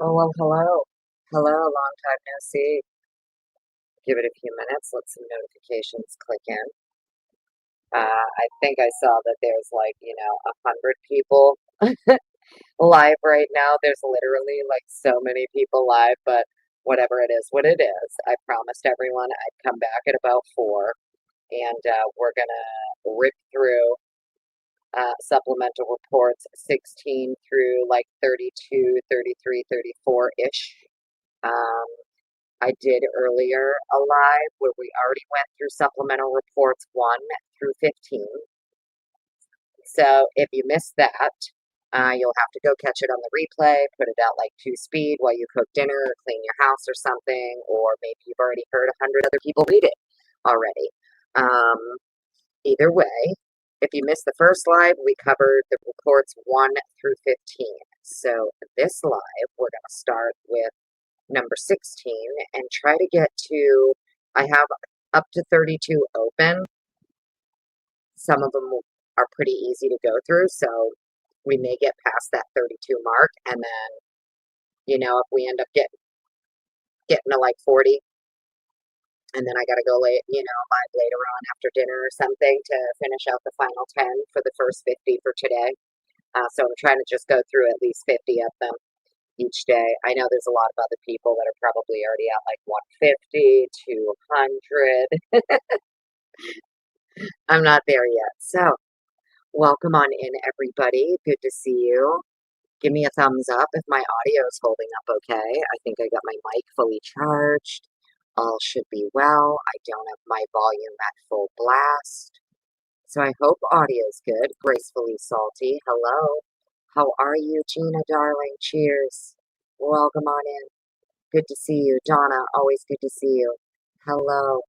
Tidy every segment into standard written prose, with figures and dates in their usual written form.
Oh, well, hello. Hello, long time no see. Give it a few minutes, let some notifications click in. I think I saw that there's like, 100 people live right now. There's literally like so many people live, but whatever it is, what it is. I promised everyone I'd come back at about 4 and we're gonna rip through supplemental reports 16 through like 32, 33, 34-ish. Um, I did earlier a live where we already went through supplemental reports 1 through 15. So if you missed that, you'll have to go catch it on the replay, put it out like 2 speed while you cook dinner or clean your house or something, or maybe you've already heard 100 other people read it already. Either way, if you missed the first live, we covered the reports 1 through 15. So this live, we're going to start with number 16 and try to get to, I have up to 32 open. Some of them are pretty easy to go through, so we may get past that 32 mark, and then, if we end up getting to like 40, and then I got to go live later on after dinner or something to finish out the final 10 for the first 50 for today. So I'm trying to just go through at least 50 of them each day. I know there's a lot of other people that are probably already at like 150, 200. I'm not there yet. So, welcome on in, everybody. Good to see you. Give me a thumbs up if my audio is holding up okay. I think I got my mic fully charged. All should be well. I don't have my volume at full blast. So I hope audio is good. Gracefully Salty. Hello. How are you, Gina, darling? Cheers. Welcome on in. Good to see you. Donna, always good to see you. Hello.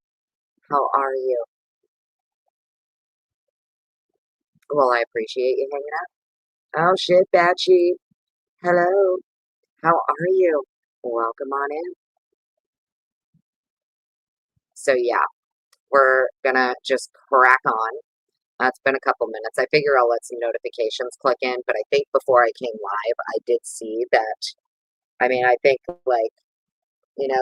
How are you? Well, I appreciate you hanging out. Oh, shit, Batchy. Hello. How are you? Welcome on in. So, yeah, we're gonna just crack on. It's been a couple minutes. I figure I'll let some notifications click in, but I think before I came live, I did see that. I think like,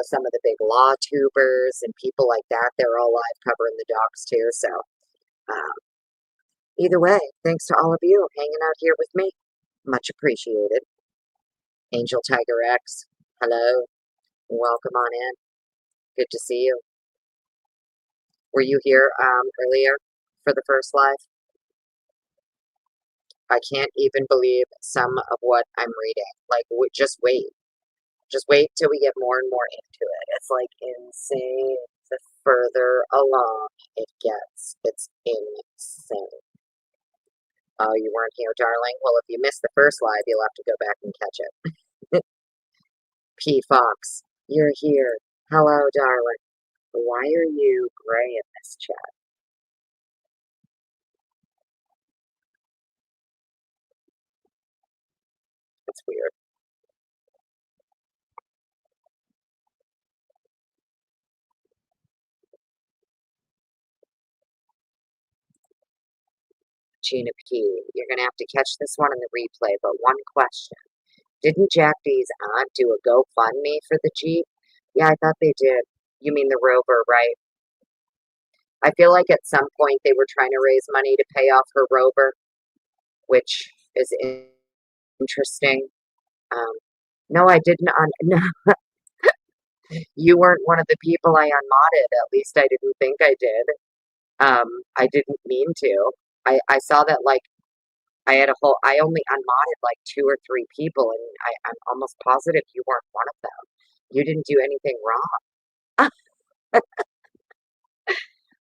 some of the big law tubers and people like that, they're all live covering the docs too. So, um, either way, thanks to all of you hanging out here with me. Much appreciated. Angel Tiger X, hello. Welcome on in. Good to see you. Were you here earlier for the first live? I can't even believe some of what I'm reading. Like, just wait. Just wait till we get more and more into it. It's like insane. The further along it gets, it's insane. Oh, you weren't here, darling? Well, if you missed the first live, you'll have to go back and catch it. P. Fox, you're here. Hello, darling. Why are you gray in this chat? It's weird. Gina P., you're going to have to catch this one in the replay, but one question. Didn't Jack D's aunt do a GoFundMe for the Jeep? Yeah, I thought they did. You mean the Rover, right? I feel like at some point they were trying to raise money to pay off her Rover, which is interesting. No, I didn't. No, you weren't one of the people I unmodded. At least I didn't think I did. I didn't mean to. I saw that like I only unmodded like 2 or 3 people, and I'm almost positive you weren't one of them. You didn't do anything wrong.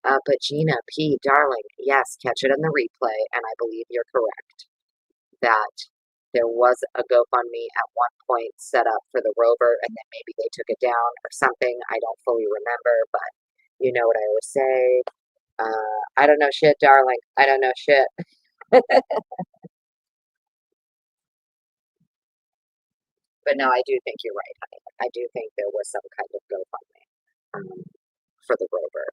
But Gina P., darling, yes, catch it on the replay, and I believe you're correct that there was a GoFundMe at one point set up for the Rover, and then maybe they took it down or something. I don't fully remember, but you know what I always say. I don't know shit, darling. I don't know shit. But no, I do think you're right, honey. I do think there was some kind of GoFundMe for the Rover.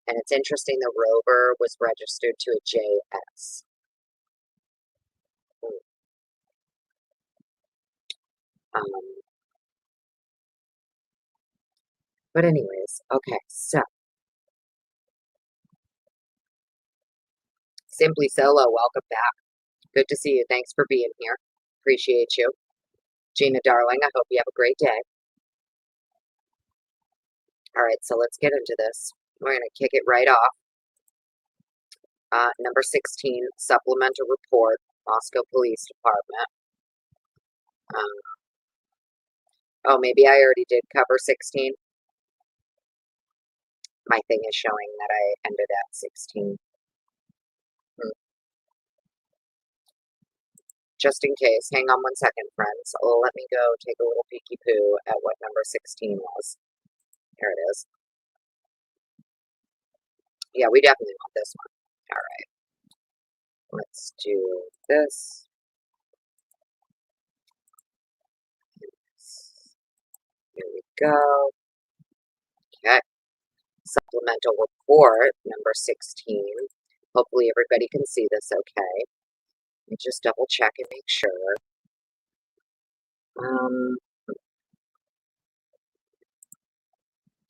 And it's interesting the Rover was registered to a JS. Um, But anyways, okay, so Simply Solo, welcome back. Good to see you. Thanks for being here. Appreciate you. Gina, darling, I hope you have a great day. All right, so let's get into this. We're going to kick it right off. Number 16, Supplemental Report, Moscow Police Department. Oh, maybe I already did cover 16. My thing is showing that I ended at 16. Just in case, hang on one second, friends. Let me go take a little peeky poo at what number 16 was. Here it is. Yeah, we definitely want this one. All right. Let's do this. Here we go. Okay. Supplemental report, number 16. Hopefully everybody can see this okay. Let me just double check and make sure.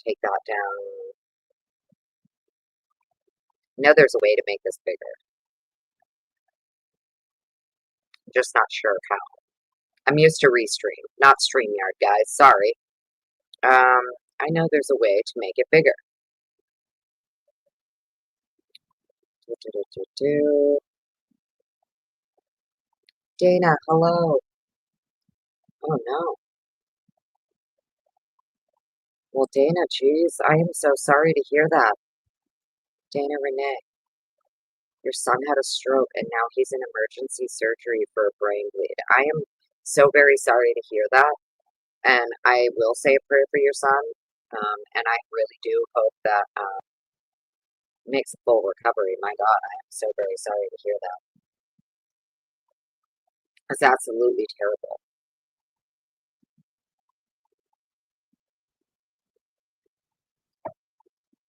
Take that down. I know there's a way to make this bigger. I'm just not sure how. I'm used to Restream, not StreamYard, guys. Sorry. I know there's a way to make it bigger. Dana, hello. Oh no. Well, Dana, geez, I am so sorry to hear that. Dana Renee, your son had a stroke and now he's in emergency surgery for a brain bleed. I am so very sorry to hear that. And I will say a prayer for your son. And I really do hope that makes a full recovery. My God, I am so very sorry to hear that. It's absolutely terrible.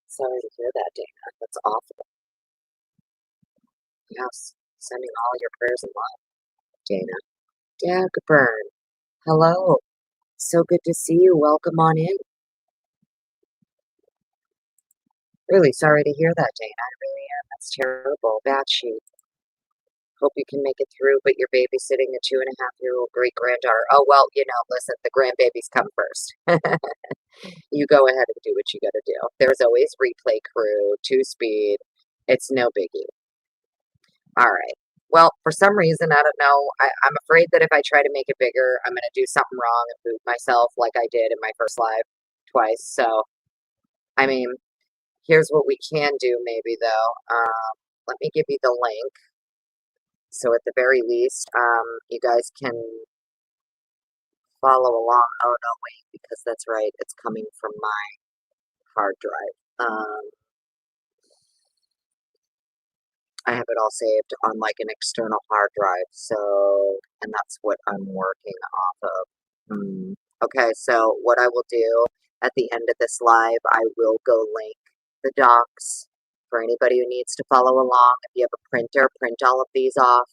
Sorry to hear that, Dana. That's awful. Yes, sending all your prayers and love, Dana. Dagburn, hello. So good to see you. Welcome on in. Really sorry to hear that, Dana. I really am. That's terrible. Bad sheet. Hope you can make it through, but you're babysitting a 2.5-year-old great granddaughter. Oh, well, listen, the grandbabies come first. You go ahead and do what you gotta do. There's always replay crew, 2-speed. It's no biggie. All right. Well, for some reason, I don't know. I'm afraid that if I try to make it bigger, I'm going to do something wrong and boot myself like I did in my first live twice. So, I mean, here's what we can do maybe, though. Let me give you the link. So at the very least, you guys can follow along. Oh, no, wait, because that's right. It's coming from my hard drive. I have it all saved on like an external hard drive. So, and that's what I'm working off of. Okay, so what I will do at the end of this live, I will go link the docs for anybody who needs to follow along. If you have a printer, print all of these off,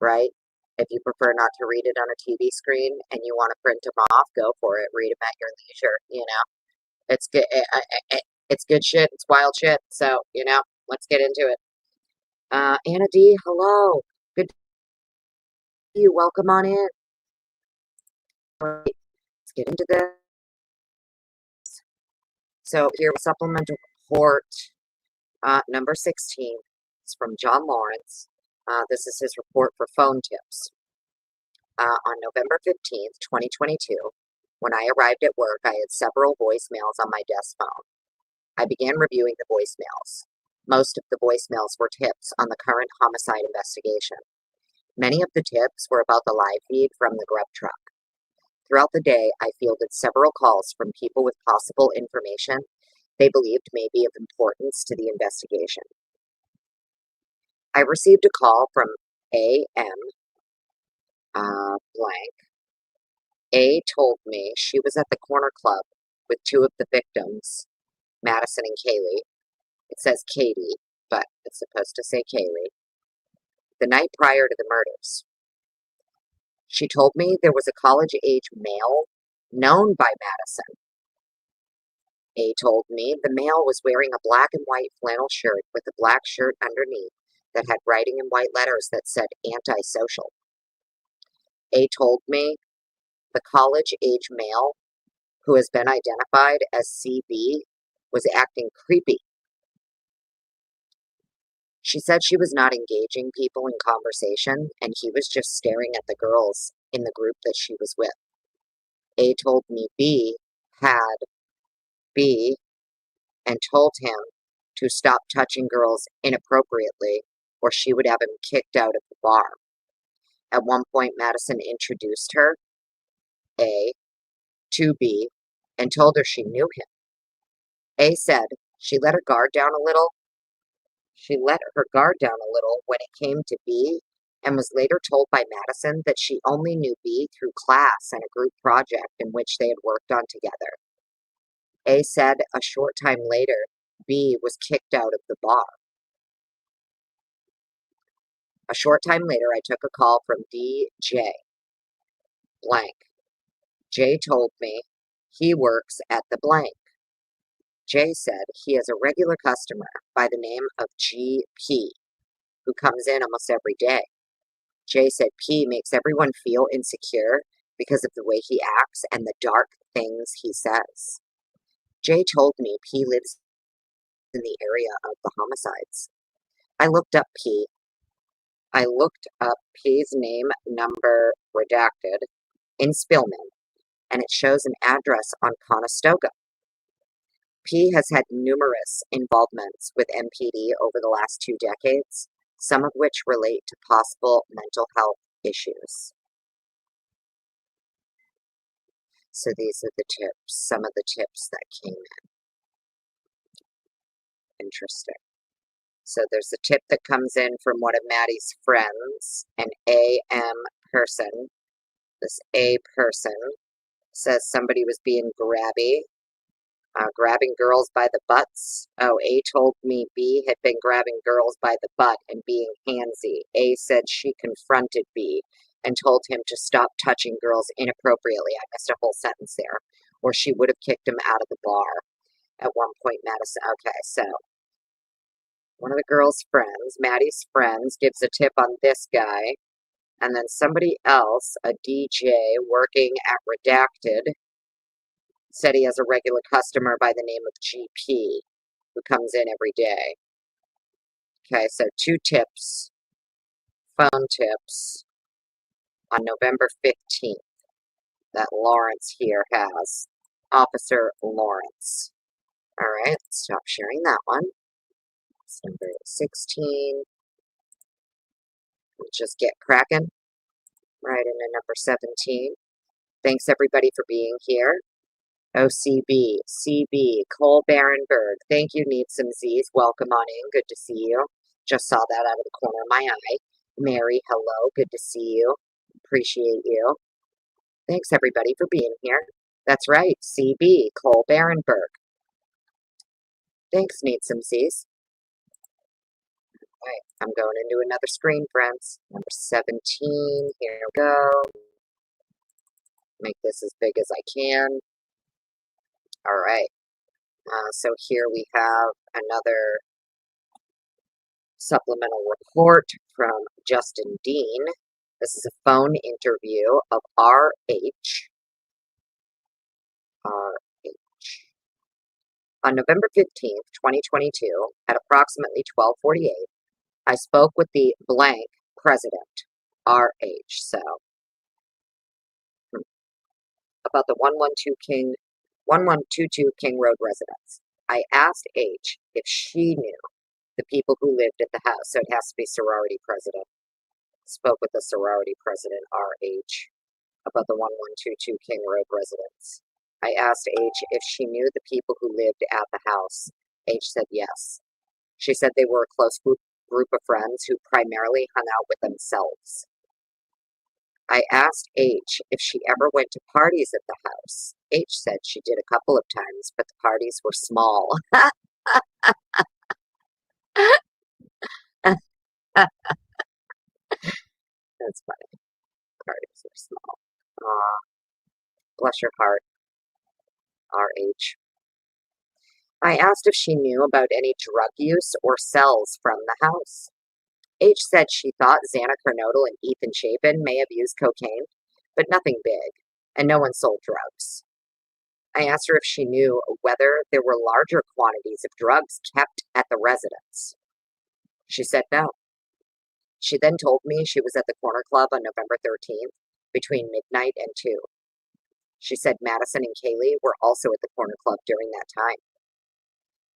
right? If you prefer not to read it on a TV screen and you want to print them off, go for it. Read them at your leisure, It's good. It's good shit. It's wild shit. So, let's get into it. Anna D, hello. Good to see you. Welcome on in. All right, let's get into this. So here, supplemental report number 16. It's from John Lawrence. This is his report for phone tips. On November 15th, 2022, when I arrived at work, I had several voicemails on my desk phone. I began reviewing the voicemails. Most of the voicemails were tips on the current homicide investigation. Many of the tips were about the live feed from the Grub Truck. Throughout the day, I fielded several calls from people with possible information they believed may be of importance to the investigation. I received a call from A.M. Blank. A told me she was at the corner club with two of the victims, Madison and Kaylee. It says Katie, but it's supposed to say Kaylee. The night prior to the murders. She told me there was a college-age male known by Madison A told me the male was wearing a black and white flannel shirt with a black shirt underneath that had writing in white letters that said antisocial. A told me the college-age male, who has been identified as CB, was acting creepy. She said she was not engaging people in conversation, and he was just staring at the girls in the group that she was with. A told me had B and told him to stop touching girls inappropriately or she would have him kicked out of the bar. At one point, Madison introduced her, A, to B and told her she knew him. A said she let her guard down a little. She let her guard down a little when it came to B and was later told by Madison that she only knew B through class and a group project in which they had worked on together. A said a short time later, B was kicked out of the bar. A short time later, I took a call from DJ blank. J told me he works at the blank. J said he is a regular customer by the name of GP who comes in almost every day. J said P makes everyone feel insecure because of the way he acts and the dark things he says. J told me P lives in the area of the homicides. I looked up P's name, number redacted, in Spillman, and it shows an address on Conestoga. P has had numerous involvements with MPD over the last 2 decades, some of which relate to possible mental health issues. So these are the tips, some of the tips that came in. Interesting. So there's a tip that comes in from one of Maddie's friends, an AM person. This A person says somebody was being grabby, grabbing girls by the butts. Oh, A told me B had been grabbing girls by the butt and being handsy. A said she confronted B and told him to stop touching girls inappropriately. I missed a whole sentence there. Or she would have kicked him out of the bar. At one point, Madison, okay, so one of the girl's friends, Maddie's friends, gives a tip on this guy. And then somebody else, a DJ working at Redacted, said he has a regular customer by the name of GP who comes in every day. Okay, so 2 tips, phone tips, on November 15th that Lawrence here has. Officer Lawrence. All right, stop sharing that one. It's number 16. We'll just get cracking right into number 17. Thanks everybody for being here. OCB, CB, Cole Barenberg. Thank you, Need Some Z's. Welcome on in. Good to see you. Just saw that out of the corner of my eye. Mary, hello. Good to see you. Appreciate you. Thanks everybody for being here. That's right, CB, Cole Barenberg. Thanks, Need Some Z's. All right, I'm going into another screen, friends. Number 17. Here we go. Make this as big as I can. All right. So here we have another supplemental report from Justin Dean. This is a phone interview of RH. On November 15th, 2022, at approximately 12:48, I spoke with the blank president, RH, so, about the 1122 King Road residence. I asked H if she knew the people who lived at the house, so it has to be sorority president. Spoke with the sorority president, RH, about the 1122 King Road residence. I asked H if she knew the people who lived at the house. H said yes. She said they were a close group of friends who primarily hung out with themselves. I asked H if she ever went to parties at the house. H said she did a couple of times, but the parties were small. That's funny. Parties are small. Bless your heart, RH. I asked if she knew about any drug use or sells from the house. H said she thought Xana Kernodle and Ethan Chapin may have used cocaine, but nothing big, and no one sold drugs. I asked her if she knew whether there were larger quantities of drugs kept at the residence. She said no. She then told me she was at the Corner Club on November 13th between midnight and 2. She said Madison and Kaylee were also at the Corner Club during that time.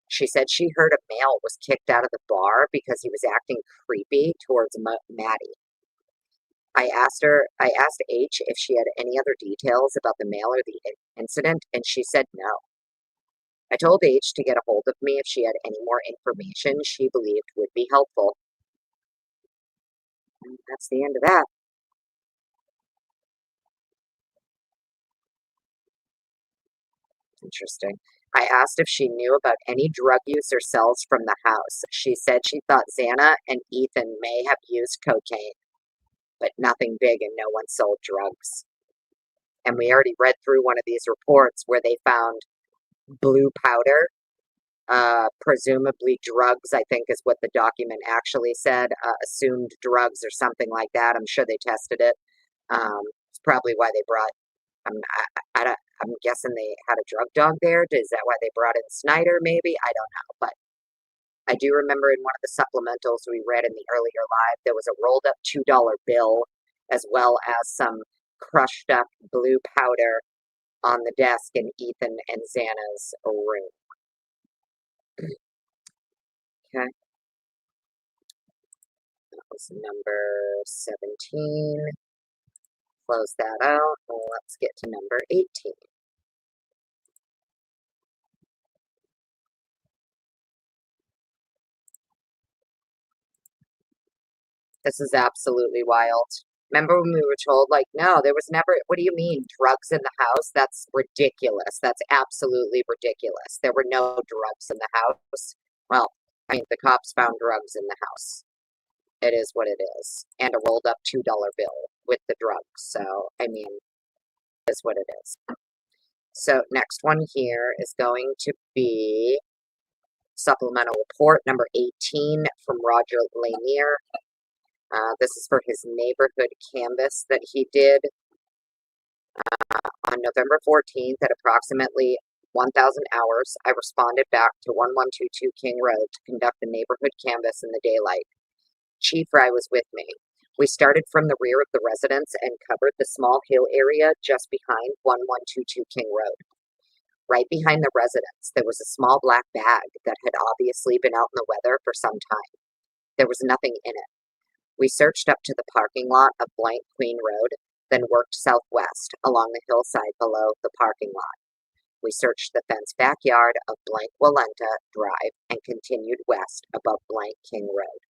She said she heard a male was kicked out of the bar because he was acting creepy towards Maddie. I asked H if she had any other details about the male or the incident, and she said no. I told H to get a hold of me if she had any more information she believed would be helpful. And that's the end of that. Interesting. I asked if she knew about any drug use or sales from the house. She said she thought Xana and Ethan may have used cocaine, but nothing big and no one sold drugs. And we already read through one of these reports where they found blue powder, presumably drugs, I think is what the document actually said, assumed drugs or something like that. I'm sure they tested it. It's probably why they brought, I'm guessing they had a drug dog there. Is that why they brought in Snyder, maybe? I don't know. But I do remember in one of the supplementals we read in the earlier live, there was a rolled up $2 bill as well as some crushed up blue powder on the desk in Ethan and Xana's room. Okay. That was number 17. Close that out. Let's get to number 18. This is absolutely wild. Remember when we were told, like, no, there was never, what do you mean, drugs in the house? That's ridiculous. That's absolutely ridiculous. There were no drugs in the house. Well, I mean, the cops found drugs in the house. It is what it is. And a rolled up $2 bill with the drugs. So, I mean, it is what it is. So, next one here is going to be supplemental report number 18 from Roger Lanier. This is for his neighborhood canvass that he did on November 14th at approximately 1,000 hours. I responded back to 1122 King Road to conduct a neighborhood canvass in the daylight. Chief Fry was with me. We started from the rear of the residence and covered the small hill area just behind 1122 King Road. Right behind the residence, there was a small black bag that had obviously been out in the weather for some time. There was nothing in it. We searched up to the parking lot of blank Queen Road, then worked southwest along the hillside below the parking lot. We searched the fenced backyard of blank Walenta Drive and continued west above blank King Road.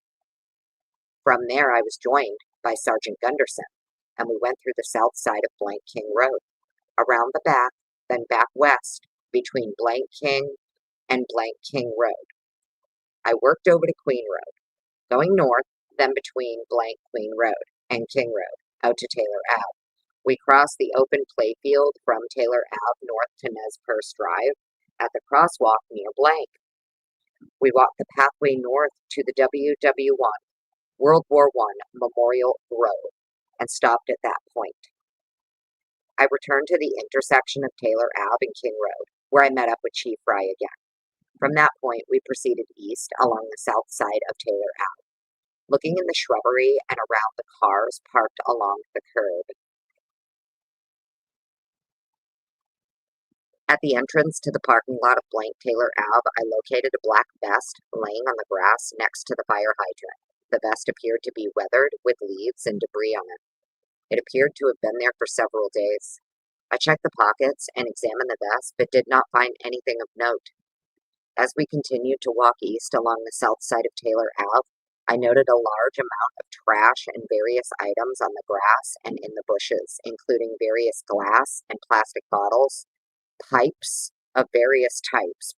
From there, I was joined by Sergeant Gunderson, and we went through the south side of blank King Road, around the back, then back west between blank King and blank King Road. I worked over to Queen Road, going north, then between blank Queen Road and King Road, out to Taylor Ave. We crossed the open playfield from Taylor Ave north to Nez Perce Drive at the crosswalk near blank. We walked the pathway north to the WW1, World War I Memorial Road, and stopped at that point. I returned to the intersection of Taylor Ave and King Road, where I met up with Chief Fry again. From that point, we proceeded east along the south side of Taylor Ave, looking in the shrubbery and around the cars parked along the curb. At the entrance to the parking lot of blank Taylor Ave, I located a black vest laying on the grass next to the fire hydrant. The vest appeared to be weathered with leaves and debris on it. It appeared to have been there for several days. I checked the pockets and examined the vest, but did not find anything of note. As we continued to walk east along the south side of Taylor Ave, I noted a large amount of trash and various items on the grass and in the bushes, including various glass and plastic bottles, pipes of various types,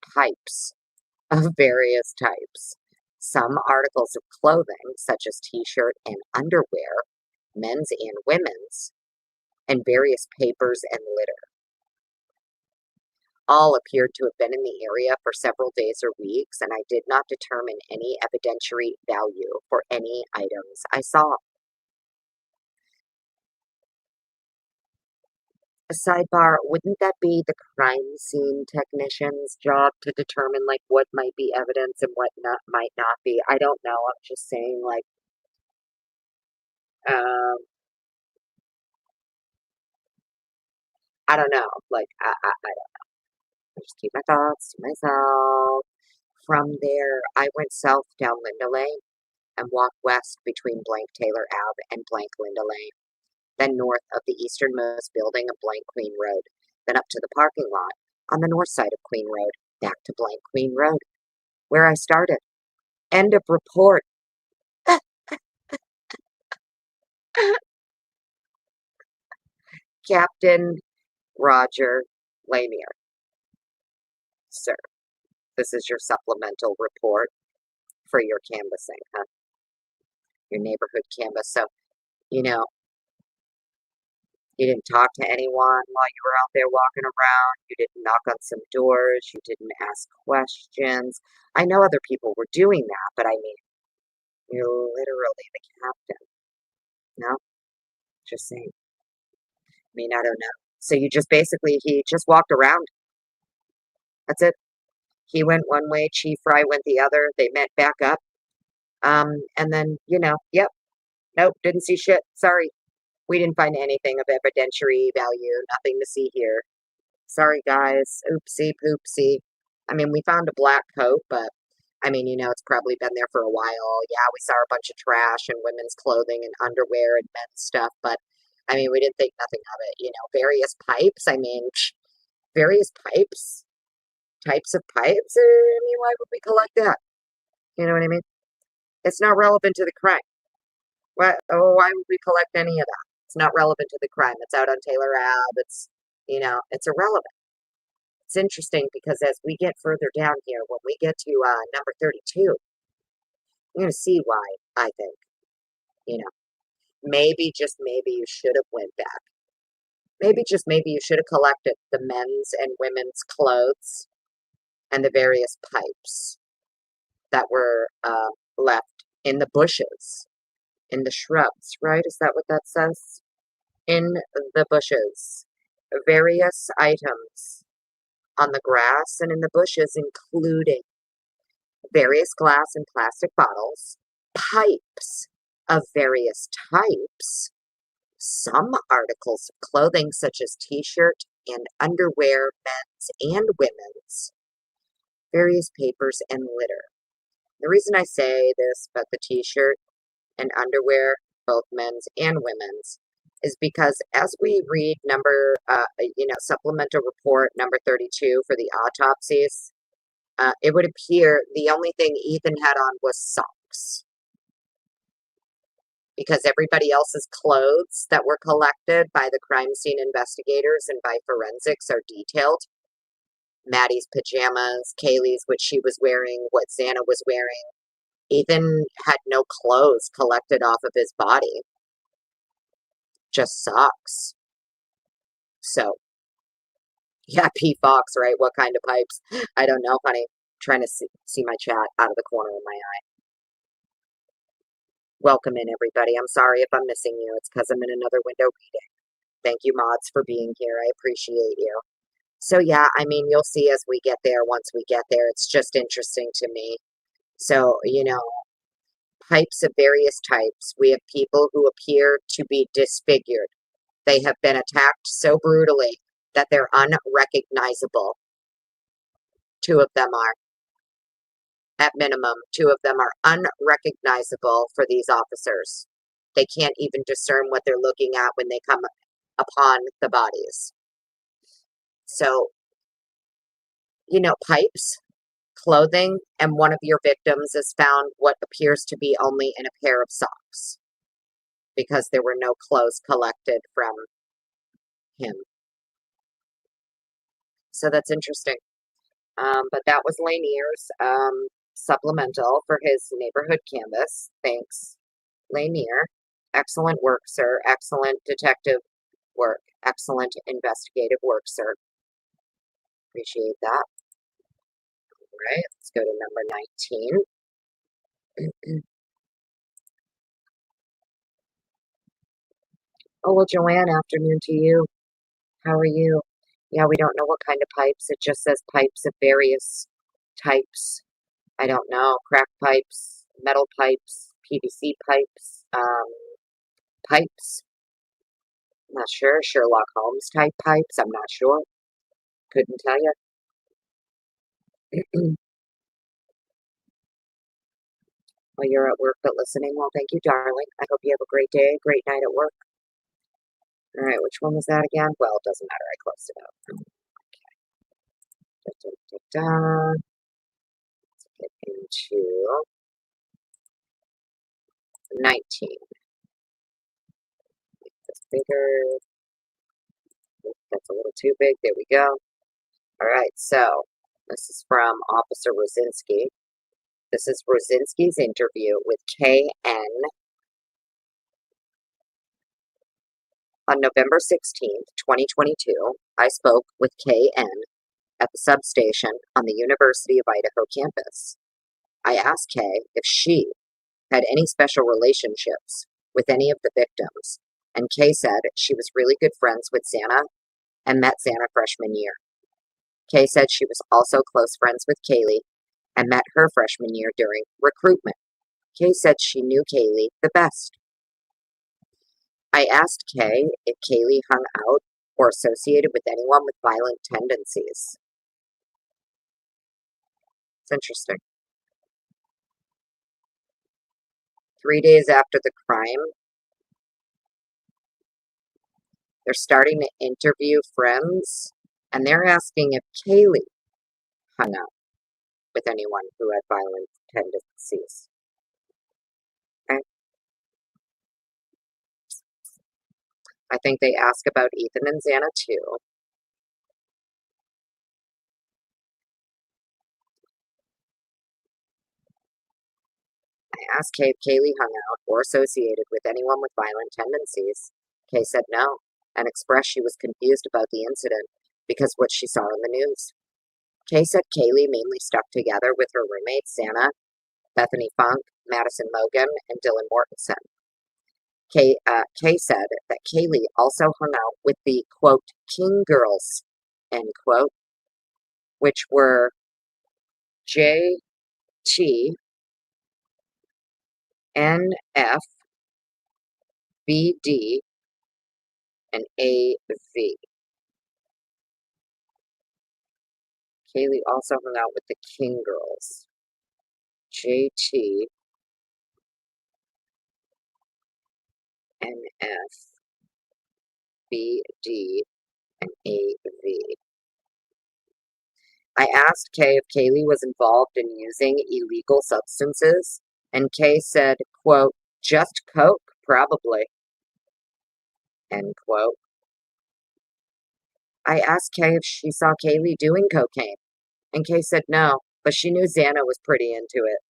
some articles of clothing, such as t-shirt and underwear, men's and women's, and various papers and litter. All appeared to have been in the area for several days or weeks, and I did not determine any evidentiary value for any items I saw. A sidebar, wouldn't that be the crime scene technician's job to determine like what might be evidence and what not might not be? I don't know. I'm just saying like um I don't know. Like I don't know. I just keep my thoughts to myself. From there, I went south down Linda Lane and walked west between blank Taylor Ave and blank Linda Lane, then north of the easternmost building of blank Queen Road, then up to the parking lot on the north side of Queen Road, back to blank Queen Road, where I started. End of report. Captain Roger Lanier. Sir, this is your supplemental report for your canvassing, huh? Your neighborhood canvas. So, you know, you didn't talk to anyone while you were out there walking around. You didn't knock on some doors. You didn't ask questions. I know other people were doing that, but I mean, you're literally the captain. No? Just saying. I mean, I don't know. So you just basically, he just walked around. That's it. He went one way, Chief Fry went the other. They met back up. And then, yep, nope, didn't see shit. Sorry. We didn't find anything of evidentiary value. Nothing to see here. Sorry, guys. Oopsie poopsie. I mean, we found a black coat, but I mean, it's probably been there for a while. Yeah, we saw a bunch of trash and women's clothing and underwear and men's stuff, but I mean, we didn't think nothing of it. Various pipes. I mean, various pipes, types of pipes. I mean, why would we collect that? You know what I mean? It's not relevant to the crime. Why would we collect any of that? It's not relevant to the crime. It's out on Taylor Ave. It's irrelevant. It's interesting because as we get further down here, when we get to number 32, you're going to see why, I think. Maybe, just maybe you should have went back. Maybe, just maybe you should have collected the men's and women's clothes and the various pipes that were left in the bushes, in the shrubs, right? Is that what that says? In the bushes. Various items on the grass and in the bushes, including various glass and plastic bottles, pipes of various types, some articles of clothing such as t-shirt and underwear, men's and women's, various papers and litter. The reason I say this about the t-shirt and underwear, both men's and women's, is because as we read supplemental report number 32 for the autopsies, it would appear the only thing Ethan had on was socks. Because everybody else's clothes that were collected by the crime scene investigators and by forensics are detailed. Maddie's pajamas, Kaylee's, what she was wearing, what Xana was wearing. Ethan had no clothes collected off of his body. Just socks. So, yeah, P. Fox, right? What kind of pipes? I don't know, honey. Trying to see my chat out of the corner of my eye. Welcome in, everybody. I'm sorry if I'm missing you. It's because I'm in another window reading. Thank you, mods, for being here. I appreciate you. So, yeah, I mean, you'll see as we get there, once we get there. It's just interesting to me. So, pipes of various types. We have people who appear to be disfigured. They have been attacked so brutally that they're unrecognizable. Two of them are. At minimum, two of them are unrecognizable for these officers. They can't even discern what they're looking at when they come upon the bodies. So, pipes, clothing, and one of your victims is found what appears to be only in a pair of socks because there were no clothes collected from him. So that's interesting. But that was Lanier's supplemental for his neighborhood canvas. Thanks, Lanier. Excellent work, sir. Excellent detective work. Excellent investigative work, sir. Appreciate that. All right, let's go to number 19. Oh, well, Joanne, afternoon to you. How are you? Yeah, we don't know what kind of pipes. It just says pipes of various types. I don't know. Crack pipes, metal pipes, PVC pipes, pipes. I'm not sure. Sherlock Holmes type pipes. I'm not sure. Couldn't tell you. Well, you're at work but listening. Well, thank you, darling. I hope you have a great day, great night at work. All right, which one was that again? Well, it doesn't matter. I closed it out. Da, da, da, da. Let's get into 19. That's bigger. That's a little too big. There we go. All right, so this is from Officer Rosinski. This is Rosinski's interview with KN on November 16th, 2022. I spoke with KN at the substation on the University of Idaho campus. I asked Kay if she had any special relationships with any of the victims, and Kay said she was really good friends with Xana and met Xana freshman year. Kay said she was also close friends with Kaylee and met her freshman year during recruitment. Kay said she knew Kaylee the best. I asked Kay if Kaylee hung out or associated with anyone with violent tendencies. It's interesting. 3 days after the crime, they're starting to interview friends, and they're asking if Kaylee hung out with anyone who had violent tendencies. Okay? I think they ask about Ethan and Xana too. I asked Kay if Kaylee hung out or associated with anyone with violent tendencies. Kay said no, and expressed she was confused about the incident because what she saw in the news. Kay said Kaylee mainly stuck together with her roommates Xana, Bethany Funk, Madison Mogan, and Dylan Mortensen. Kay said that Kaylee also hung out with the, quote, King Girls, end quote, which were JT, NF, BD, and AV. Kaylee also hung out with the King Girls. JT, NF, BD, and AV. I asked Kay if Kaylee was involved in using illegal substances, and Kay said, quote, just coke, probably, end quote. I asked Kay if she saw Kaylee doing cocaine, and Kay said no, but she knew Xana was pretty into it.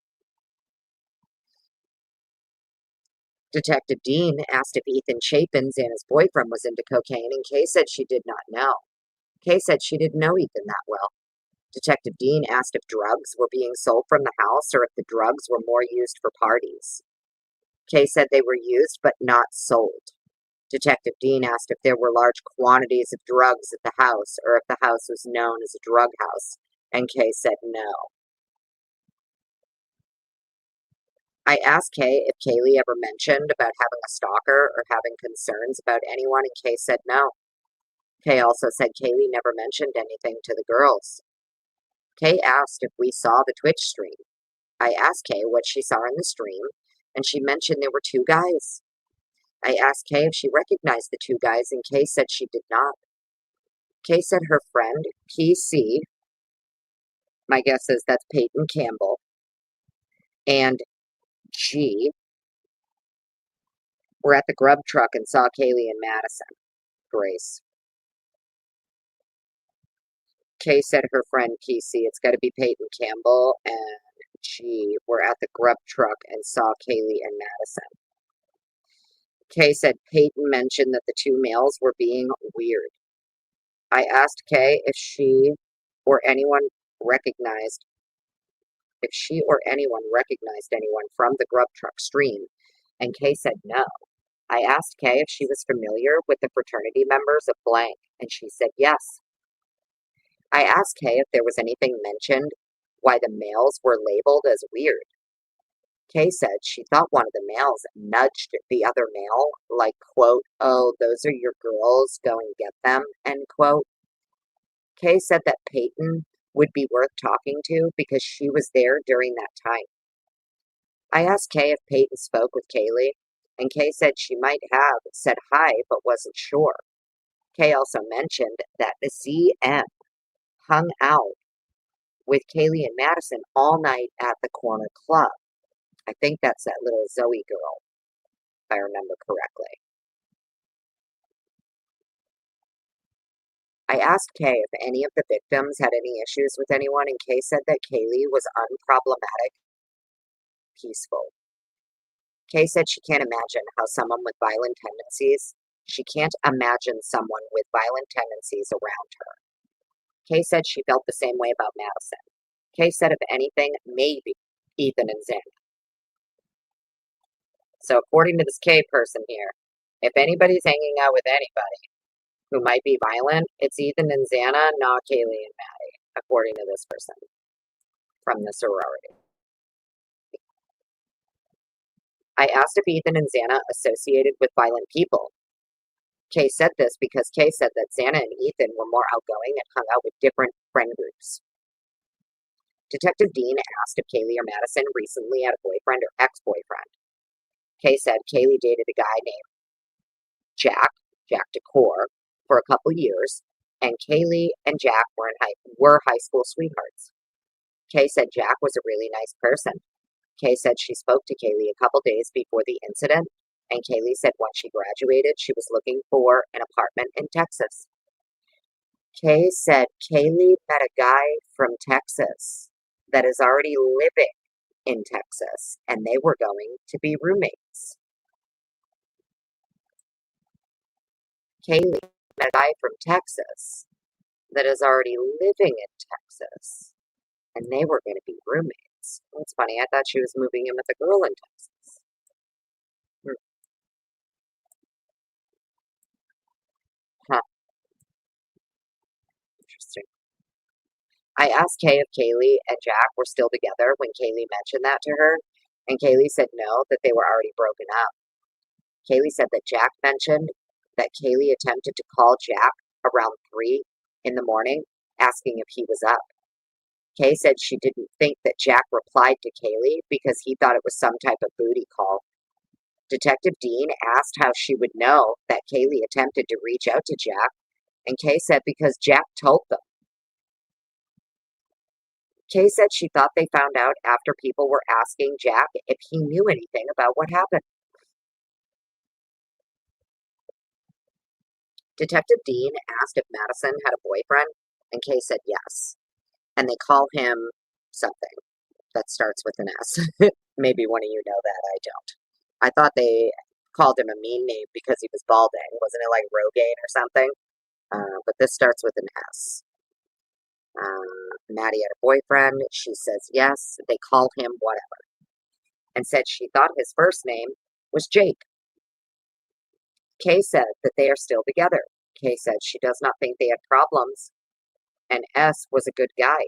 Detective Dean asked if Ethan Chapin, Xana's boyfriend, was into cocaine, and Kay said she did not know. Kay said she didn't know Ethan that well. Detective Dean asked if drugs were being sold from the house or if the drugs were more used for parties. Kay said they were used but not sold. Detective Dean asked if there were large quantities of drugs at the house or if the house was known as a drug house, and Kay said no. I asked Kay if Kaylee ever mentioned about having a stalker or having concerns about anyone, and Kay said no. Kay also said Kaylee never mentioned anything to the girls. Kay asked if we saw the Twitch stream. I asked Kay what she saw in the stream, and she mentioned there were two guys. I asked Kay if she recognized the two guys, and Kay said she did not. Kay said her friend, PC, my guess is that's Peyton Campbell, and G were at the Grub Truck and saw Kaylee and Madison. Grace. Kay said her friend PC, it's got to be Peyton Campbell, and G were at the Grub Truck and saw Kaylee and Madison. Kay said Peyton mentioned that the two males were being weird. I asked Kay if she or anyone recognized if she or anyone recognized anyone from the Grub Truck stream, and Kay said no. I asked Kay if she was familiar with the fraternity members of blank, and she said yes. I asked Kay if there was anything mentioned why the males were labeled as weird. Kay said she thought one of the males nudged the other male, like, quote, "Oh, those are your girls, go and get them," end quote. Kay said that Peyton would be worth talking to because she was there during that time. I asked Kay if Peyton spoke with Kaylee, and Kay said she might have said hi but wasn't sure. Kay also mentioned that the ZM hung out with Kaylee and Madison all night at the corner club. I think that's that little Zoe girl, if I remember correctly. I asked Kay if any of the victims had any issues with anyone, and Kay said that Kaylee was unproblematic, peaceful. Kay said she can't imagine how someone with violent tendencies, she can't imagine someone with violent tendencies around her. Kay said she felt the same way about Madison. Kay said, if anything, maybe Ethan and Xana. So according to this Kay person here, if anybody's hanging out with anybody who might be violent, it's Ethan and Xana, not Kaylee and Maddie, according to this person from the sorority. I asked if Ethan and Xana associated with violent people. Kay said this because Kay said that Xana and Ethan were more outgoing and hung out with different friend groups. Detective Dean asked if Kaylee or Madison recently had a boyfriend or ex-boyfriend. Kay said Kaylee dated a guy named Jack Decor, for a couple years, and Kaylee and Jack were high school sweethearts. Kay said Jack was a really nice person. Kay said she spoke to Kaylee a couple days before the incident, and Kaylee said once she graduated, she was looking for an apartment in Texas. Kay said Kaylee met a guy from Texas that is already living in Texas, and they were going to be roommates. Kaylee met a guy from Texas that is already living in Texas, and they were going to be roommates. Well, it's funny, I thought she was moving in with a girl in Texas. Huh, interesting. I asked Kay if Kaylee and Jack were still together when Kaylee mentioned that to her, and Kaylee said no, that they were already broken up. Kaylee said that Jack mentioned that Kaylee attempted to call Jack around 3 in the morning, asking if he was up. Kay said she didn't think that Jack replied to Kaylee because he thought it was some type of booty call. Detective Dean asked how she would know that Kaylee attempted to reach out to Jack, and Kay said because Jack told them. Kay said she thought they found out after people were asking Jack if he knew anything about what happened. Detective Dean asked if Madison had a boyfriend, and Kay said yes. And they call him something that starts with an S. Maybe one of you know that, I don't. I thought they called him a mean name because he was balding. Wasn't it like Rogaine or something? But this starts with an S. Maddie had a boyfriend. She says yes. They call him whatever. And said she thought his first name was Jake. Kay said that they are still together. Kay said she does not think they had problems, and S was a good guy.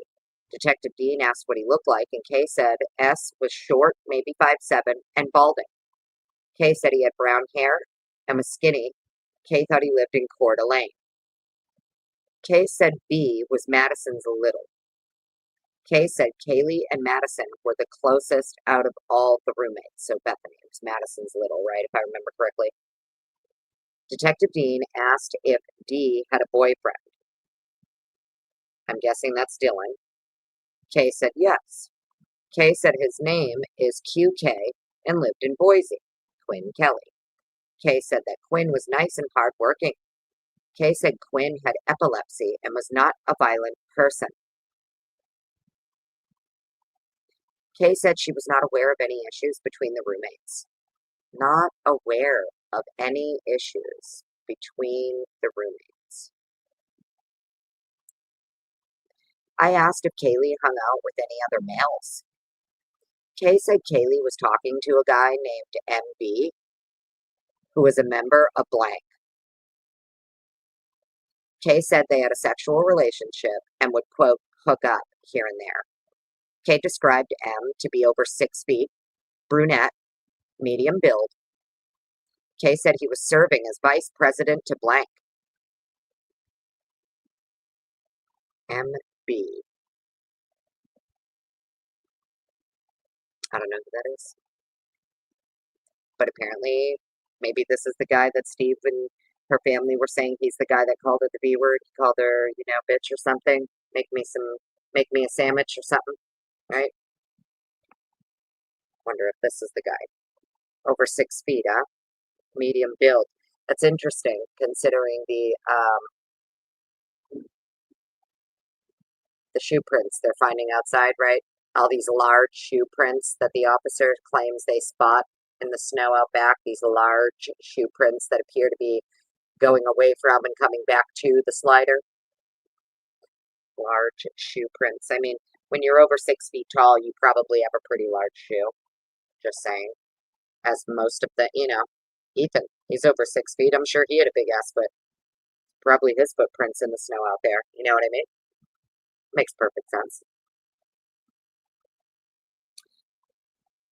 Detective Dean asked what he looked like, and Kay said S was short, maybe 5'7", and balding. Kay said he had brown hair and was skinny. Kay thought he lived in Coeur d'Alene. Kay said B was Madison's little. Kay said Kaylee and Madison were the closest out of all the roommates. So Bethany was Madison's little, right, if I remember correctly. Detective Dean asked if D had a boyfriend. I'm guessing that's Dylan. Kay said yes. Kay said his name is QK and lived in Boise, Quinn Kelly. Kay said that Quinn was nice and hardworking. Kay said Quinn had epilepsy and was not a violent person. Kay said she was not aware of any issues between the roommates. Not aware of any issues between the roommates. I asked if Kaylee hung out with any other males. Kay said Kaylee was talking to a guy named MB, who was a member of blank. Kay said they had a sexual relationship and would, quote, hook up here and there. Kay described M to be over 6 feet, brunette, medium build. Kay said he was serving as vice president to blank. MB. I don't know who that is. But apparently, maybe this is the guy that Steve and her family were saying he's the guy that called her the B word. He called her, bitch or something. Make me a sandwich or something, right? Wonder if this is the guy. Over 6 feet, huh? Medium build. That's interesting, considering the shoe prints they're finding outside, right? All these large shoe prints that the officer claims they spot in the snow out back. These large shoe prints that appear to be going away from and coming back to the slider. Large shoe prints. I mean, when you're over 6 feet tall, you probably have a pretty large shoe. Just saying. As most of Ethan, he's over 6 feet. I'm sure he had a big ass foot. Probably his footprints in the snow out there. You know what I mean? Makes perfect sense.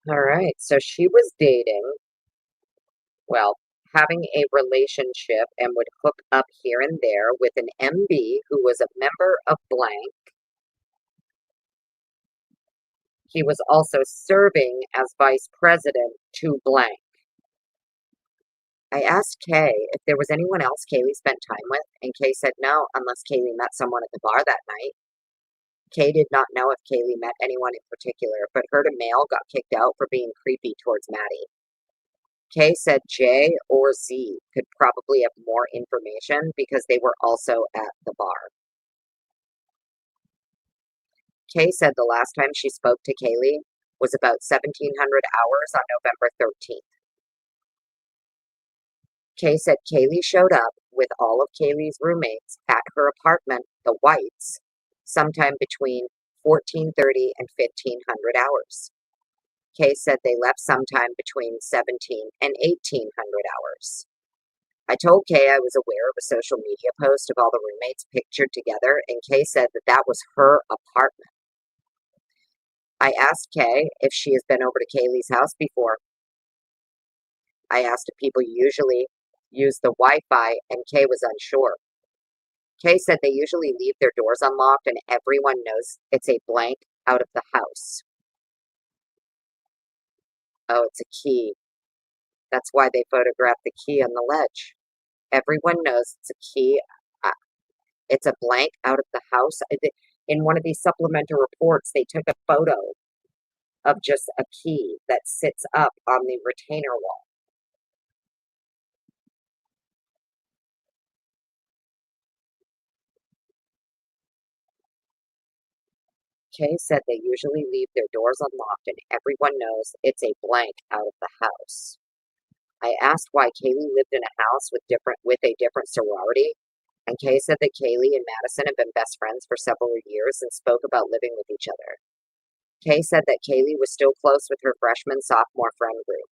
All right. So she was dating, well, having a relationship and would hook up here and there with an MB who was a member of blank. He was also serving as vice president to blank. I asked Kay if there was anyone else Kaylee spent time with, and Kay said no, unless Kaylee met someone at the bar that night. Kay did not know if Kaylee met anyone in particular, but heard a male got kicked out for being creepy towards Maddie. Kay said J or Z could probably have more information because they were also at the bar. Kay said the last time she spoke to Kaylee was about 1,700 hours on November 13th. Kay said Kaylee showed up with all of Kaylee's roommates at her apartment, the Whites, sometime between 1430 and 1500 hours. Kay said they left sometime between 17 and 1800 hours. I told Kay I was aware of a social media post of all the roommates pictured together, and Kay said that that was her apartment. I asked Kay if she has been over to Kaylee's house before. I asked if people usually use the Wi-Fi, and Kay was unsure. Kay said they usually leave their doors unlocked and everyone knows it's a blank out of the house. Oh, it's a key. That's why they photographed the key on the ledge. Everyone knows it's a key. It's a blank out of the house. In one of these supplemental reports, they took a photo of just a key that sits up on the retainer wall. Kay said they usually leave their doors unlocked and everyone knows it's a blank out of the house. I asked why Kaylee lived in a house with a different sorority, and Kay said that Kaylee and Madison have been best friends for several years and spoke about living with each other. Kay said that Kaylee was still close with her freshman-sophomore friend group.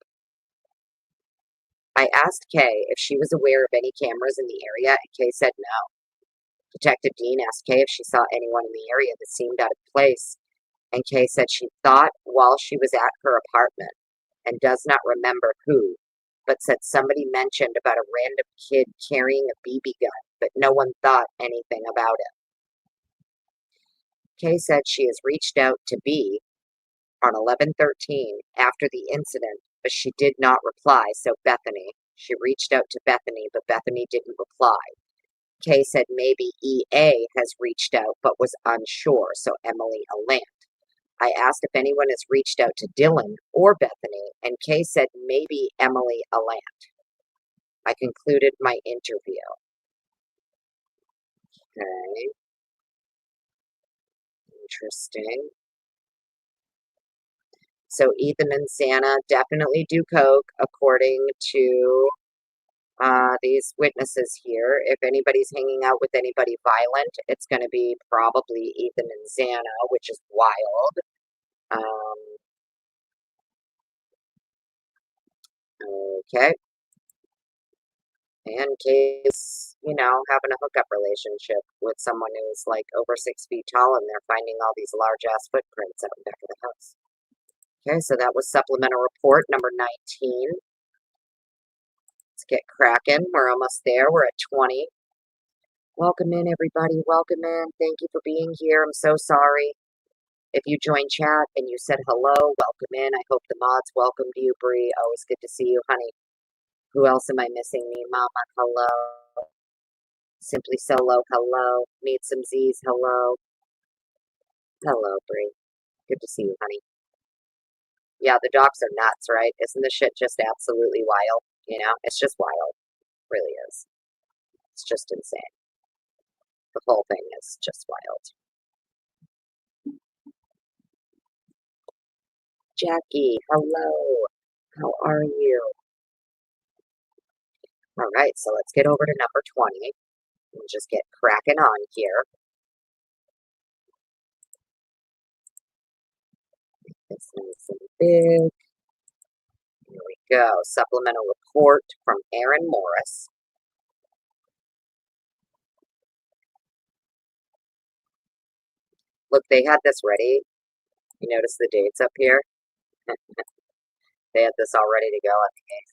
I asked Kay if she was aware of any cameras in the area, and Kay said no. Detective Dean asked Kay if she saw anyone in the area that seemed out of place, and Kay said she thought while she was at her apartment, and does not remember who, but said somebody mentioned about a random kid carrying a BB gun, but no one thought anything about it. Kay said she has reached out to B on 11/13 after the incident, but she did not reply, so she reached out to Bethany, but Bethany didn't reply. Kay said maybe EA has reached out but was unsure, so Emily Alant. I asked if anyone has reached out to Dylan or Bethany, and Kay said maybe Emily Alant. I concluded my interview. Okay. Interesting. So Ethan and Santa definitely do coke, according to These witnesses here, if anybody's hanging out with anybody violent, it's going to be probably Ethan and Xana, which is wild. Okay. In case, having a hookup relationship with someone who's like over 6 feet tall and they're finding all these large ass footprints out in the back of the house. Okay, so that was supplemental report number 19. Let's get cracking. We're almost there. We're at 20. Welcome in, everybody. Welcome in. Thank you for being here. I'm so sorry. If you joined chat and you said hello, welcome in. I hope the mods welcomed you, Bree. Always good to see you, honey. Who else am I missing? Me, Mama, hello. Simply Solo, hello. Need some Z's, hello. Hello, Bree. Good to see you, honey. Yeah, the docs are nuts, right? Isn't this shit just absolutely wild? It's just wild. It really is. It's just insane. The whole thing is just wild. Jackie, hello. How are you? All right, so let's get over to number 20 and just get cracking on here. This nice and big. Here we go. Supplemental report from Aaron Morris. Look, they had this ready. You notice the dates up here? They had this all ready to go on the 8th.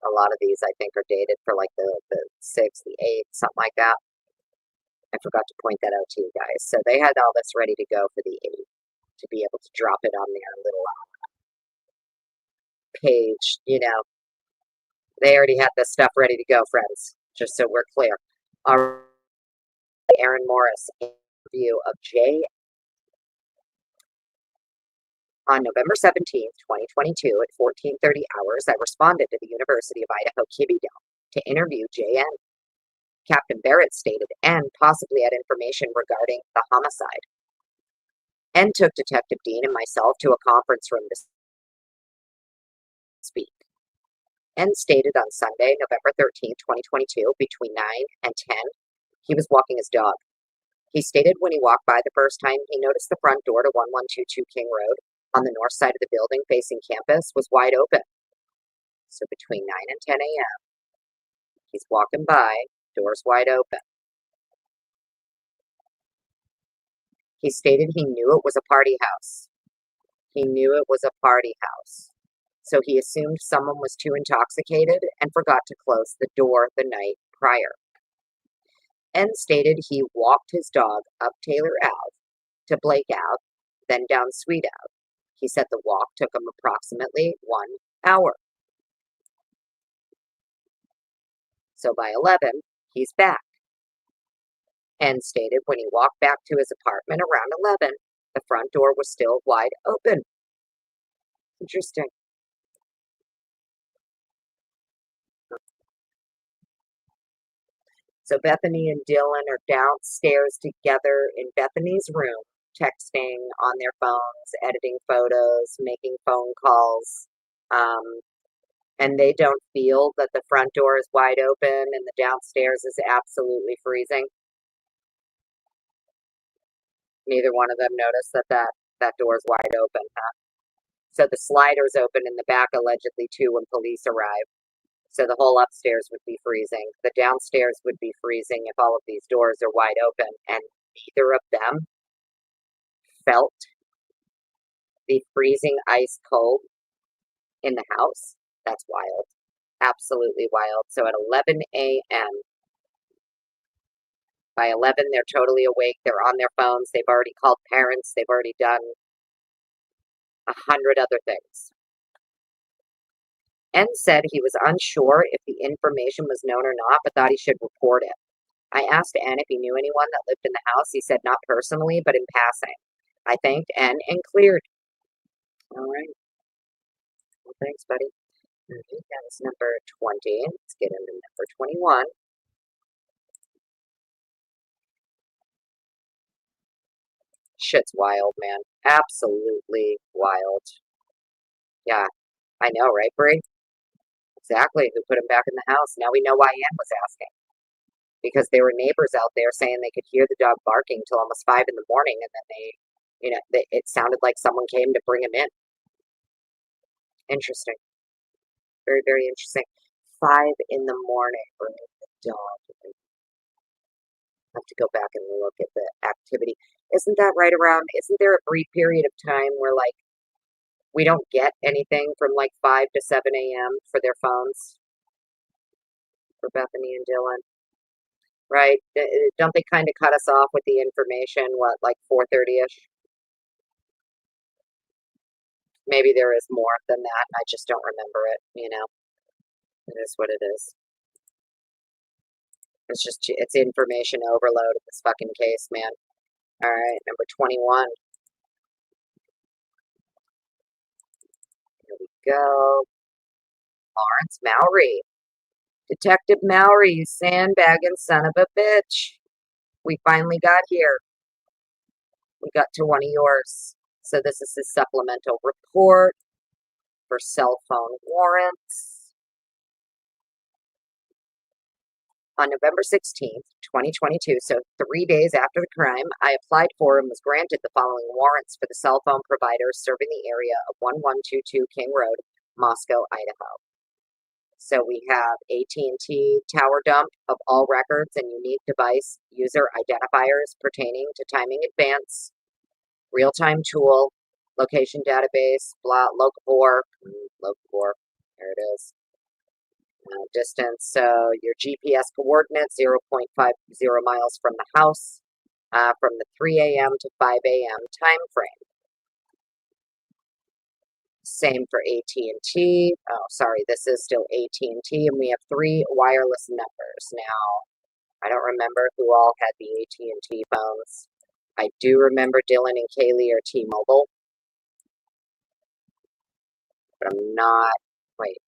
A lot of these, I think, are dated for like the 6th, the 8th, something like that. I forgot to point that out to you guys. So they had all this ready to go for the 8th to be able to drop it on their little page, They already had this stuff ready to go, friends, just so we're clear. Our Aaron Morris interview of Jay on November 17th, 2022 at 14:30 hours, I responded to the University of Idaho Kibby Dome to interview JN. Captain Barrett stated N possibly had information regarding the homicide. N took Detective Dean and myself to a conference room to speak. N stated on Sunday, November 13th, 2022, between 9 and 10, he was walking his dog. He stated when he walked by the first time, he noticed the front door to 1122 King Road on the north side of the building facing campus was wide open. So between 9 and 10 a.m., he's walking by, doors wide open. He stated he knew it was a party house. He knew it was a party house. So he assumed someone was too intoxicated and forgot to close the door the night prior. N stated he walked his dog up Taylor Ave to Blake Ave, then down Sweet Ave. He said the walk took him approximately 1 hour. So by 11, he's back. N stated when he walked back to his apartment around 11, the front door was still wide open. Interesting. So Bethany and Dylan are downstairs together in Bethany's room, texting on their phones, editing photos, making phone calls. And they don't feel that the front door is wide open and the downstairs is absolutely freezing. Neither one of them noticed that door is wide open, huh? So the slider's open in the back allegedly too when police arrive. So the whole upstairs would be freezing. The downstairs would be freezing if all of these doors are wide open. And neither of them felt the freezing ice cold in the house. That's wild. Absolutely wild. So at 11 a.m., by 11, they're totally awake. They're on their phones. They've already called parents. They've already done 100 other things. N said he was unsure if the information was known or not, but thought he should report it. I asked N if he knew anyone that lived in the house. He said not personally, but in passing. I thanked N and cleared. All right. Well, thanks, buddy. Okay, that's number 20. Let's get into number 21. Shit's wild, man. Absolutely wild. Yeah, I know, right, Bree? Exactly, who put him back in the house. Now we know why Ann was asking. Because there were neighbors out there saying they could hear the dog barking till almost 5 in the morning, and then it sounded like someone came to bring him in. Interesting. Very, very interesting. 5 in the morning, bringing the dog. I have to go back and look at the activity. Isn't that right around, isn't there a brief period of time where, like, we don't get anything from, like, 5 to 7 a.m. for their phones? For Bethany and Dylan. Right? Don't they kind of cut us off with the information, what, like 4:30-ish? Maybe there is more than that, and I just don't remember it, you know? It is what it is. It's information overload in this fucking case, man. All right, number 21. Here we go. Lawrence Mowry. Detective Mowry, you sandbagging son of a bitch. We finally got here. We got to one of yours. So this is his supplemental report for cell phone warrants. On November 16th, 2022, so 3 days after the crime, I applied for and was granted the following warrants for the cell phone providers serving the area of 1122 King Road, Moscow, Idaho. So we have AT&T tower dump of all records and unique device user identifiers pertaining to timing advance, real-time tool, location database, blah, locavore, there it is. Distance, so your GPS coordinates, 0.50 miles from the house, from the 3 a.m. to 5 a.m. time frame. Same for AT&T. Oh, sorry, this is still AT&T, and we have 3 wireless numbers. Now, I don't remember who all had the AT&T phones. I do remember Dylan and Kaylee are T-Mobile, but I'm not, wait,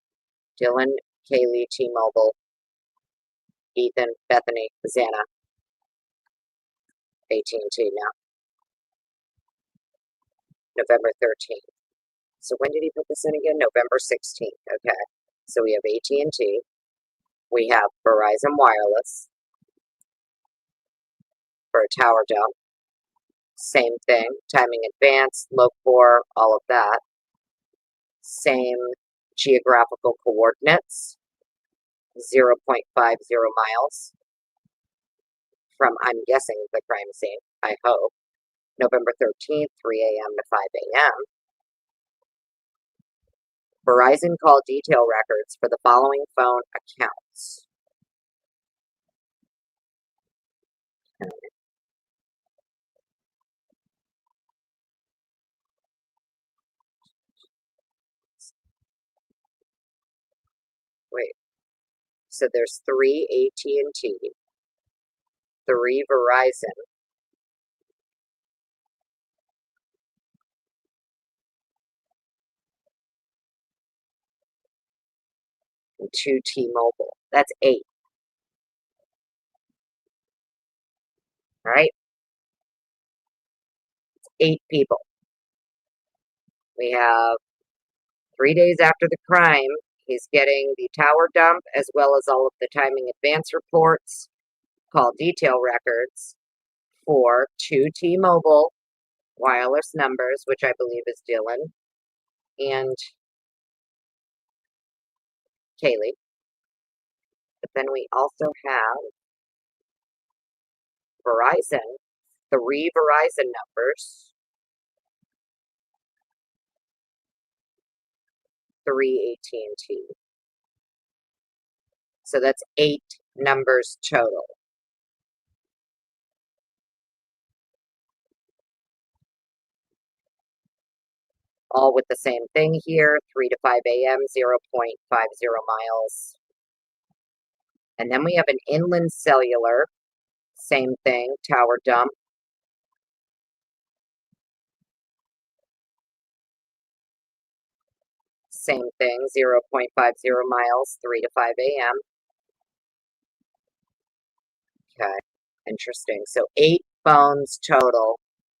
Dylan, Kaylee, T-Mobile, Ethan, Bethany, Xana, AT&T now. November 13th. So when did he put this in again? November 16th. Okay. So we have AT&T. We have Verizon Wireless for a tower dump. Same thing. Timing advance, locavore, all of that. Same geographical coordinates. 0.50 miles from, I'm guessing, the crime scene. I hope. November 13th, 3 a.m. to 5 a.m. Verizon call detail records for the following phone accounts. Wait, so there's 3 AT&T, 3 Verizon, and 2 T-Mobile. That's 8. Right? 8 people. We have 3 days after the crime, he's getting the tower dump as well as all of the timing advance reports, call detail records for 2 T-Mobile wireless numbers, which I believe is Dylan and Kaylee. But then we also have Verizon, 3 Verizon numbers, 3 AT&T. So that's 8 numbers total. All with the same thing here, 3 to 5 a.m., 0.50 miles. And then we have an inland cellular, same thing, tower dump. Same thing, 0.50 miles, 3 to 5 a.m. Okay, interesting. So 8 phones total,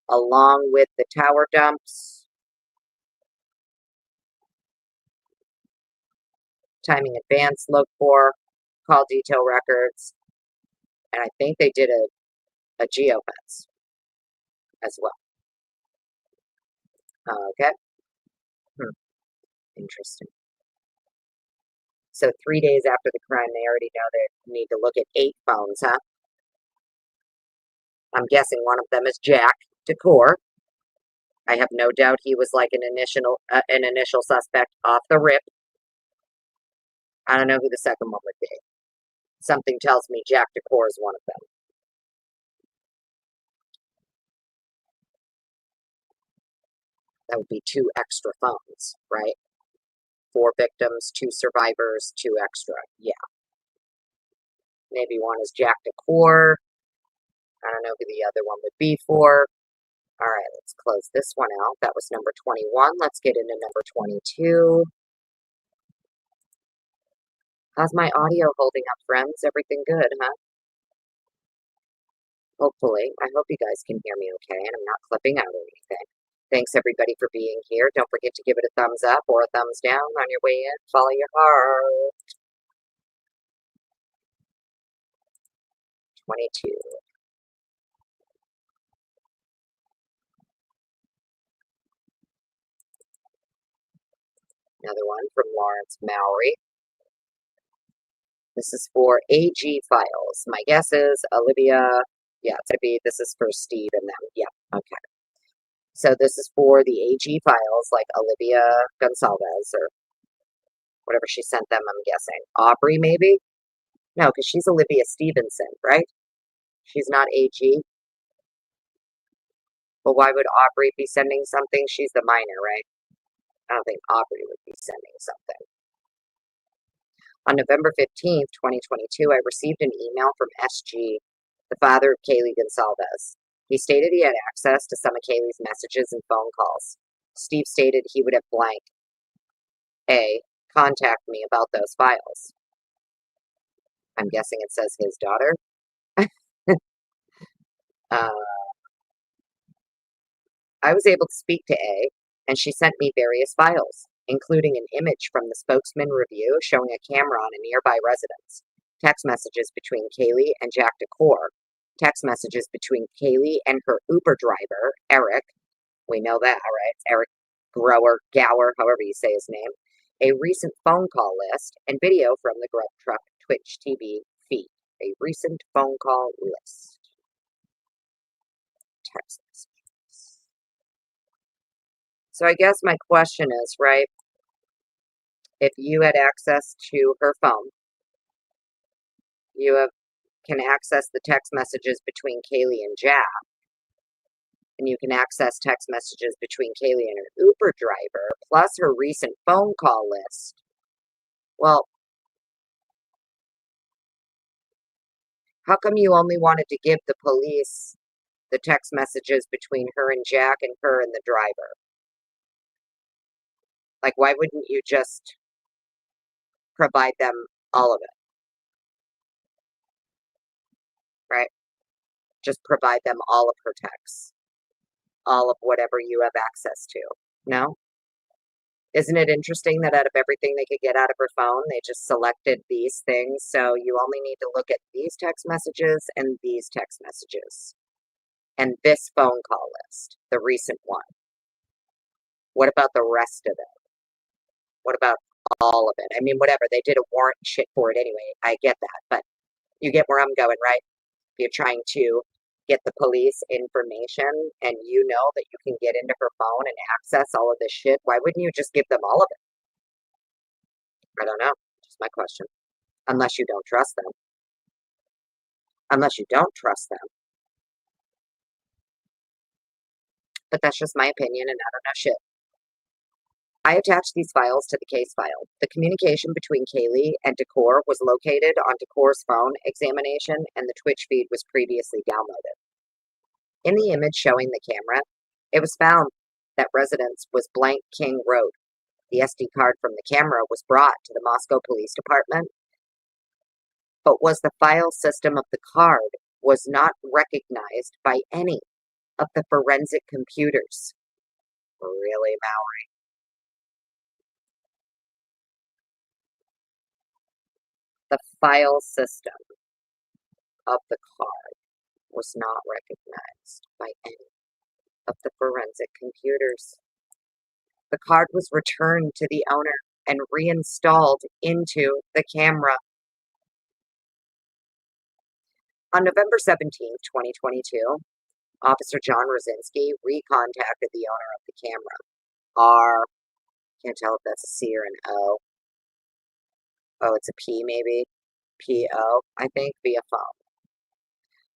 along with the tower dumps, timing advance, look for, call detail records, and I think they did a geofence as well. Okay. Interesting. So 3 days after the crime, they already know they need to look at 8 phones, huh? I'm guessing one of them is Jack Decor. I have no doubt he was like an initial suspect off the rip. I don't know who the second one would be. Something tells me Jack Decor is one of them. That would be 2 extra phones, right? 4 victims, 2 survivors, 2 extra. Yeah. Maybe one is Jack Decor. I don't know who the other one would be for. All right, let's close this one out. That was number 21. Let's get into number 22. How's my audio holding up, friends? Everything good, huh? Hopefully. I hope you guys can hear me okay and I'm not clipping out or anything. Thanks, everybody, for being here. Don't forget to give it a thumbs up or a thumbs down on your way in. Follow your heart. 22. Another one from Lawrence Mowry. This is for AG files. My guess is Olivia. Yeah, it's going to be, this is for Steve and them. Yeah, okay. So this is for the AG files, like Olivia Gonsalves or whatever she sent them, I'm guessing. Aubrey, maybe? No, because she's Olivia Stevenson, right? She's not AG. But why would Aubrey be sending something? She's the minor, right? I don't think Aubrey would be sending something. On November 15th, 2022, I received an email from SG, the father of Kaylee Gonsalves. He stated he had access to some of Kaylee's messages and phone calls. Steve stated he would have blank A, contact me about those files. I'm guessing it says his daughter. I was able to speak to A, and she sent me various files, including an image from the spokesman review showing a camera on a nearby residence, text messages between Kaylee and Jack Decor, text messages between Kaylee and her Uber driver, Eric. We know that, right? Eric Gower, however you say his name. A recent phone call list and video from the Grub Truck Twitch TV feed. A recent phone call list. Text messages. So I guess my question is, right, if you had access to her phone, you can access the text messages between Kaylee and Jack, and you can access text messages between Kaylee and her Uber driver, plus her recent phone call list. Well, how come you only wanted to give the police the text messages between her and Jack and her and the driver? Like, why wouldn't you just provide them all of it? Right? Just provide them all of her texts, all of whatever you have access to. No? Isn't it interesting that out of everything they could get out of her phone, they just selected these things? So you only need to look at these text messages and these text messages. And this phone call list, the recent one. What about the rest of it? What about all of it? I mean, whatever. They did a warrant shit for it anyway. I get that. But you get where I'm going, right? You're trying to get the police information and you know that you can get into her phone and access all of this shit. Why wouldn't you just give them all of it? I don't know. Just my question. Unless you don't trust them. Unless you don't trust them. But that's just my opinion and I don't know shit. I attached these files to the case file. The communication between Kaylee and Decor was located on Decor's phone examination and the Twitch feed was previously downloaded. In the image showing the camera, it was found that residence was blank King Road. The SD card from the camera was brought to the Moscow Police Department, but was the file system of the card was not recognized by any of the forensic computers. Really, Mallory? file system of the card was not recognized by any of the forensic computers. The card was returned to the owner and reinstalled into the camera. On November 17th, 2022, Officer John Rosinski recontacted the owner of the camera. Can't tell if that's a C or an O. Oh, it's a P maybe? P-O, I think, via phone.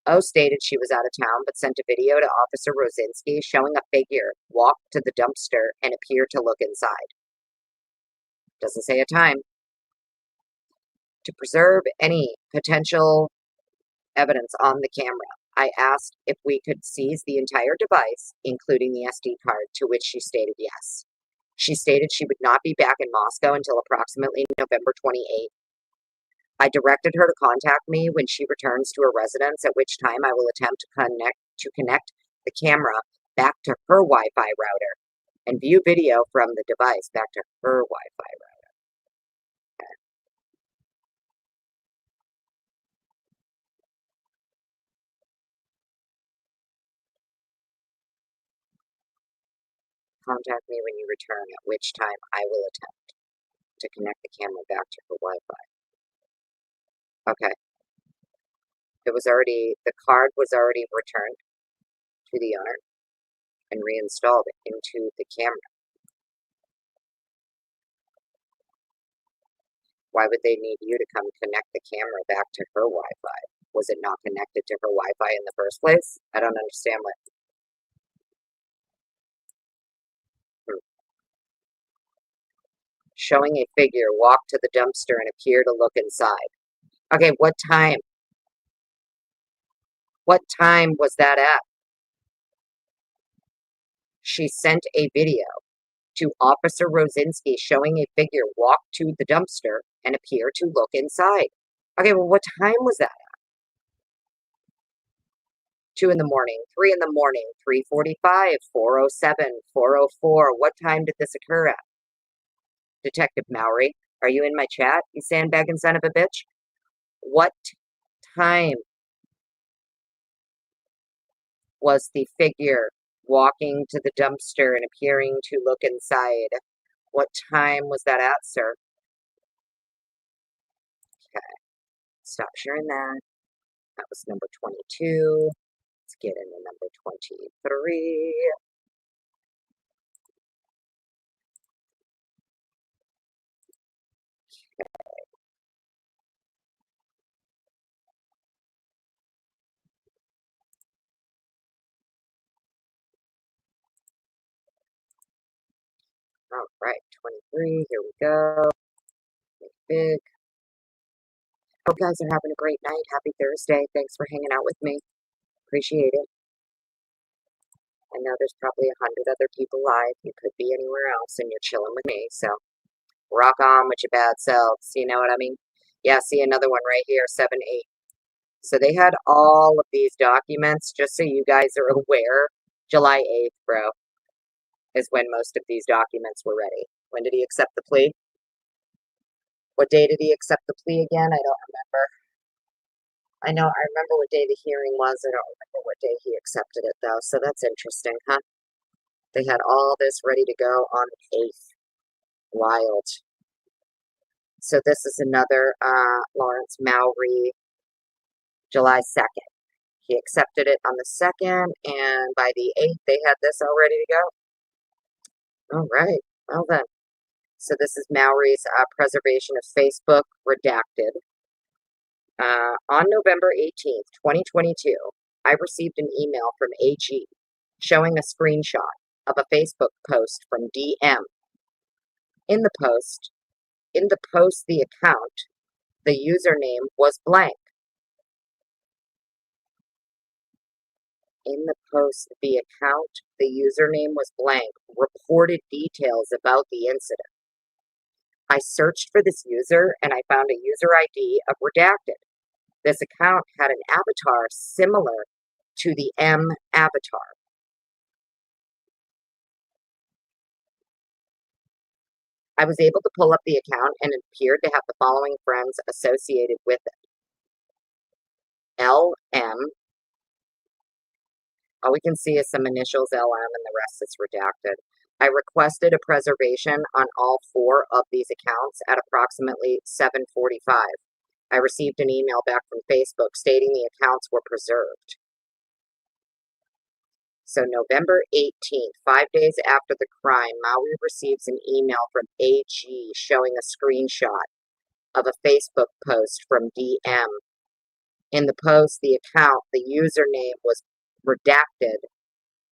O stated she was out of town, but sent a video to Officer Rosinski showing a figure walk to the dumpster and appear to look inside. Doesn't say a time. To preserve any potential evidence on the camera, I asked if we could seize the entire device, including the SD card, to which she stated yes. She stated she would not be back in Moscow until approximately November 28th. I directed her to contact me when she returns to her residence, at which time I will attempt to connect the camera back to her Wi-Fi router and view video from the device back to her Wi-Fi router. Okay. Contact me when you return, at which time I will attempt to connect the camera back to her Wi-Fi. Okay. The card was already returned to the owner and reinstalled into the camera. Why would they need you to come connect the camera back to her Wi-Fi? Was it not connected to her Wi-Fi in the first place? I don't understand what. Showing a figure walk to the dumpster and appear to look inside. Okay, what time? What time was that at? She sent a video to Officer Rosinski showing a figure walk to the dumpster and appear to look inside. Okay, well, what time was that at? 2 in the morning, 3 in the morning, 3:45, 4:07, 4:04. What time did this occur at? Detective Mowry, are you in my chat, you sandbagging son of a bitch? What time was the figure walking to the dumpster and appearing to look inside? What time was that at, sir? Okay, stop sharing that. That was number 22. Let's get into number 23. All right, 23, here we go. Make it big. Hope you guys are having a great night. Happy Thursday. Thanks for hanging out with me. Appreciate it. I know there's probably 100 other people live. You could be anywhere else and you're chilling with me. So rock on with your bad selves. You know what I mean? Yeah, see another one right here, 7-8. So they had all of these documents, just so you guys are aware. July 8th, bro, is when most of these documents were ready. When did he accept the plea? What day did he accept the plea again? I don't remember. I remember what day the hearing was. I don't remember what day he accepted it, though. So that's interesting, huh? They had all this ready to go on the 8th. Wild. So this is another Lawrence Mowry, July 2nd. He accepted it on the 2nd, and by the 8th, they had this all ready to go. All right. Well then. So this is Mowry's preservation of Facebook, redacted. On November 18th, 2022, I received an email from AG showing a screenshot of a Facebook post from DM. In the post, the account, the username was blank. In the post, the account, the username was blank, reported details about the incident. I searched for this user and I found a user ID of redacted. This account had an avatar similar to the M avatar. I was able to pull up the account and it appeared to have the following friends associated with it. LM. All we can see is some initials LM and the rest is redacted. I requested a preservation on all 4 of these accounts at approximately 7:45. I received an email back from Facebook stating the accounts were preserved. So November 18th, 5 days after the crime, Maui receives an email from AG showing a screenshot of a Facebook post from DM. In the post, the account, the username was redacted,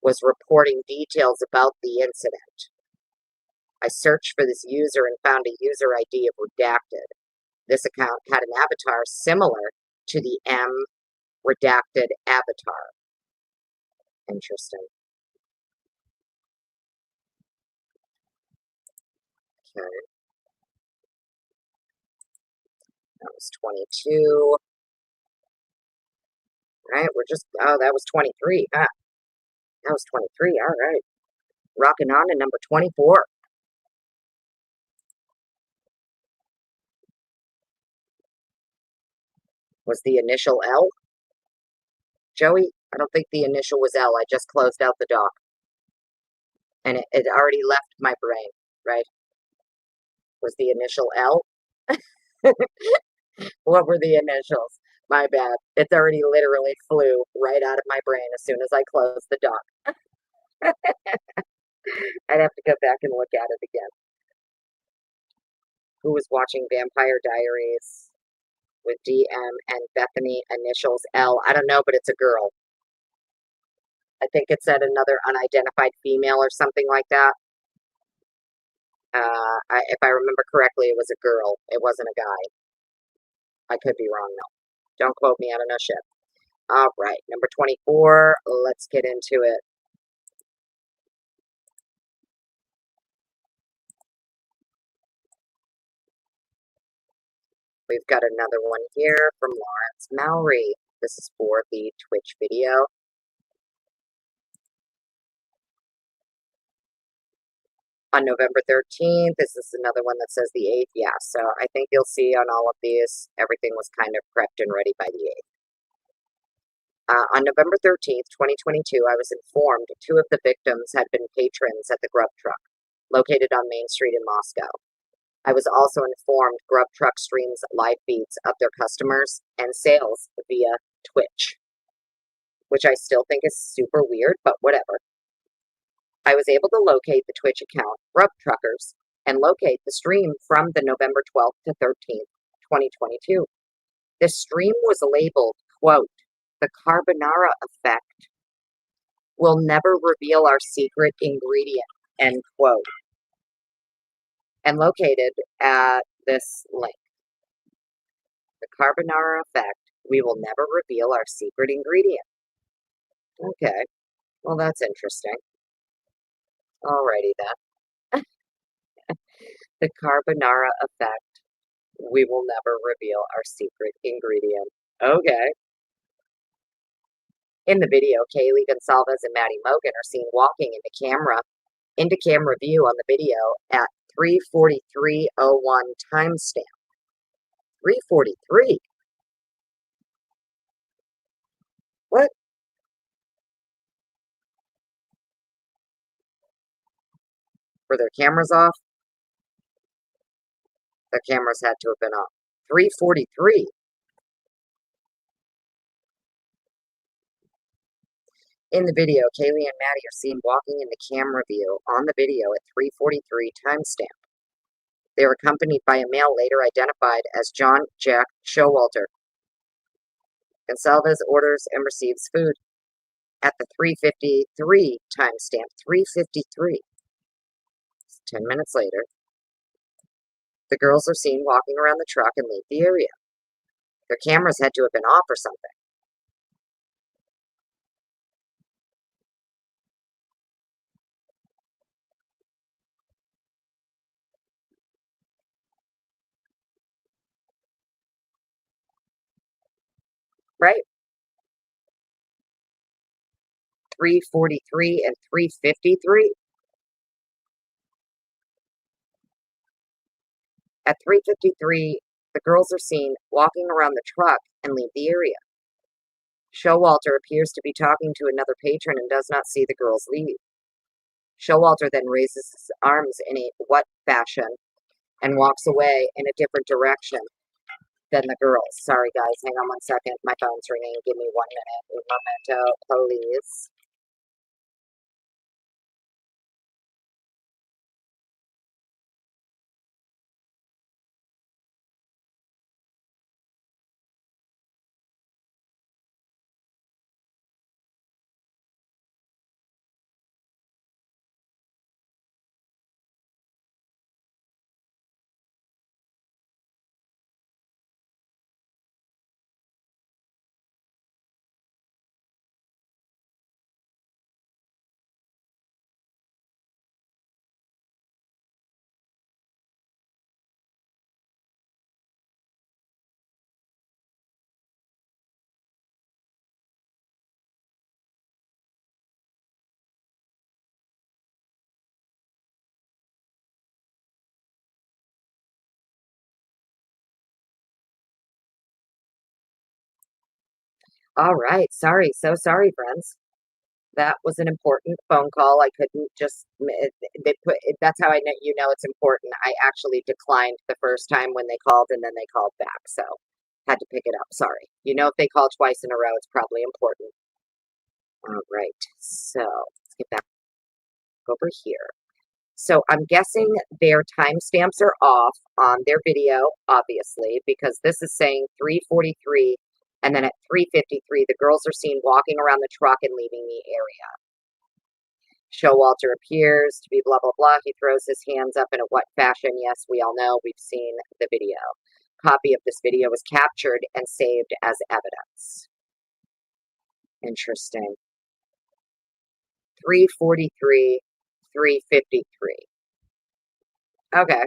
was reporting details about the incident. I searched for this user and found a user ID of redacted. This account had an avatar similar to the M redacted avatar. Interesting. Okay. That was 22. Right, we're just, oh, that was 23. Huh? That was 23. All right. Rocking on to number 24. Was the initial L? Joey, I don't think the initial was L. I just closed out the doc. And it already left my brain, right? Was the initial L? What were the initials? My bad. It's already literally flew right out of my brain as soon as I closed the doc. I'd have to go back and look at it again. Who was watching Vampire Diaries with DM and Bethany initials L? I don't know, but it's a girl. I think it said another unidentified female or something like that. If I remember correctly, it was a girl. It wasn't a guy. I could be wrong, though. Don't quote me, I don't know shit. All right, number 24. Let's get into it. We've got another one here from Lawrence Mowry. This is for the Twitch video. On November 13th, this is another one that says the 8th. Yeah, so I think you'll see on all of these, everything was kind of prepped and ready by the 8th. On November 13th, 2022, I was informed 2 of the victims had been patrons at the Grub Truck, located on Main Street in Moscow. I was also informed Grub Truck streams live feeds of their customers and sales via Twitch, which I still think is super weird, but whatever. I was able to locate the Twitch account, Grub Truckers, and locate the stream from the November 12th to 13th, 2022. This stream was labeled, quote, "The carbonara effect will never reveal our secret ingredient," end quote, and located at this link. The carbonara effect, we will never reveal our secret ingredient. Okay, well, that's interesting. Alrighty then. The carbonara effect, we will never reveal our secret ingredient. Okay. In the video, Kaylee Gonsalves and Maddie Mogan are seen walking into camera view on the video at 3:43:01 timestamp. 3:43. What? Were their cameras off? Their cameras had to have been off. 3:43. In the video, Kaylee and Maddie are seen walking into camera view on the video at 3:43 timestamp. They are accompanied by a male later identified as John Jack Showalter. Gonsalves orders and receives food at the 3:53 timestamp. 3:53. 10 minutes later, the girls are seen walking around the truck and leave the area. Their cameras had to have been off or something. Right? 3:43 and 3:53. At 3:53, the girls are seen walking around the truck and leave the area. Showalter appears to be talking to another patron and does not see the girls leave. Showalter then raises his arms in a what fashion and walks away in a different direction than the girls. Sorry, guys. Hang on one second. My phone's ringing. Give me 1 minute. Un momento, please. All right. Sorry. So sorry, friends. That was an important phone call. I couldn't just they put that's how I know you know it's important. I actually declined the first time when they called and then they called back. So had to pick it up. Sorry. You know if they call twice in a row, it's probably important. All right. So let's get back over here. So I'm guessing their timestamps are off on their video, obviously, because this is saying 3:43, and then at 3:53, the girls are seen walking around the truck and leaving the area. Showalter appears to be blah, blah, blah. He throws his hands up in a what fashion? Yes, we all know. We've seen the video. Copy of this video was captured and saved as evidence. Interesting. 3:43, 3:53. Okay.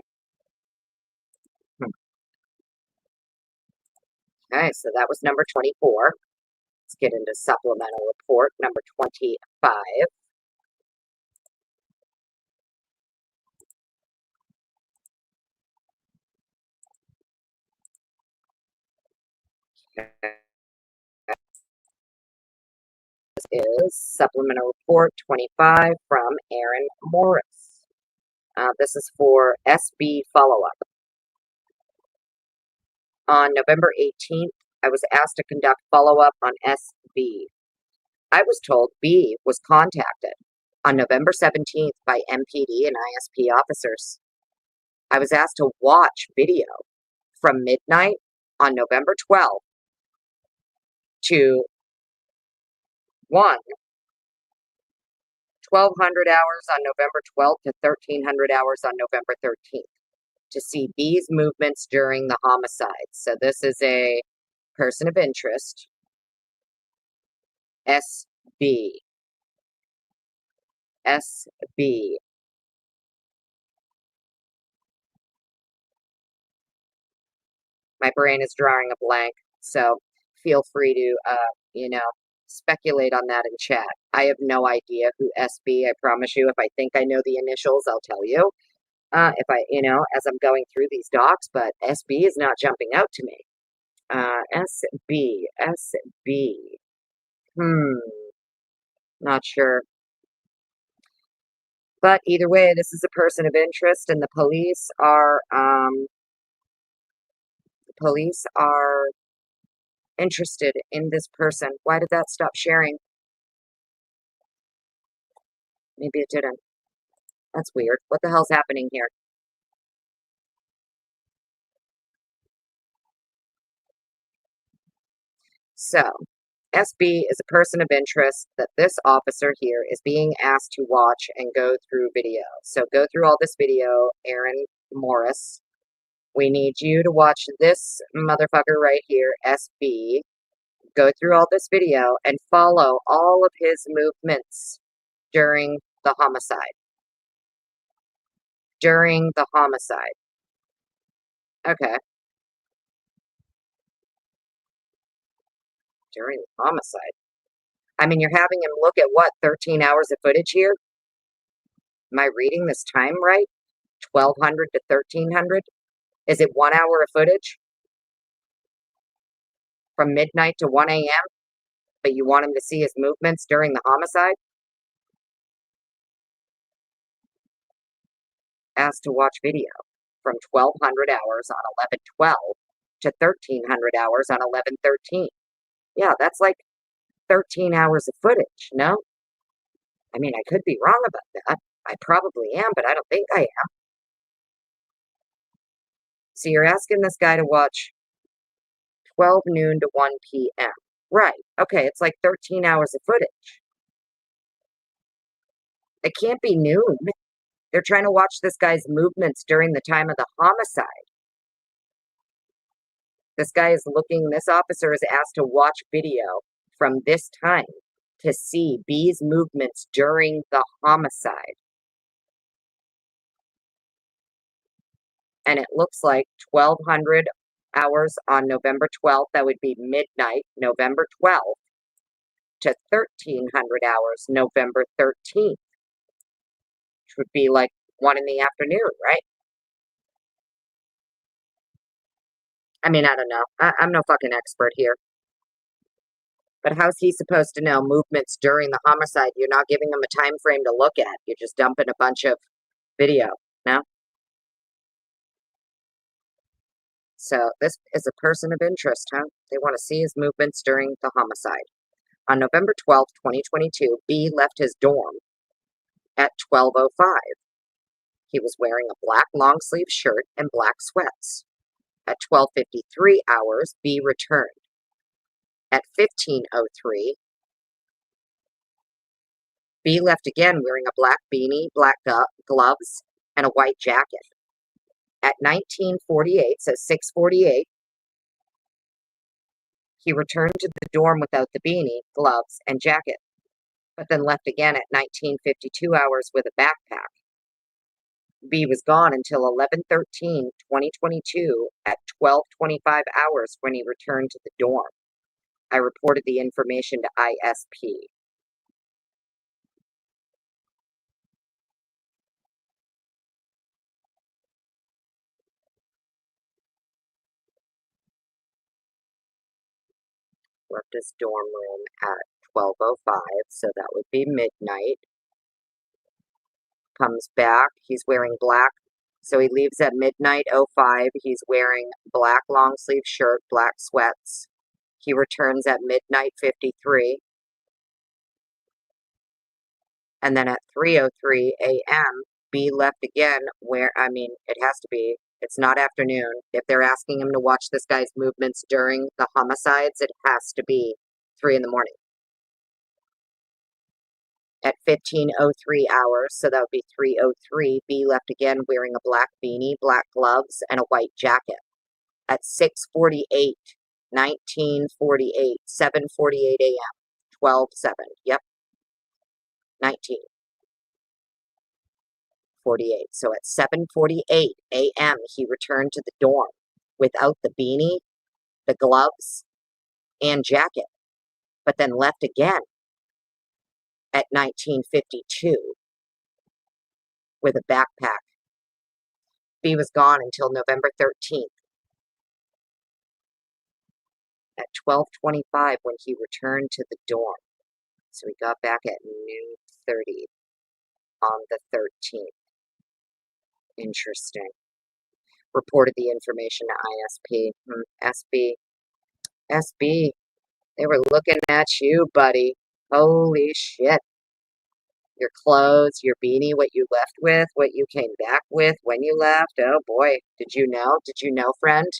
Okay, so that was number 24. Let's get into supplemental report number 25. This is supplemental report 25 from Aaron Morris. This is for SB follow-up. On November 18th, I was asked to conduct follow-up on SB. I was told B was contacted on November 17th by MPD and ISP officers. I was asked to watch video from midnight on November 12th to 1200 hours on November 12th to 1300 hours on November 13th to see B's movements during the homicide. So this is a person of interest, SB. SB. My brain is drawing a blank, so feel free to, speculate on that in chat. I have no idea who SB, I promise you. If I think I know the initials, I'll tell you. If I, as I'm going through these docs, but SB is not jumping out to me. SB, SB. Not sure. But either way, this is a person of interest, and the police are interested in this person. Why did that stop sharing? Maybe it didn't. That's weird. What the hell's happening here? So, SB is a person of interest that this officer here is being asked to watch and go through video. So go through all this video, Aaron Morris. We need you to watch this motherfucker right here, SB. Go through all this video and follow all of his movements during the homicide. During the homicide. Okay. During the homicide. I mean, you're having him look at what, 13 hours of footage here? Am I reading this time right? 1200 to 1300? Is it 1 hour of footage from midnight to 1 a.m., but you want him to see his movements during the homicide? Asked to watch video from 1,200 hours on 11/12 to 1,300 hours on 11/13. Yeah, that's like 13 hours of footage, no? I mean, I could be wrong about that. I probably am, but I don't think I am. So you're asking this guy to watch 12 noon to 1 p.m. Right. Okay, it's like 13 hours of footage. It can't be noon. They're trying to watch this guy's movements during the time of the homicide. This officer is asked to watch video from this time to see B's movements during the homicide. And it looks like 1,200 hours on November 12th, that would be midnight, November 12th, to 1,300 hours, November 13th, which would be like 1 in the afternoon, right? I mean, I don't know. I'm no fucking expert here. But how's he supposed to know movements during the homicide? You're not giving him a time frame to look at. You're just dumping a bunch of video, no? So this is a person of interest, huh? They want to see his movements during the homicide. On November 12th, 2022, B left his dorm at 12:05. He was wearing a black long-sleeve shirt and black sweats. At 12:53 hours, B returned. At 15:03, B left again wearing a black beanie, black gloves, and a white jacket. At 19:48, so 6:48, he returned to the dorm without the beanie, gloves, and jacket, but then left again at 19:52 hours with a backpack. B was gone until 11/13/2022 at 12:25 hours when he returned to the dorm. I reported the information to ISP. Left his dorm room at 12:05, so that would be midnight. Comes back, he's wearing black, so he leaves at midnight 05. He's wearing black long sleeve shirt, black sweats. He returns at midnight 53. And then at 3:03 a.m., B left again it has to be, it's not afternoon. If they're asking him to watch this guy's movements during the homicides, it has to be 3 in the morning. At 15:03 hours, so that would be 3:03, B left again wearing a black beanie, black gloves, and a white jacket. At 6:48, 19:48, 7:48 a.m., 12:07, yep, 19:48. So at 7:48 a.m., he returned to the dorm without the beanie, the gloves, and jacket, but then left again at 19:52 with a backpack. B was gone until November 13th at 12:25 when he returned to the dorm. So he got back at noon 30 on the 13th. Interesting. Reported the information to ISP. SB, they were looking at you, buddy. Holy shit. Your clothes, your beanie, what you left with, what you came back with when you left. Oh boy, did you know? Did you know, friend?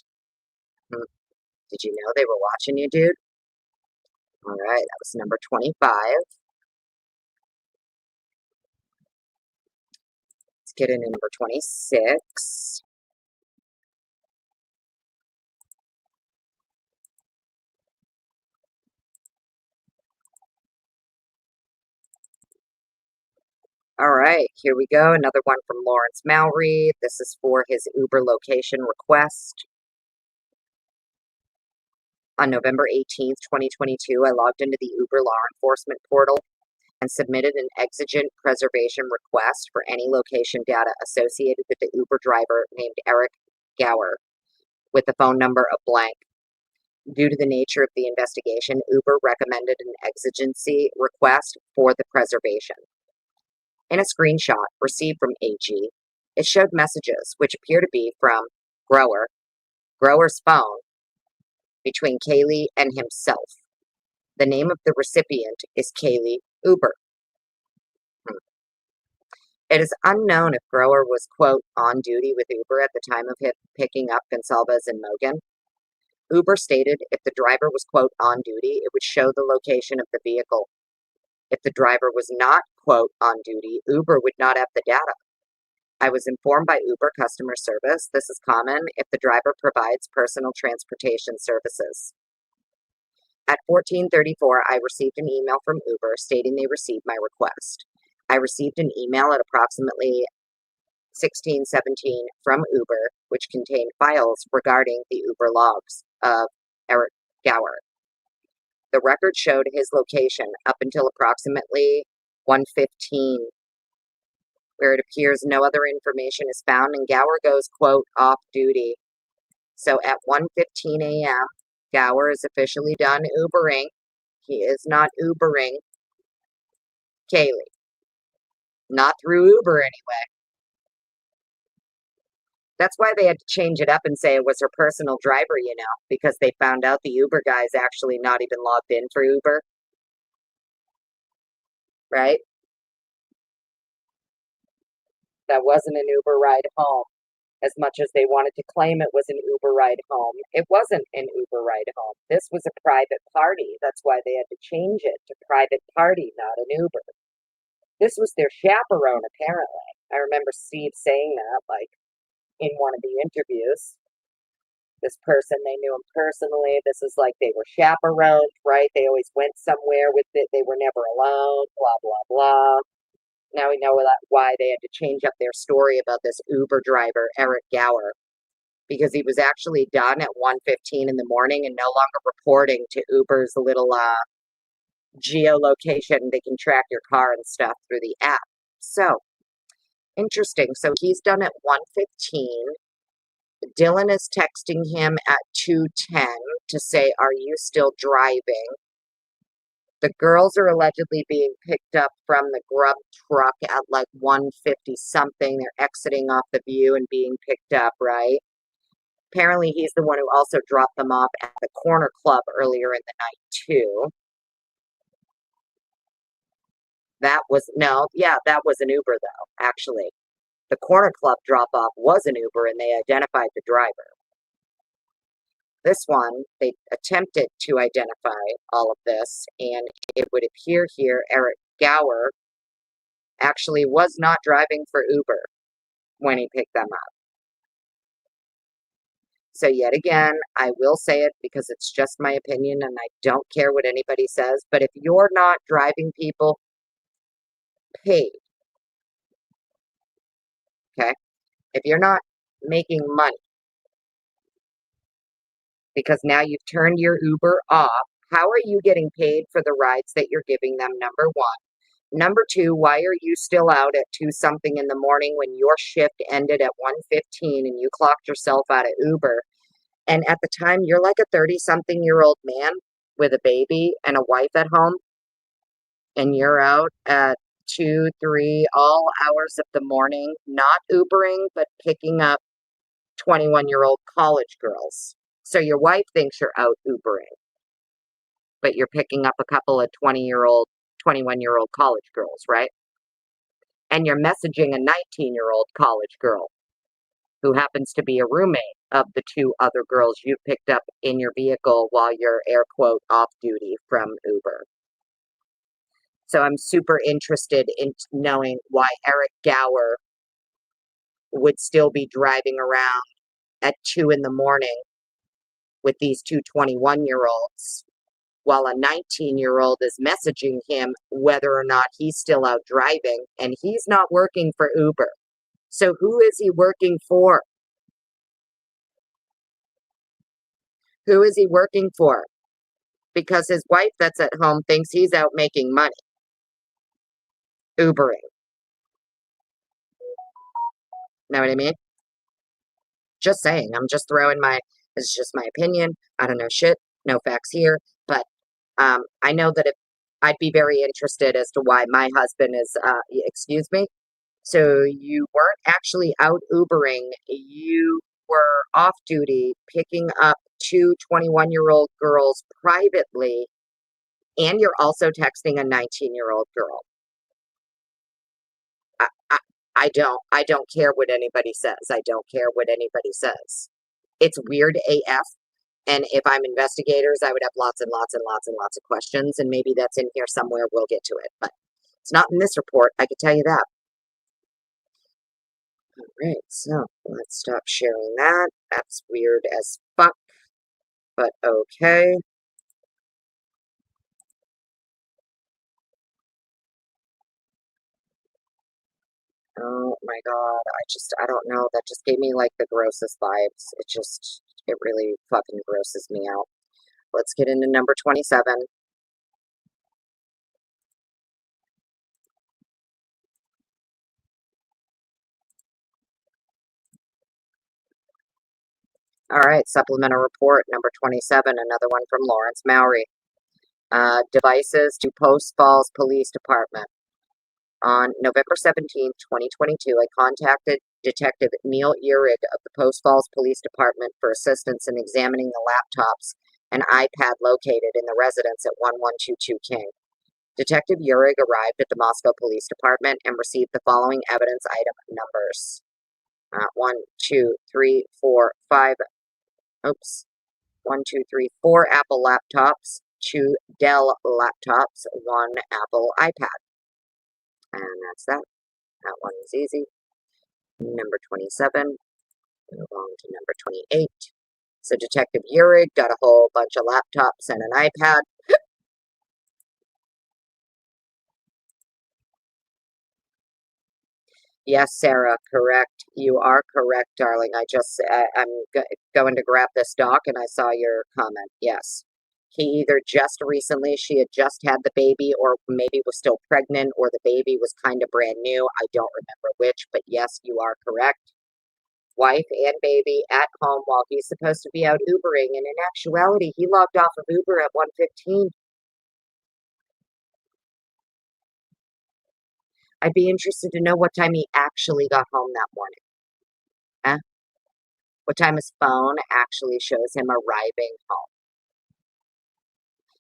Did you know they were watching you, dude? All right, that was number 25. Let's get into number 26. All right, here we go. Another one from Lawrence Mowry. This is for his Uber location request. On November 18th, 2022, I logged into the Uber law enforcement portal and submitted an exigent preservation request for any location data associated with the Uber driver named Eric Gower with the phone number of blank. Due to the nature of the investigation, Uber recommended an exigency request for the preservation. In a screenshot received from AG, it showed messages which appear to be from Grower's phone, between Kaylee and himself. The name of the recipient is Kaylee Uber. It is unknown if Grower was, quote, on duty with Uber at the time of him picking up Gonsalves and Mogan. Uber stated if the driver was, quote, on duty, it would show the location of the vehicle. If the driver was not, quote, on duty, Uber would not have the data. I was informed by Uber customer service this is common if the driver provides personal transportation services. At 14:34, I received an email from Uber stating they received my request. I received an email at approximately 16:17 from Uber, which contained files regarding the Uber logs of Eric Gower. The record showed his location up until approximately 1:15, where it appears no other information is found, and Gower goes, quote, off duty. So at 1:15 a.m., Gower is officially done Ubering. He is not Ubering Kaylee. Not through Uber anyway. That's why they had to change it up and say it was her personal driver, because they found out the Uber guy is actually not even logged in for Uber. Right? That wasn't an Uber ride home. As much as they wanted to claim it was an Uber ride home, it wasn't an Uber ride home. This was a private party. That's why they had to change it to private party, not an Uber. This was their chaperone, apparently. I remember Steve saying that, in one of the interviews. This person, they knew him personally. This is like they were chaperoned, right? They always went somewhere with it. They were never alone, blah, blah, blah. Now we know why they had to change up their story about this Uber driver, Eric Gower, because he was actually done at 1:15 in the morning and no longer reporting to Uber's little geolocation. They can track your car and stuff through the app. So, interesting. So he's done at 1:15. Dylan is texting him at 2:10 to say, are you still driving? The girls are allegedly being picked up from the Grub Truck at 1:50 something. They're exiting off the view and being picked up, right? Apparently he's the one who also dropped them off at the Corner Club earlier in the night, too. That was an Uber, though, actually. The Corner Club drop-off was an Uber, and they identified the driver. This one, they attempted to identify all of this, and it would appear here Eric Gower actually was not driving for Uber when he picked them up. So yet again, I will say it because it's just my opinion, and I don't care what anybody says, but if you're not driving people paid, okay, if you're not making money, because now you've turned your Uber off, how are you getting paid for the rides that you're giving them, number one? Number two, why are you still out at 2 something in the morning when your shift ended at 1:15 and you clocked yourself out of Uber? And at the time, you're like a 30-something-year-old man with a baby and a wife at home, and you're out at 2, 3, all hours of the morning, not Ubering, but picking up 21-year-old college girls. So your wife thinks you're out Ubering, but you're picking up a couple of 21-year-old college girls, right? And you're messaging a 19-year-old college girl who happens to be a roommate of the 2 other girls you picked up in your vehicle while you're, air quote, off duty from Uber. So I'm super interested in knowing why Eric Gower would still be driving around at 2 in the morning with these 2 21-year-olds while a 19-year-old is messaging him whether or not he's still out driving, and he's not working for Uber. So who is he working for? Who is he working for? Because his wife that's at home thinks he's out making money. Ubering. Know what I mean? Just saying. I'm just throwing it's just my opinion. I don't know shit. No facts here. But I know that if I'd be very interested as to why my husband is, excuse me. So you weren't actually out Ubering. You were off duty picking up two 21-year-old girls privately, and you're also texting a 19-year-old girl. I, I, I don't care what anybody says. I don't care what anybody says. It's weird AF. And if I'm investigators, I would have lots and lots and lots and lots of questions. And maybe that's in here somewhere. We'll get to it. But it's not in this report. I can tell you that. All right. So let's stop sharing that. That's weird as fuck. But okay. Oh my God. I don't know. That just gave me like the grossest vibes. It really fucking grosses me out. Let's get into number 27. All right, supplemental report number 27, another one from Lawrence Mowry. Devices to Post Falls Police Department. On November 17th, 2022, I contacted Detective Neil Uhrig of the Post Falls Police Department for assistance in examining the laptops and iPad located in the residence at 1122 King. Detective Uhrig arrived at the Moscow Police Department and received the following evidence item numbers. 1, 2, 3, 4, 5. Oops. 1, 2, 3, 4 Apple laptops, 2 Dell laptops, 1 Apple iPad. And that's that. That one is easy. Number 27. Move on to number 28. So Detective Uhrig got a whole bunch of laptops and an iPad. Yes, Sarah, correct. You are correct, darling. I'm going to grab this doc and I saw your comment. Yes. He either she had just had the baby, or maybe was still pregnant, or the baby was kind of brand new. I don't remember which, but yes, you are correct. Wife and baby at home while he's supposed to be out Ubering, and in actuality, he logged off of Uber at 1:15. I'd be interested to know what time he actually got home that morning. Huh? What time his phone actually shows him arriving home.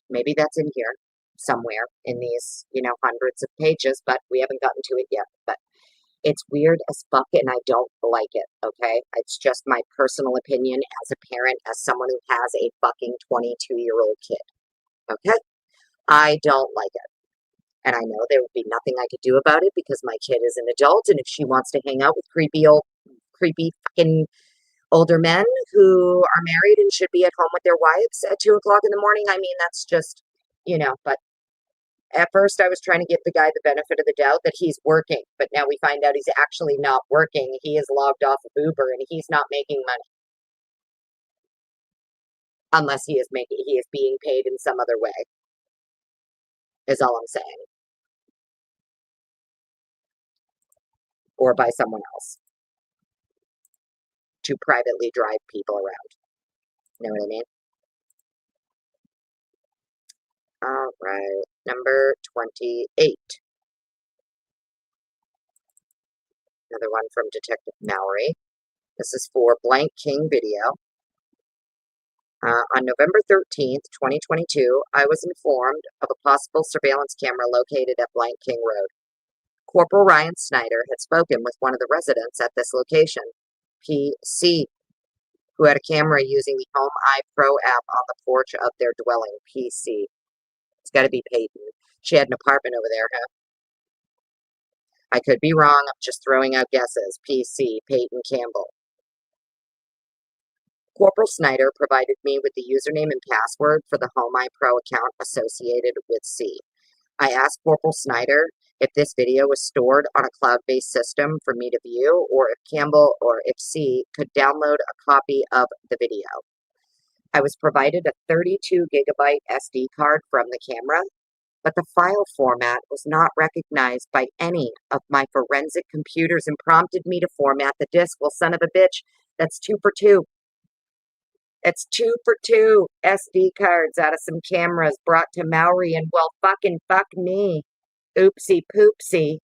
Maybe that's in here somewhere in these, hundreds of pages, but we haven't gotten to it yet. But it's weird as fuck and I don't like it, okay? It's just my personal opinion as a parent, as someone who has a fucking 22-year-old kid, okay? I don't like it. And I know there would be nothing I could do about it because my kid is an adult, and if she wants to hang out with creepy fucking older men who are married and should be at home with their wives at 2 o'clock in the morning, I mean, that's just, but at first I was trying to give the guy the benefit of the doubt that he's working, but now we find out he's actually not working. He is logged off of Uber and he's not making money. Unless he is being paid in some other way, is all I'm saying. Or by someone else to privately drive people around. You know what I mean? All right, number 28. Another one from Detective Mallory. This is for Blank King Video. On November 13th, 2022, I was informed of a possible surveillance camera located at Blank King Road. Corporal Ryan Snyder had spoken with one of the residents at this location, PC, who had a camera using the Home iPro app on the porch of their dwelling. PC. It's got to be Peyton. She had an apartment over there, huh? I could be wrong. I'm just throwing out guesses. PC, Peyton Campbell. Corporal Snyder provided me with the username and password for the Home iPro account associated with C. I asked Corporal Snyder if this video was stored on a cloud-based system for me to view, or if C could download a copy of the video. I was provided a 32 gigabyte SD card from the camera, but the file format was not recognized by any of my forensic computers and prompted me to format the disk. Well, son of a bitch, That's 2 for 2. It's 2 for 2 SD cards out of some cameras brought to Maui, and well, fucking fuck me. Oopsie poopsie.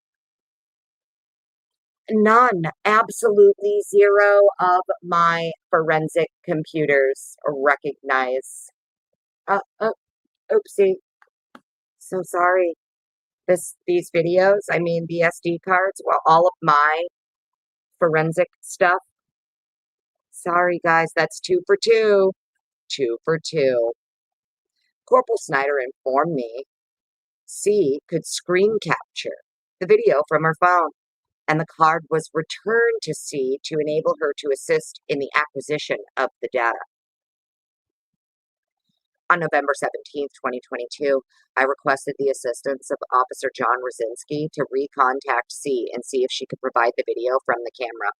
None. Absolutely zero of my forensic computers recognize. Oopsie. So sorry. These videos, I mean the SD cards, well, all of my forensic stuff. Sorry guys, that's 2 for 2. 2 for 2. Corporal Snyder informed me C could screen capture the video from her phone, and the card was returned to C to enable her to assist in the acquisition of the data. On November 17th, 2022, I requested the assistance of Officer John Rosinski to recontact C and see if she could provide the video from the camera.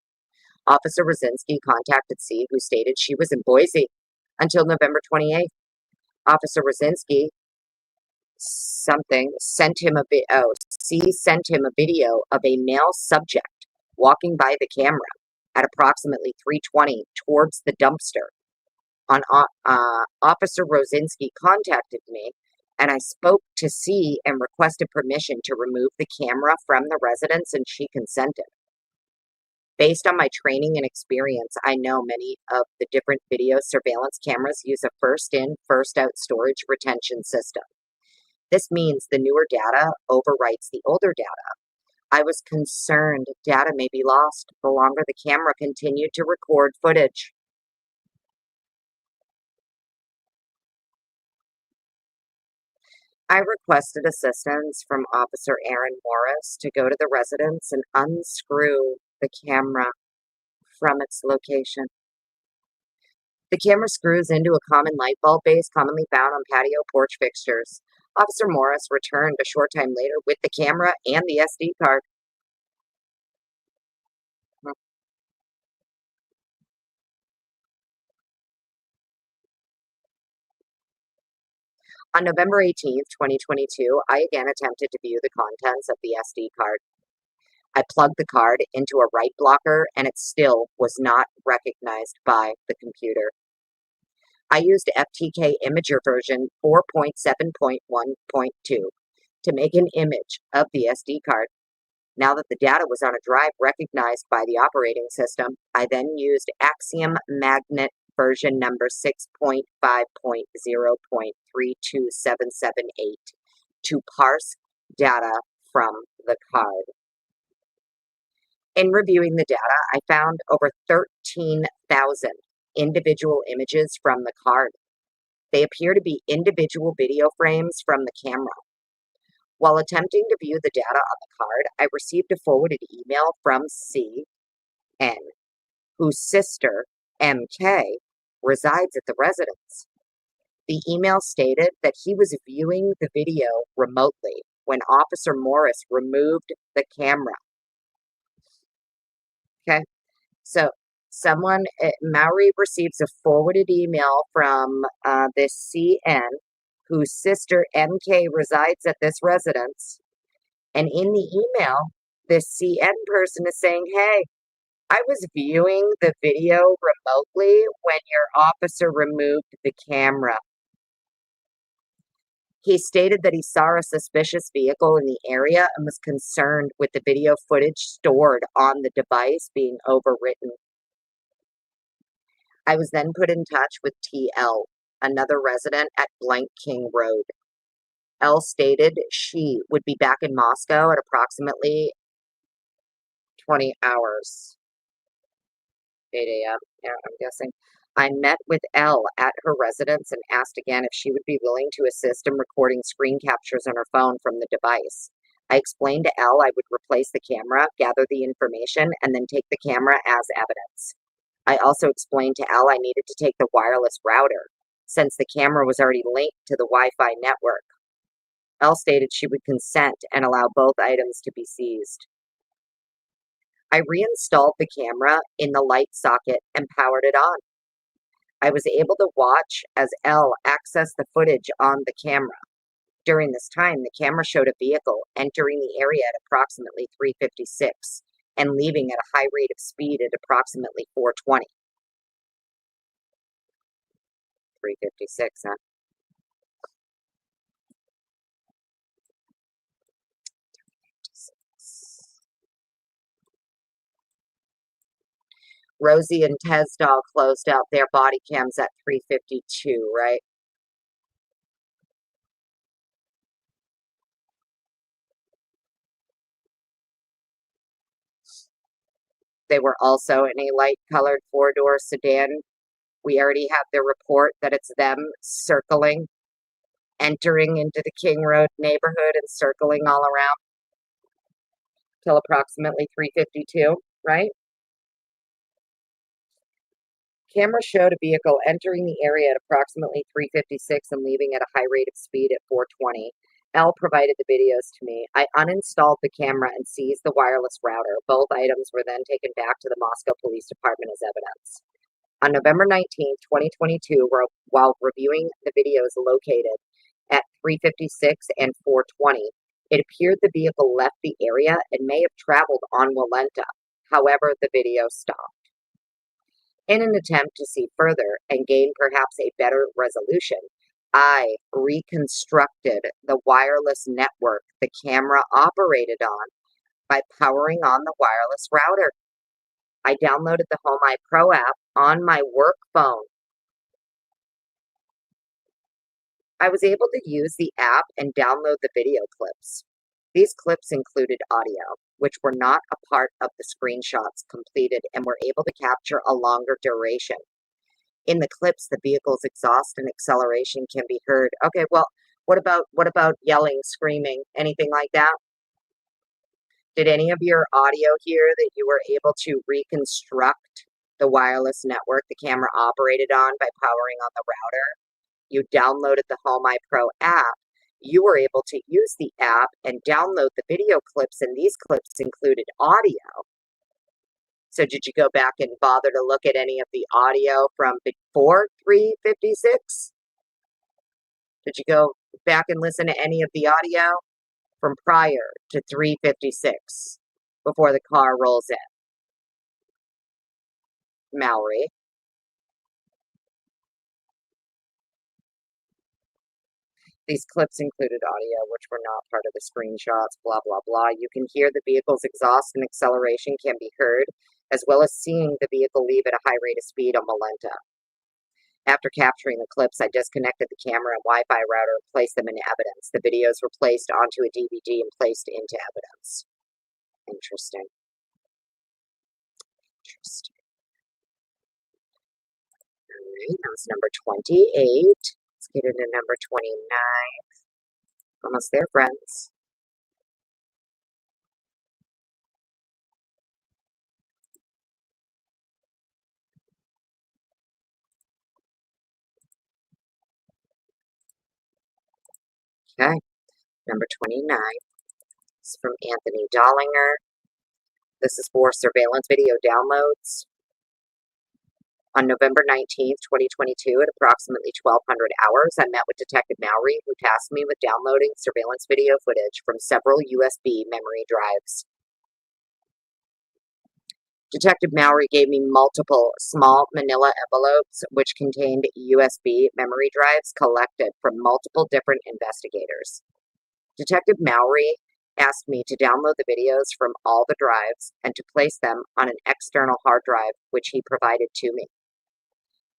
Officer Rosinski contacted C, who stated she was in Boise until November 28th. Officer Rosinski sent him a video of a male subject walking by the camera at approximately 3:20 towards the dumpster. Officer Rosinski contacted me, and I spoke to C and requested permission to remove the camera from the residence, and she consented. Based on my training and experience, I know many of the different video surveillance cameras use a first-in, first-out storage retention system. This means the newer data overwrites the older data. I was concerned data may be lost the longer the camera continued to record footage. I requested assistance from Officer Aaron Morris to go to the residence and unscrew the camera from its location. The camera screws into a common light bulb base commonly found on patio porch fixtures. Officer Morris returned a short time later with the camera and the SD card. On November 18th, 2022, I again attempted to view the contents of the SD card. I plugged the card into a write blocker, and it still was not recognized by the computer. I used FTK Imager version 4.7.1.2 to make an image of the SD card. Now that the data was on a drive recognized by the operating system, I then used Axiom Magnet version number 6.5.0.32778 to parse data from the card. In reviewing the data, I found over 13,000 individual images from the card. They appear to be individual video frames from the camera. While attempting to view the data on the card, I received a forwarded email from CN, whose sister, MK, resides at the residence. The email stated that he was viewing the video remotely when Officer Morris removed the camera. Okay, so Maori receives a forwarded email from this CN, whose sister MK resides at this residence. And in the email, this CN person is saying, hey, I was viewing the video remotely when your officer removed the camera. He stated that he saw a suspicious vehicle in the area and was concerned with the video footage stored on the device being overwritten. I was then put in touch with TL, another resident at Blank King Road. L stated she would be back in Moscow at approximately 20 hours. 8 a.m., yeah, I'm guessing. I met with L at her residence and asked again if she would be willing to assist in recording screen captures on her phone from the device. I explained to L I would replace the camera, gather the information, and then take the camera as evidence. I also explained to L I needed to take the wireless router, since the camera was already linked to the Wi-Fi network. L stated she would consent and allow both items to be seized. I reinstalled the camera in the light socket and powered it on. I was able to watch as L accessed the footage on the camera. During this time, the camera showed a vehicle entering the area at approximately 3:56 and leaving at a high rate of speed at approximately 4:20. 3:56, huh? Rosie and Tesdall closed out their body cams at 3:52, right? They were also in a light-colored four-door sedan. We already have the report that it's them circling, entering into the King Road neighborhood and circling all around till approximately 3:52, right? Camera showed a vehicle entering the area at approximately 3:56 and leaving at a high rate of speed at 4:20. Elle provided the videos to me. I uninstalled the camera and seized the wireless router. Both items were then taken back to the Moscow Police Department as evidence. On November 19th, 2022, while reviewing the videos located at 3:56 and 4:20, it appeared the vehicle left the area and may have traveled on Walenta. However, the video stopped. In an attempt to see further and gain perhaps a better resolution, I reconstructed the wireless network the camera operated on by powering on the wireless router. I downloaded the Home iPro app on my work phone. I was able to use the app and download the video clips. These clips included audio, which were not a part of the screenshots completed and were able to capture a longer duration. In the clips, the vehicle's exhaust and acceleration can be heard. Okay, well, what about yelling, screaming, anything like that? Did any of your audio here that you were able to reconstruct the wireless network the camera operated on by powering on the router? You downloaded the Home iPro app. You were able to use the app and download the video clips, and these clips included audio. So did you go back and bother to look at any of the audio from before 3:56? Did you go back and listen to any of the audio from prior to 3:56 before the car rolls in? Mallory. These clips included audio which were not part of the screenshots, blah, blah, blah. You can hear the vehicle's exhaust and acceleration can be heard, as well as seeing the vehicle leave at a high rate of speed on Walenta. After capturing the clips, I disconnected the camera and Wi-Fi router and placed them into evidence. The videos were placed onto a DVD and placed into evidence. Interesting. Interesting. All right, that was number 28. Let's get into number 29. Almost there, friends. Okay, number 29 is from Anthony Dollinger. This is for surveillance video downloads. On November 19th, 2022, at approximately 1200 hours, I met with Detective Mowry, who tasked me with downloading surveillance video footage from several USB memory drives. Detective Mowry gave me multiple small manila envelopes which contained USB memory drives collected from multiple different investigators. Detective Mowry asked me to download the videos from all the drives and to place them on an external hard drive, which he provided to me.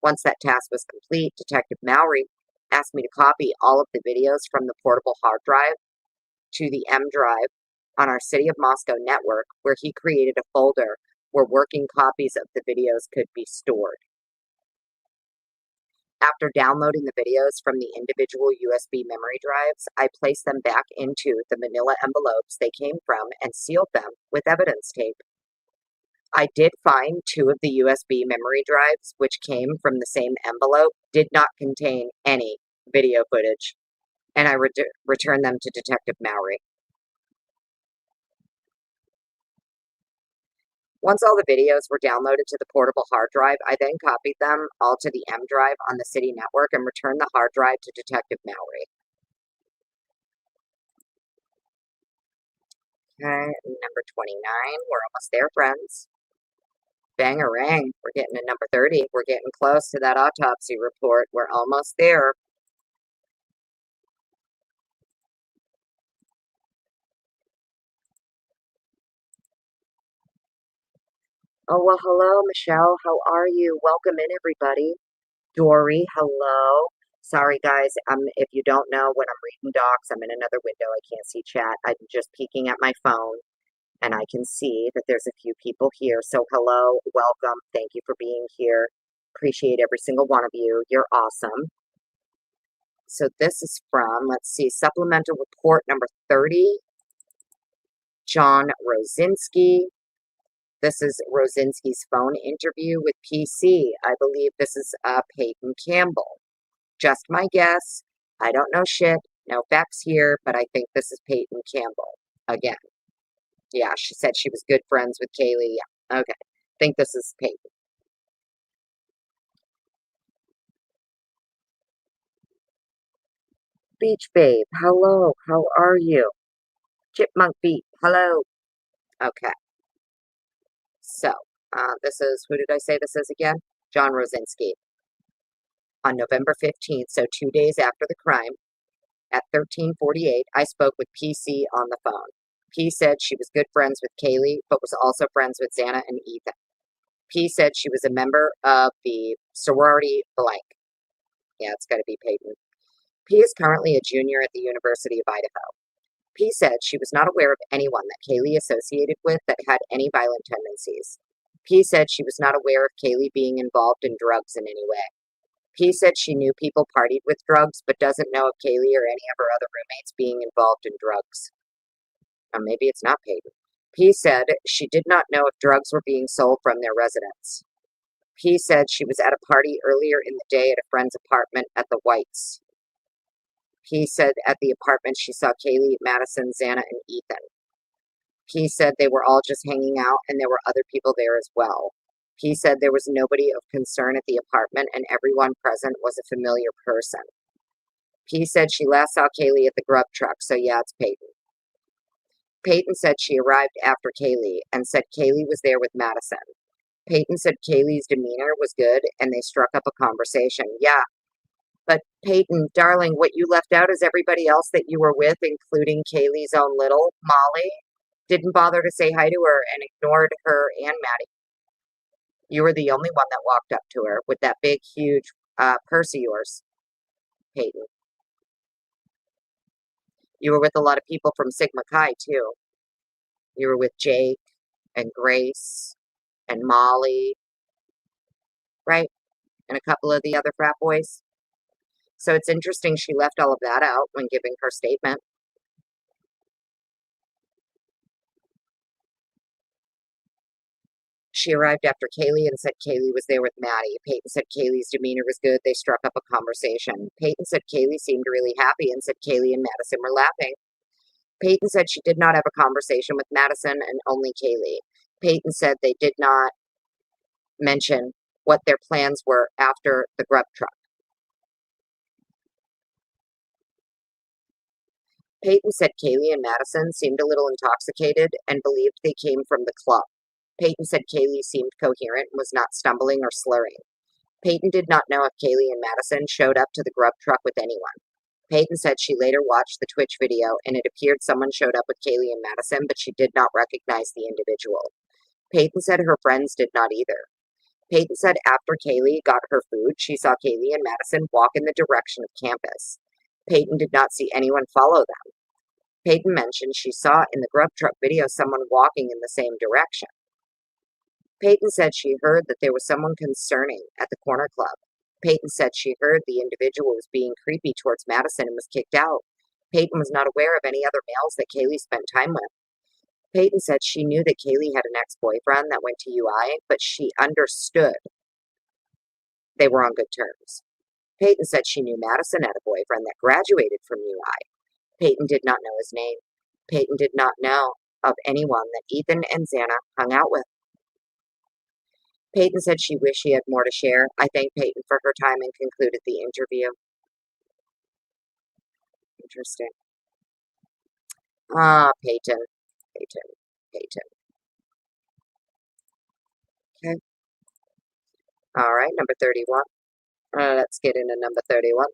Once that task was complete, Detective Mowry asked me to copy all of the videos from the portable hard drive to the M drive on our City of Moscow network, where he created a folder where working copies of the videos could be stored. After downloading the videos from the individual USB memory drives, I placed them back into the manila envelopes they came from and sealed them with evidence tape. I did find 2 of the USB memory drives, which came from the same envelope, did not contain any video footage, and I returned them to Detective Mowry. Once all the videos were downloaded to the portable hard drive, I then copied them all to the M drive on the city network and returned the hard drive to Detective Mowry. Okay, number 29. We're almost there, friends. Bangarang. We're getting to number 30. We're getting close to that autopsy report. We're almost there. Oh, well, hello, Michelle. How are you? Welcome in, everybody. Dory, hello. Sorry, guys. If you don't know, when I'm reading docs, I'm in another window. I can't see chat. I'm just peeking at my phone, and I can see that there's a few people here. So, hello, welcome. Thank you for being here. Appreciate every single one of you. You're awesome. So, this is from, let's see, Supplemental Report number 30, John Rosinski. This is Rosinski's phone interview with PC. I believe this is Peyton Campbell. Just my guess. I don't know shit. No facts here, but I think this is Peyton Campbell. Again. Yeah, she said she was good friends with Kaylee. Yeah, okay. Think this is Peyton. Beach Babe, hello. How are you? Chipmunk Beat, hello. Okay. So, this is, who did I say this is again? John Rosinski. On November 15th, so 2 days after the crime, at 13:48, I spoke with PC on the phone. P said she was good friends with Kaylee, but was also friends with Xana and Ethan. P said she was a member of the sorority blank. Yeah, it's got to be Peyton. P is currently a junior at the University of Idaho. P said she was not aware of anyone that Kaylee associated with that had any violent tendencies. P said she was not aware of Kaylee being involved in drugs in any way. P said she knew people partied with drugs, but doesn't know of Kaylee or any of her other roommates being involved in drugs. Or maybe it's not Peyton. P said she did not know if drugs were being sold from their residence. P said she was at a party earlier in the day at a friend's apartment at the Whites. P said at the apartment she saw Kaylee, Madison, Xana, and Ethan. P said they were all just hanging out and there were other people there as well. P said there was nobody of concern at the apartment and everyone present was a familiar person. P said she last saw Kaylee at the Grub Truck, so yeah, it's Peyton. Peyton said she arrived after Kaylee and said Kaylee was there with Madison. Peyton said Kaylee's demeanor was good and they struck up a conversation. Yeah, but Peyton, darling, what you left out is everybody else that you were with, including Kaylee's own little Molly, didn't bother to say hi to her and ignored her and Maddie. You were the only one that walked up to her with that big, huge purse of yours, Peyton. You were with a lot of people from Sigma Chi, too. You were with Jake and Grace and Molly, right? And a couple of the other frat boys. So it's interesting she left all of that out when giving her statement. She arrived after Kaylee and said Kaylee was there with Maddie. Peyton said Kaylee's demeanor was good. They struck up a conversation. Peyton said Kaylee seemed really happy and said Kaylee and Madison were laughing. Peyton said she did not have a conversation with Madison and only Kaylee. Peyton said they did not mention what their plans were after the Grub Truck. Peyton said Kaylee and Madison seemed a little intoxicated and believed they came from the club. Peyton said Kaylee seemed coherent and was not stumbling or slurring. Peyton did not know if Kaylee and Madison showed up to the Grub Truck with anyone. Peyton said she later watched the Twitch video and it appeared someone showed up with Kaylee and Madison, but she did not recognize the individual. Peyton said her friends did not either. Peyton said after Kaylee got her food, she saw Kaylee and Madison walk in the direction of campus. Peyton did not see anyone follow them. Peyton mentioned she saw in the Grub Truck video someone walking in the same direction. Peyton said she heard that there was someone concerning at the corner club. Peyton said she heard the individual was being creepy towards Madison and was kicked out. Peyton was not aware of any other males that Kaylee spent time with. Peyton said she knew that Kaylee had an ex-boyfriend that went to UI, but she understood they were on good terms. Peyton said she knew Madison had a boyfriend that graduated from UI. Peyton did not know his name. Peyton did not know of anyone that Ethan and Xana hung out with. Peyton said she wished she had more to share. I thanked Peyton for her time and concluded the interview. Interesting. Peyton. Peyton. Peyton. Okay. All right, number 31. Let's get into number 31.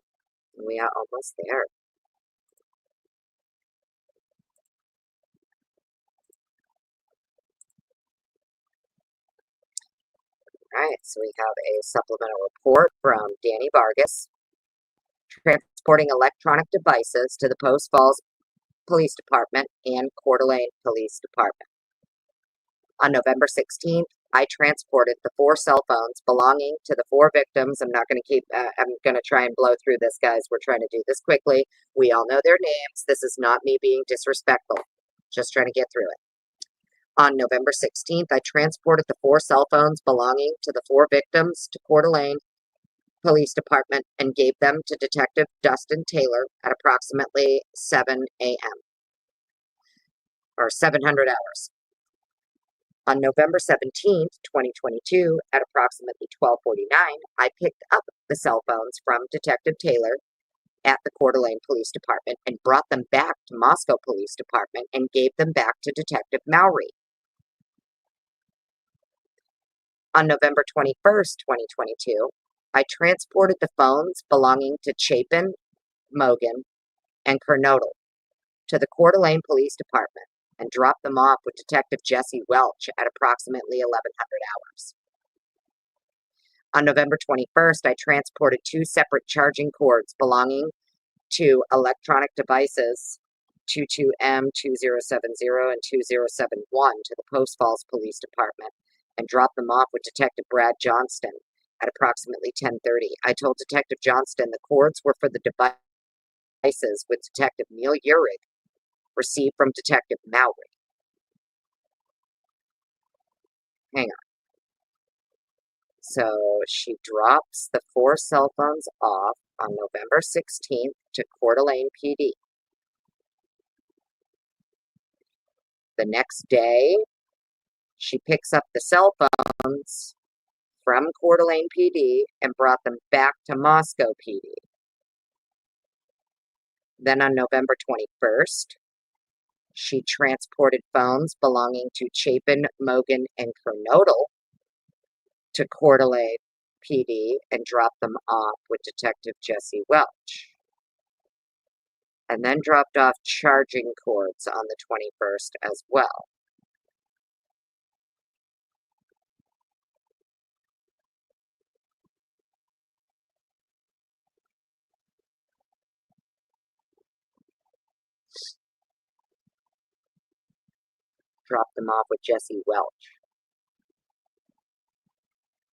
We are almost there. All right, so we have a supplemental report from Danny Vargas. Transporting electronic devices to the Post Falls Police Department and Coeur d'Alene Police Department. On November 16th, I transported the 4 cell phones belonging to the 4 victims. I'm going to try and blow through this, guys. We're trying to do this quickly. We all know their names. This is not me being disrespectful. Just trying to get through it. On November 16th, I transported the 4 cell phones belonging to the 4 victims to Coeur d'Alene Police Department and gave them to Detective Dustin Taylor at approximately 7 a.m. or 700 hours. On November 17th, 2022, at approximately 12:49, I picked up the cell phones from Detective Taylor at the Coeur d'Alene Police Department and brought them back to Moscow Police Department and gave them back to Detective Mowry. On November 21st, 2022, I transported the phones belonging to Chapin, Mogan, and Kernodle to the Coeur d'Alene Police Department and dropped them off with Detective Jesse Welch at approximately 1100 hours. On November 21st, I transported 2 separate charging cords belonging to electronic devices 22M2070 and 2071 to the Post Falls Police Department and dropped them off with Detective Brad Johnston at approximately 10:30. I told Detective Johnston the cords were for the devices with Detective Neil Uhrig received from Detective Mowry. Hang on. So she drops the 4 cell phones off on November 16th to Coeur d'Alene PD. The next day, she picks up the cell phones from Coeur d'Alene PD and brought them back to Moscow PD. Then on November 21st, she transported phones belonging to Chapin, Mogan, and Kernodle to Coeur d'Alene PD and dropped them off with Detective Jesse Welch. And then dropped off charging cords on the 21st as well. Dropped them off with Jesse Welch.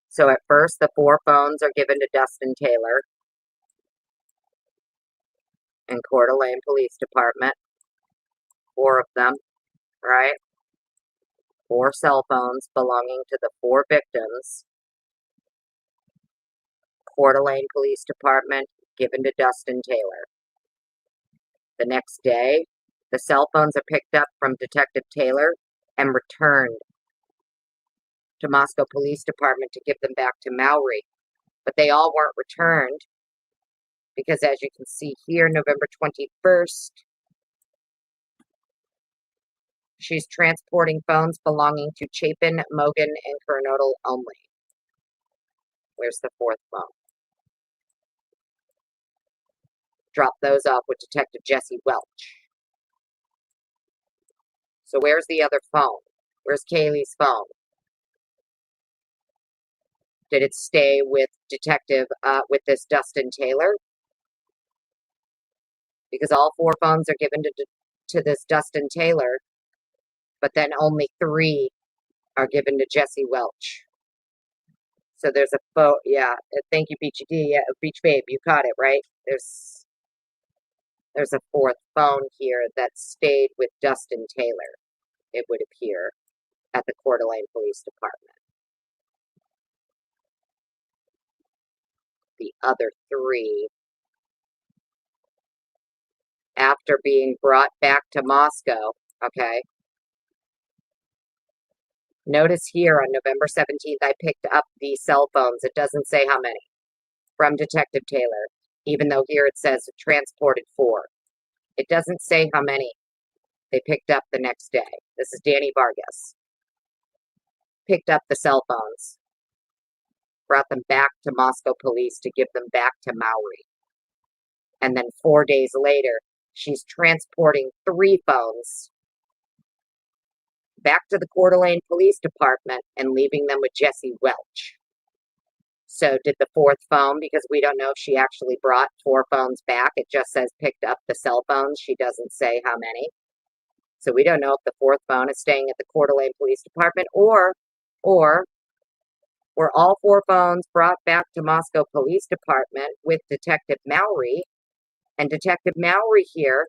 So at first, the 4 phones are given to Dustin Taylor in Coeur d'Alene Police Department. 4 of them, right? 4 cell phones belonging to the 4 victims. Coeur d'Alene Police Department given to Dustin Taylor. The next day, the cell phones are picked up from Detective Taylor and returned to Moscow Police Department to give them back to Mowry. But they all weren't returned because, as you can see here, November 21st, she's transporting phones belonging to Chapin, Mogan, and Kernodle only. Where's the 4th phone? Drop those off with Detective Jesse Welch. So where's the other phone? Where's Kaylee's phone? Did it stay with with this Dustin Taylor? Because all 4 phones are given to this Dustin Taylor, but then only 3 are given to Jesse Welch. So there's a phone, yeah, thank you, Beachy D, yeah, Beach Babe, you caught it, right? There's a 4th phone here that stayed with Dustin Taylor, it would appear, at the Coeur d'Alene Police Department. The other 3, after being brought back to Moscow, okay? Notice here on November 17th, I picked up these cell phones. It doesn't say how many from Detective Taylor, even though here it says transported 4. It doesn't say how many they picked up the next day. This is Danny Vargas. Picked up the cell phones brought them back to Moscow police to give them back to Maori. And then 4 days later, she's transporting 3 phones back to the Coeur d'Alene Police Department and leaving them with Jesse Welch. So did the 4th phone, because we don't know if she actually brought 4 phones back. It just says picked up the cell phones. She doesn't say how many. So we don't know if the 4th phone is staying at the Coeur d'Alene Police Department or were all 4 phones brought back to Moscow Police Department with Detective Maori, and Detective Maori here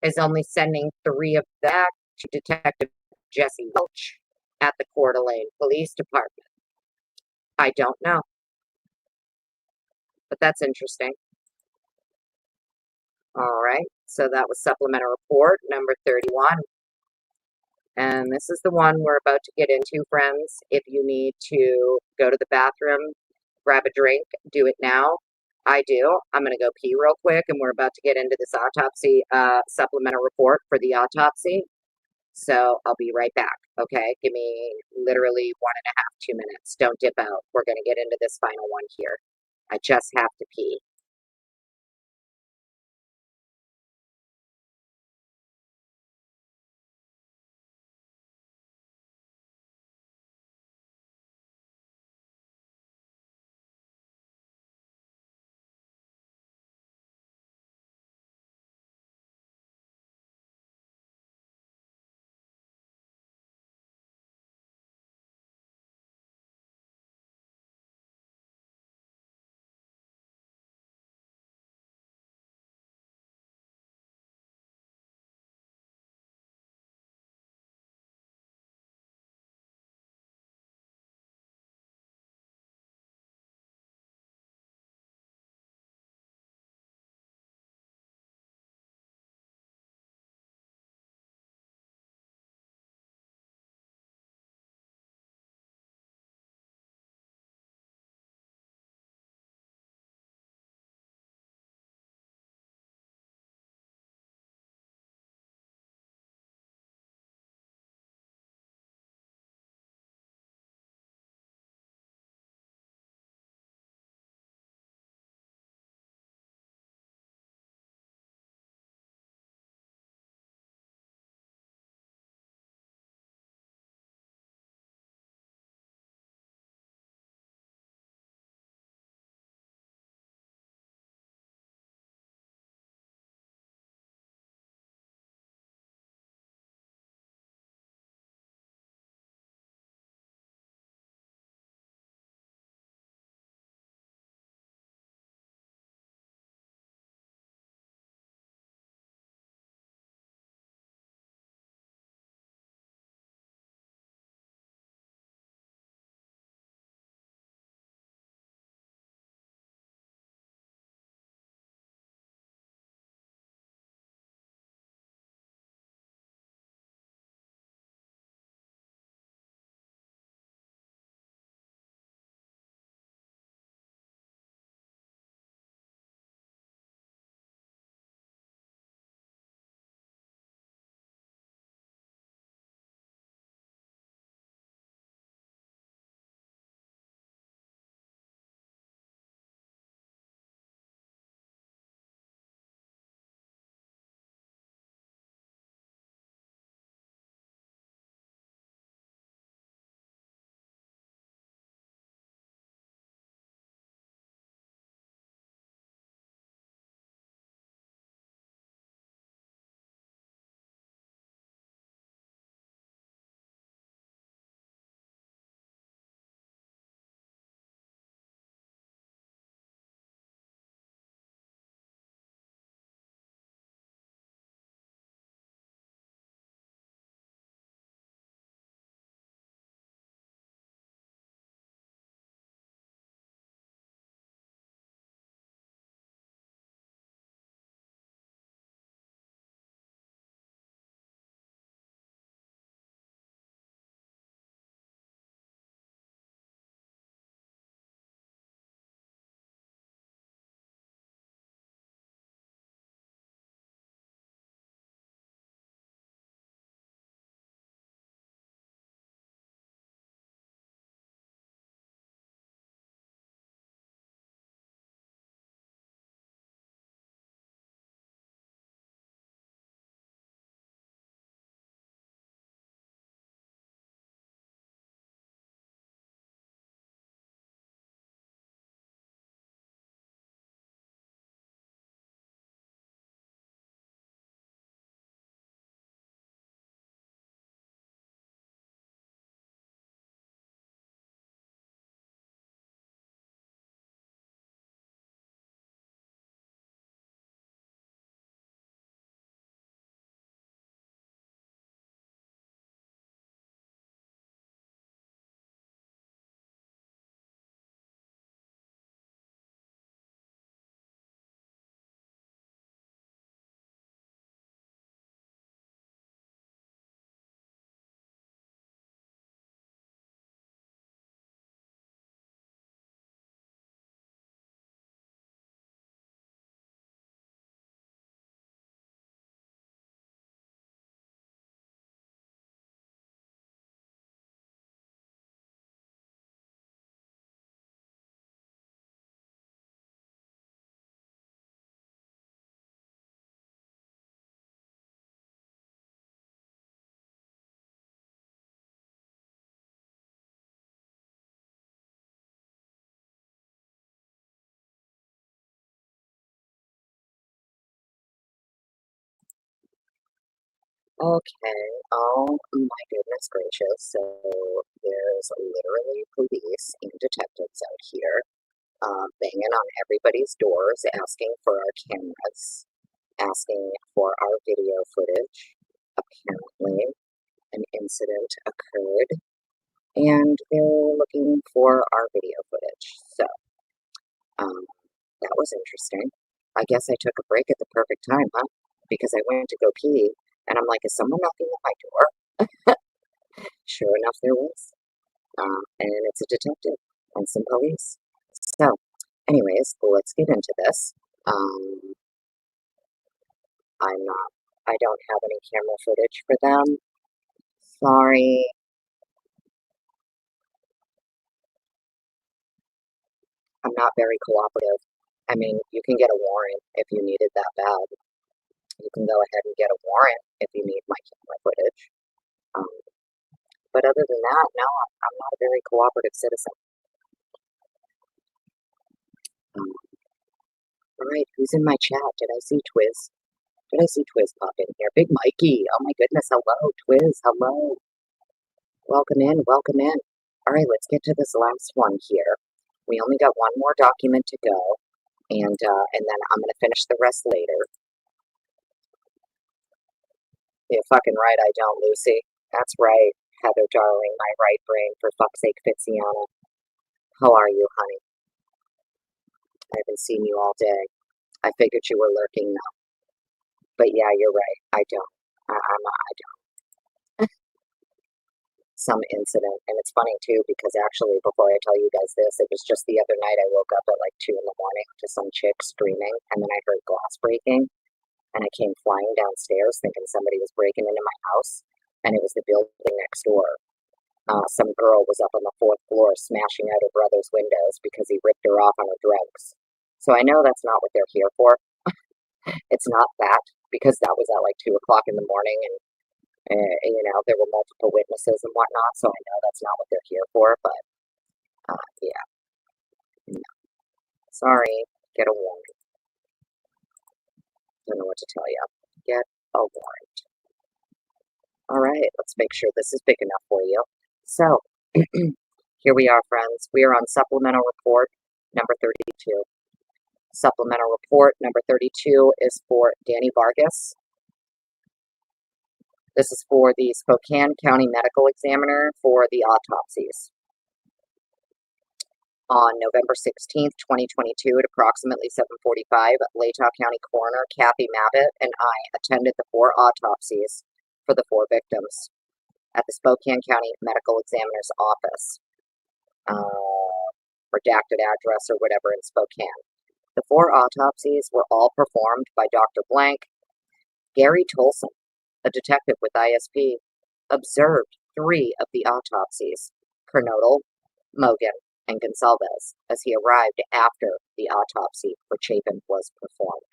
is only sending 3 of that to Detective Jesse Welch at the Coeur d'Alene Police Department. I don't know, but that's interesting. All right, so that was supplemental report number 31. And this is the one we're about to get into, friends. If you need to go to the bathroom, grab a drink, do it now. I do. I'm going to go pee real quick, and we're about to get into this autopsy supplemental report for the autopsy. So I'll be right back, okay? Give me literally 1.5, 2 minutes. Don't dip out. We're going to get into this final one here. I just have to pee. Okay. Oh my goodness gracious. So there's literally police and detectives out here, banging on everybody's doors, asking for our cameras, asking for our video footage. Apparently, an incident occurred, and they're looking for our video footage. So, um, that was interesting. I guess I took a break at the perfect time, huh? Because I went to go pee, and I'm like, is someone knocking at my door? Sure enough, there was. And it's a detective and some police. So, anyways, let's get into this. Um, I'm not, I don't have any camera footage for them. Sorry. I'm not very cooperative. I mean, you can get a warrant if you need it that bad. You can go ahead and get a warrant if you need my camera footage. Um, but other than that, no, I'm not a very cooperative citizen. Um, all right, who's in my chat? Did I see Twiz? Did I see Twiz pop in here? Big Mikey. Oh my goodness. Hello, Twiz. Hello. Welcome in. Welcome in. All right, let's get to this last one here. We only got one more document to go, and then I'm gonna finish the rest later. You're fucking right, I don't, Lucy. That's right, Heather, darling, my right brain, for fuck's sake, Fitziana. How are you, honey? I haven't seen you all day. I figured you were lurking now. But yeah, you're right, I don't. I don't. Some incident, and it's funny too, because actually, before I tell you guys this, it was just the other night I woke up at like 2 in the morning to some chick screaming, and then I heard glass breaking, and I came flying downstairs thinking somebody was breaking into my house, and it was the building next door. Some girl was up on the 4th floor smashing out her brother's windows because he ripped her off on her drugs. So I know that's not what they're here for. It's not that, because that was at like 2 o'clock in the morning, and there were multiple witnesses and whatnot, so I know that's not what they're here for, but yeah, no. Sorry, get a warrant. Don't know what to tell you. Get a warrant. All right, let's make sure this is big enough for you. So, here we are, friends. We are on supplemental report number 32. Supplemental report number 32 is for Danny Vargas. This is for the Spokane County Medical Examiner for the autopsies. On November 16th, 2022, at approximately 7:45, Latah County Coroner Kathy Mabbitt and I attended the 4 autopsies for the 4 victims at the Spokane County Medical Examiner's office. Redacted address or whatever in Spokane. The 4 autopsies were all performed by Dr. Blank. Gary Tolson, a detective with ISP, observed 3 of the autopsies, Kernodle, Mogan, and Gonsalves, as he arrived after the autopsy for Chapin was performed.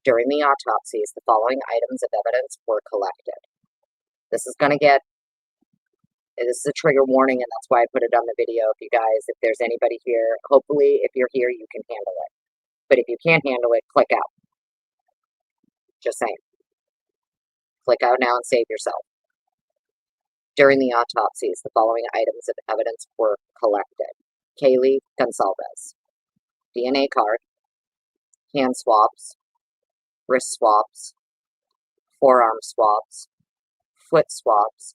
During the autopsies, the following items of evidence were collected. This is a trigger warning, and that's why I put it on the video. If you guys, if there's anybody here, hopefully if you're here, you can handle it. But if you can't handle it, click out. Just saying. Click out now and save yourself. During the autopsies, the following items of evidence were collected. Kaylee Gonsalves, DNA card, hand swabs, wrist swabs, forearm swabs, foot swabs,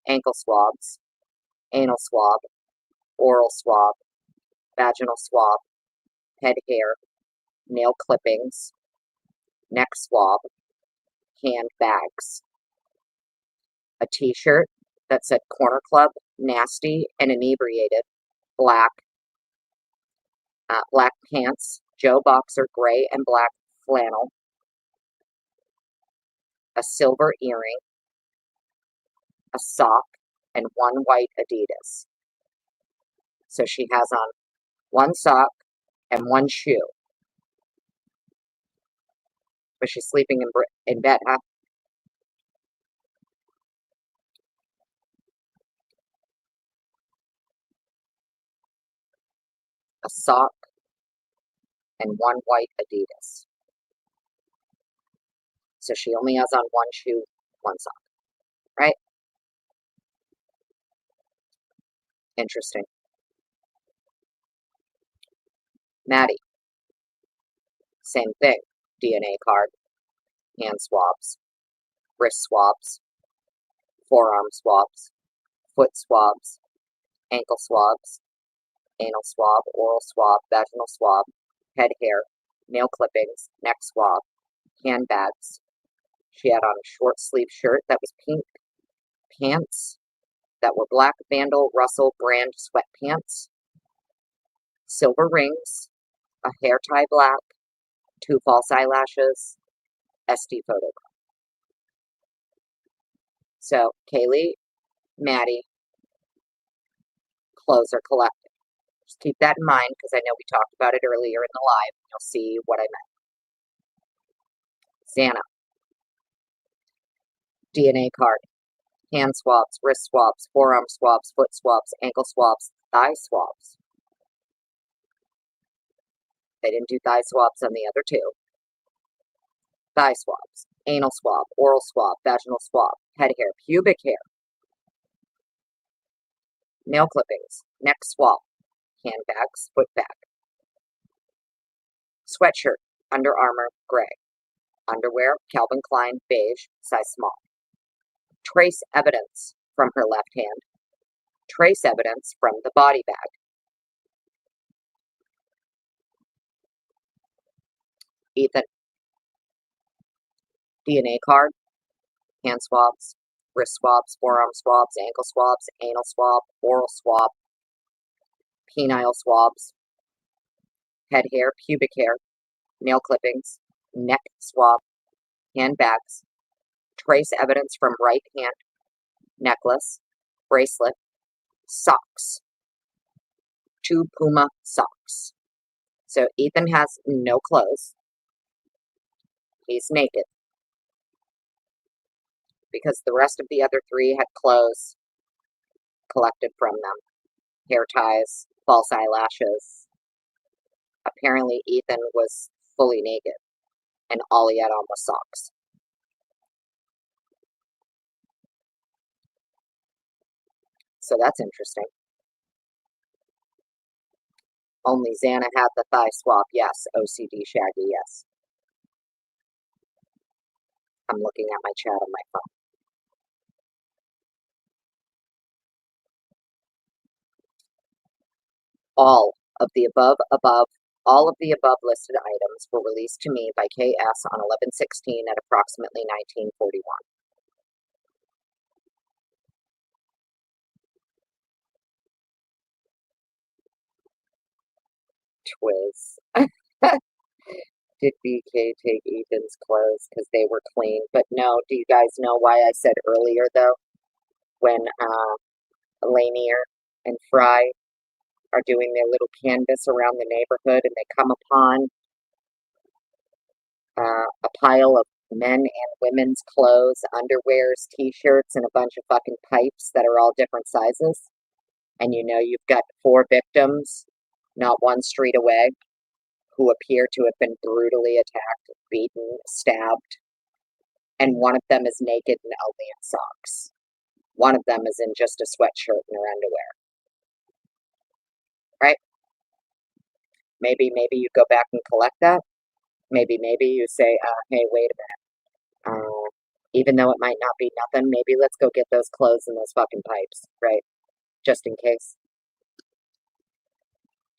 ankle swabs, anal swab, oral swab, vaginal swab, head hair, nail clippings, neck swab, hand bags, a t-shirt that said Corner Club, nasty and inebriated, black, black pants, Joe Boxer, gray and black flannel, a silver earring, a sock, and 1 white Adidas. So she has on 1 sock and 1 shoe. But she's sleeping in bed, huh? A sock and 1 white Adidas. So she only has on one shoe, one sock, right? Interesting. Maddie, same thing. DNA card, hand swabs, wrist swabs, forearm swabs, foot swabs, ankle swabs, anal swab, oral swab, vaginal swab, head hair, nail clippings, neck swab, handbags. She had on a short sleeve shirt that was pink, pants that were black Vandal Russell brand sweatpants, silver rings, a hair tie black, 2 false eyelashes, SD photo. So Kaylee, Maddie, clothes are collected. Just keep that in mind because I know we talked about it earlier in the live. You'll see what I meant. Xana, DNA card, hand swabs, wrist swabs, forearm swabs, foot swabs, ankle swabs, thigh swabs. They didn't do thigh swabs on the other two. Thigh swabs, anal swab, oral swab, vaginal swab, head hair, pubic hair, nail clippings, neck swab, handbags, foot bag, sweatshirt, Under Armour, gray, underwear, Calvin Klein, beige, size small. Trace evidence from her left hand. Trace evidence from the body bag. Ethan, DNA card, hand swabs, wrist swabs, forearm swabs, ankle swabs, anal swab, oral swab, penile swabs, head hair, pubic hair, nail clippings, neck swab, handbags, trace evidence from right hand, necklace, bracelet, socks, 2 Puma socks. So Ethan has no clothes. He's naked. Because the rest of the other 3 had clothes collected from them. Hair ties, false eyelashes. Apparently Ethan was fully naked, and all he had on was socks. So that's interesting. Only Xana had the thigh swab, yes. OCD Shaggy, yes. I'm looking at my chat on my phone. All of the above listed items were released to me by KS on 11/16 at approximately 1941. Twiz. Did BK take Ethan's clothes because they were clean? But no, do you guys know why I said earlier, though, when Lanier and Fry are doing their little canvas around the neighborhood and they come upon a pile of men and women's clothes, underwears, t-shirts, and a bunch of fucking pipes that are all different sizes, and you know you've got 4 victims, not 1 street away, who appear to have been brutally attacked, beaten, stabbed, and one of them is naked and only in socks. One of them is in just a sweatshirt and her underwear. Right? Maybe you go back and collect that. Maybe you say, hey, wait a minute. Even though it might not be nothing, maybe let's go get those clothes and those fucking pipes, right? Just in case.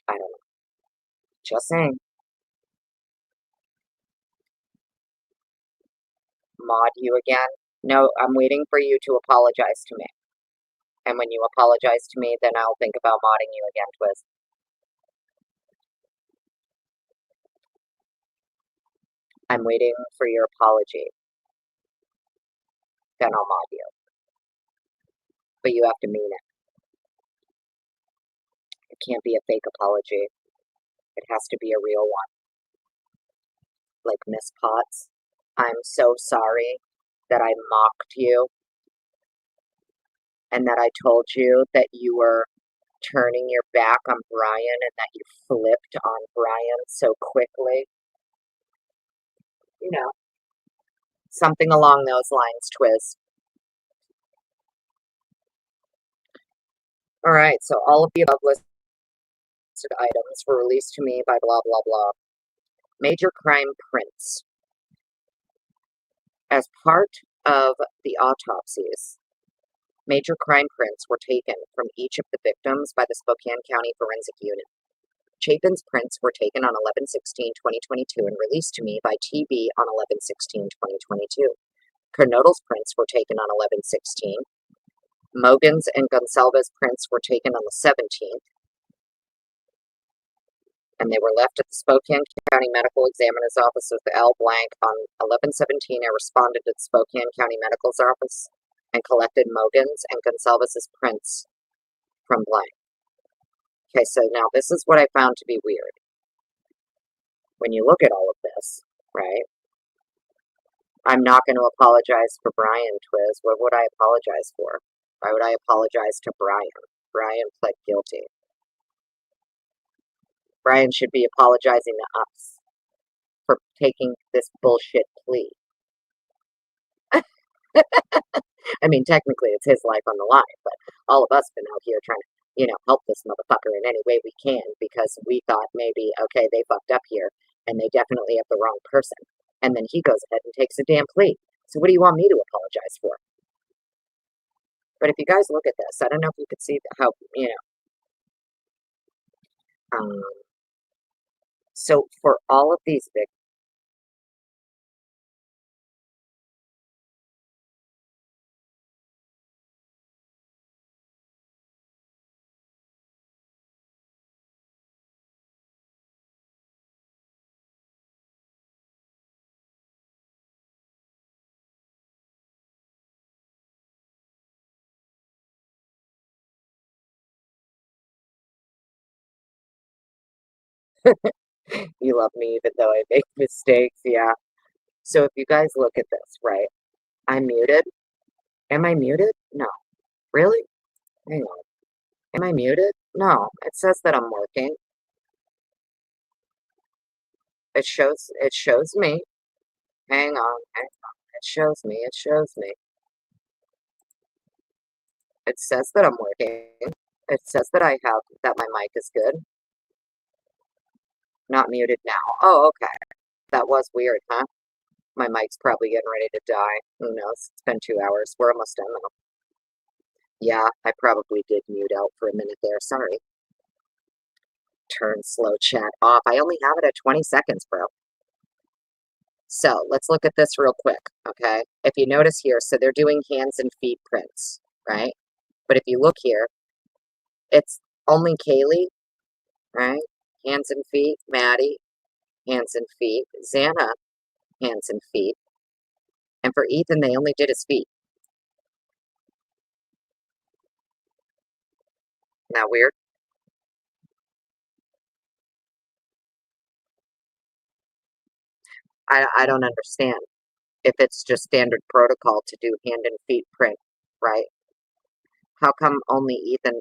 I don't know. Just saying. Mod you again? No, I'm waiting for you to apologize to me. And when you apologize to me, then I'll think about modding you again, Twiz. I'm waiting for your apology. Then I'll mod you. But you have to mean it. It can't be a fake apology. It has to be a real one. Like Miss Potts, I'm so sorry that I mocked you and that I told you that you were turning your back on Brian and that you flipped on Brian so quickly. You know, Something along those lines, Twiz. All right, so all of the above listed items were released to me by blah, blah, blah. Major crime prints. As part of the autopsies, major crime prints were taken from each of the victims by the Spokane County Forensic Unit. Chapin's prints were taken on 11/16/2022 and released to me by TB on 11/16/2022. Kernodle's prints were taken on 11/16. Mogan's and Gonsalves' prints were taken on the 17th, and they were left at the Spokane County Medical Examiner's Office with L. Blank on 11/17. I responded to the Spokane County Medical's office and collected Mogan's and Gonsalves' prints from Blank. Okay, so now this is what I found to be weird. When you look at all of this, right? I'm not going to apologize for Brian, Twiz. What would I apologize for? Why would I apologize to Brian? Brian pled guilty. Brian should be apologizing to us for taking this bullshit plea. I mean, technically it's his life on the line, but all of us been out here trying to, help this motherfucker in any way we can because we thought maybe, okay, they fucked up here and they definitely have the wrong person. And then he goes ahead and takes a damn plea. So what do you want me to apologize for? But if you guys look at this, I don't know if you could see how, so for all of these victims, you love me even though I make mistakes, yeah. So if you guys look at this, right? I'm muted. Am I muted? No. Really? Hang on. Am I muted? No. It says that I'm working. It shows me. Hang on. It shows me. It says that I'm working. It says that that my mic is good. Not muted now. Oh, okay. That was weird, huh? My mic's probably getting ready to die. Who knows? It's been 2 hours. We're almost done though. Yeah, I probably did mute out for a minute there. Sorry. Turn slow chat off. I only have it at 20 seconds, bro. So let's look at this real quick, okay? If you notice here, so they're doing hands and feet prints, right? But if you look here, it's only Kaylee, right? Hands and feet. Maddie, hands and feet. Xana, hands and feet. And for Ethan, they only did his feet. Isn't that weird? I don't understand. If it's just standard protocol to do hand and feet print, right? How come Ethan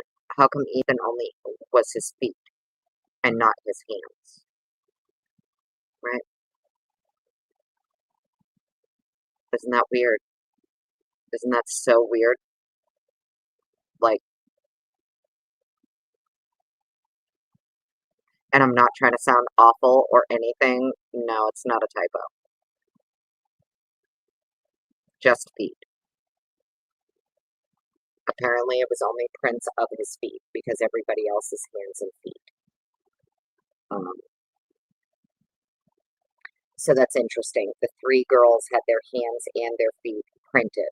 only was his feet and not his hands, right? Isn't that weird? Isn't that so weird? Like, and I'm not trying to sound awful or anything. No, it's not a typo. Just feet. Apparently, it was only prints of his feet because everybody else's hands and feet. So that's interesting. The three girls had their hands and their feet printed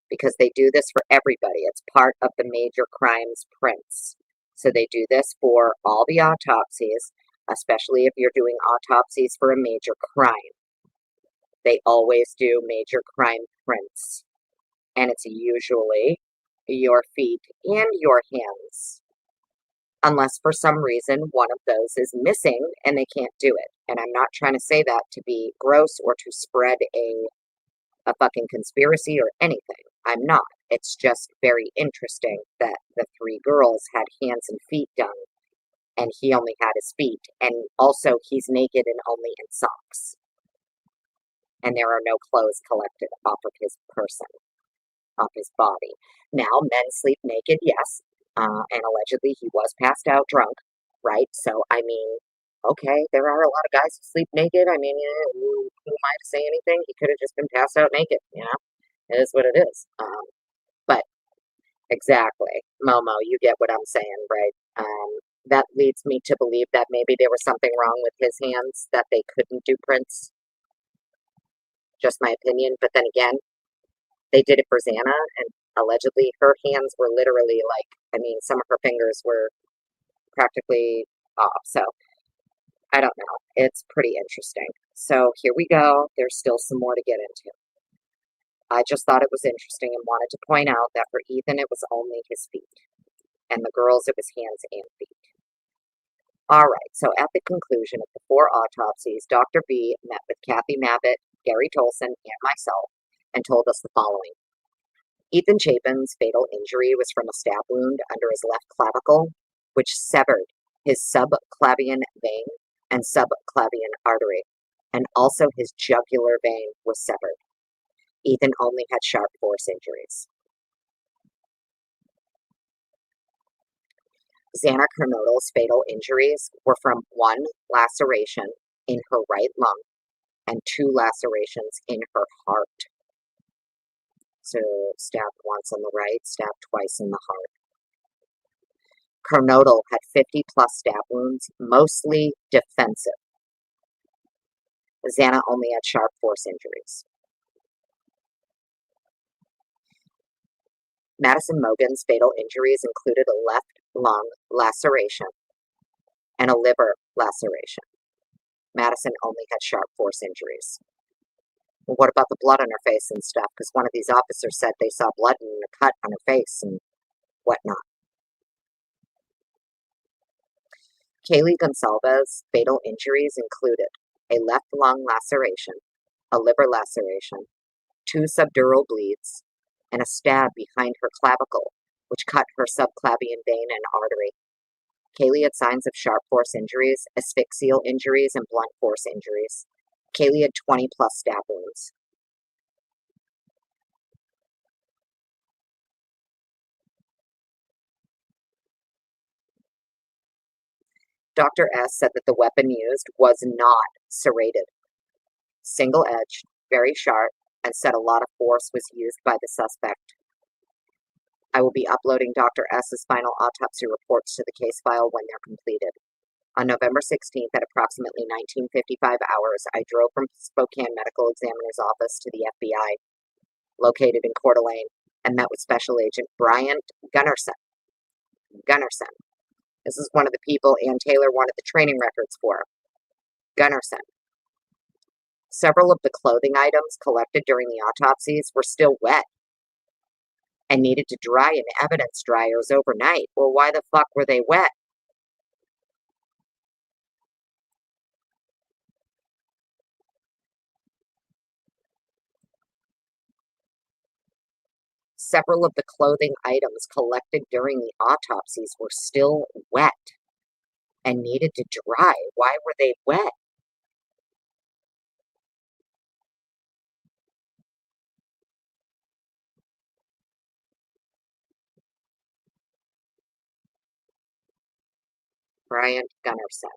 because they do this for everybody. It's part of the major crimes prints. So they do this for all the autopsies, especially if you're doing autopsies for a major crime. They always do major crime prints. And it's usually your feet and your hands. Unless for some reason one of those is missing and they can't do it. And I'm not trying to say that to be gross or to spread a fucking conspiracy or anything. I'm not. It's just very interesting that the three girls had hands and feet done and he only had his feet. And also he's naked and only in socks. and there are no clothes collected off of his person, off his body. Now, men sleep naked, yes, and allegedly he was passed out drunk, right? So, I mean, okay, there are a lot of guys who sleep naked. I mean, who am I to say anything? He could have just been passed out naked, you know? It is what it is. But exactly, Momo, you get what I'm saying, right? That leads me to believe that maybe there was something wrong with his hands, that they couldn't do prints. Just my opinion. But then again, they did it for Xana, and allegedly her hands were literally like, I mean, some of her fingers were practically off. So I don't know. It's pretty interesting. So here we go. There's still some more to get into. I just thought it was interesting and wanted to point out that for Ethan, it was only his feet, and the girls, it was hands and feet. All right, so at the conclusion of the 4 autopsies, Dr. B met with Kathy Mabbitt, Gary Tolson, and myself and told us the following. Ethan Chapin's fatal injury was from a stab wound under his left clavicle, which severed his subclavian vein and subclavian artery, and also his jugular vein was severed. Ethan only had sharp force injuries. Xana Kernodle's fatal injuries were from 1 laceration in her right lung and 2 lacerations in her heart. So stabbed once on the right, stabbed twice in the heart. Kernodle had 50 plus stab wounds, mostly defensive. Xana only had sharp force injuries. Madison Mogen's fatal injuries included a left lung laceration and a liver laceration. Madison only had sharp force injuries. Well, what about the blood on her face and stuff? Because one of these officers said they saw blood and a cut on her face and whatnot. Kaylee Gonsalves' fatal injuries included a left lung laceration, a liver laceration, 2 subdural bleeds, and a stab behind her clavicle, which cut her subclavian vein and artery. Kaylee had signs of sharp force injuries, asphyxial injuries, and blunt force injuries. Kaylee had 20 plus stab wounds. Dr. S said that the weapon used was not serrated, single-edged, very sharp, and said a lot of force was used by the suspect. I will be uploading Dr. S's final autopsy reports to the case file when they're completed. On November 16th at approximately 19:55 hours, I drove from Spokane Medical Examiner's office to the FBI, located in Coeur d'Alene, and met with Special Agent Bryant Gunnarsson. This is one of the people Ann Taylor wanted the training records for. Gunnarsson. Several of the clothing items collected during the autopsies were still wet and needed to dry in evidence dryers overnight. Well, why the fuck were they wet? Several of the clothing items collected during the autopsies were still wet and needed to dry. Why were they wet? Bryant Gunnarsson.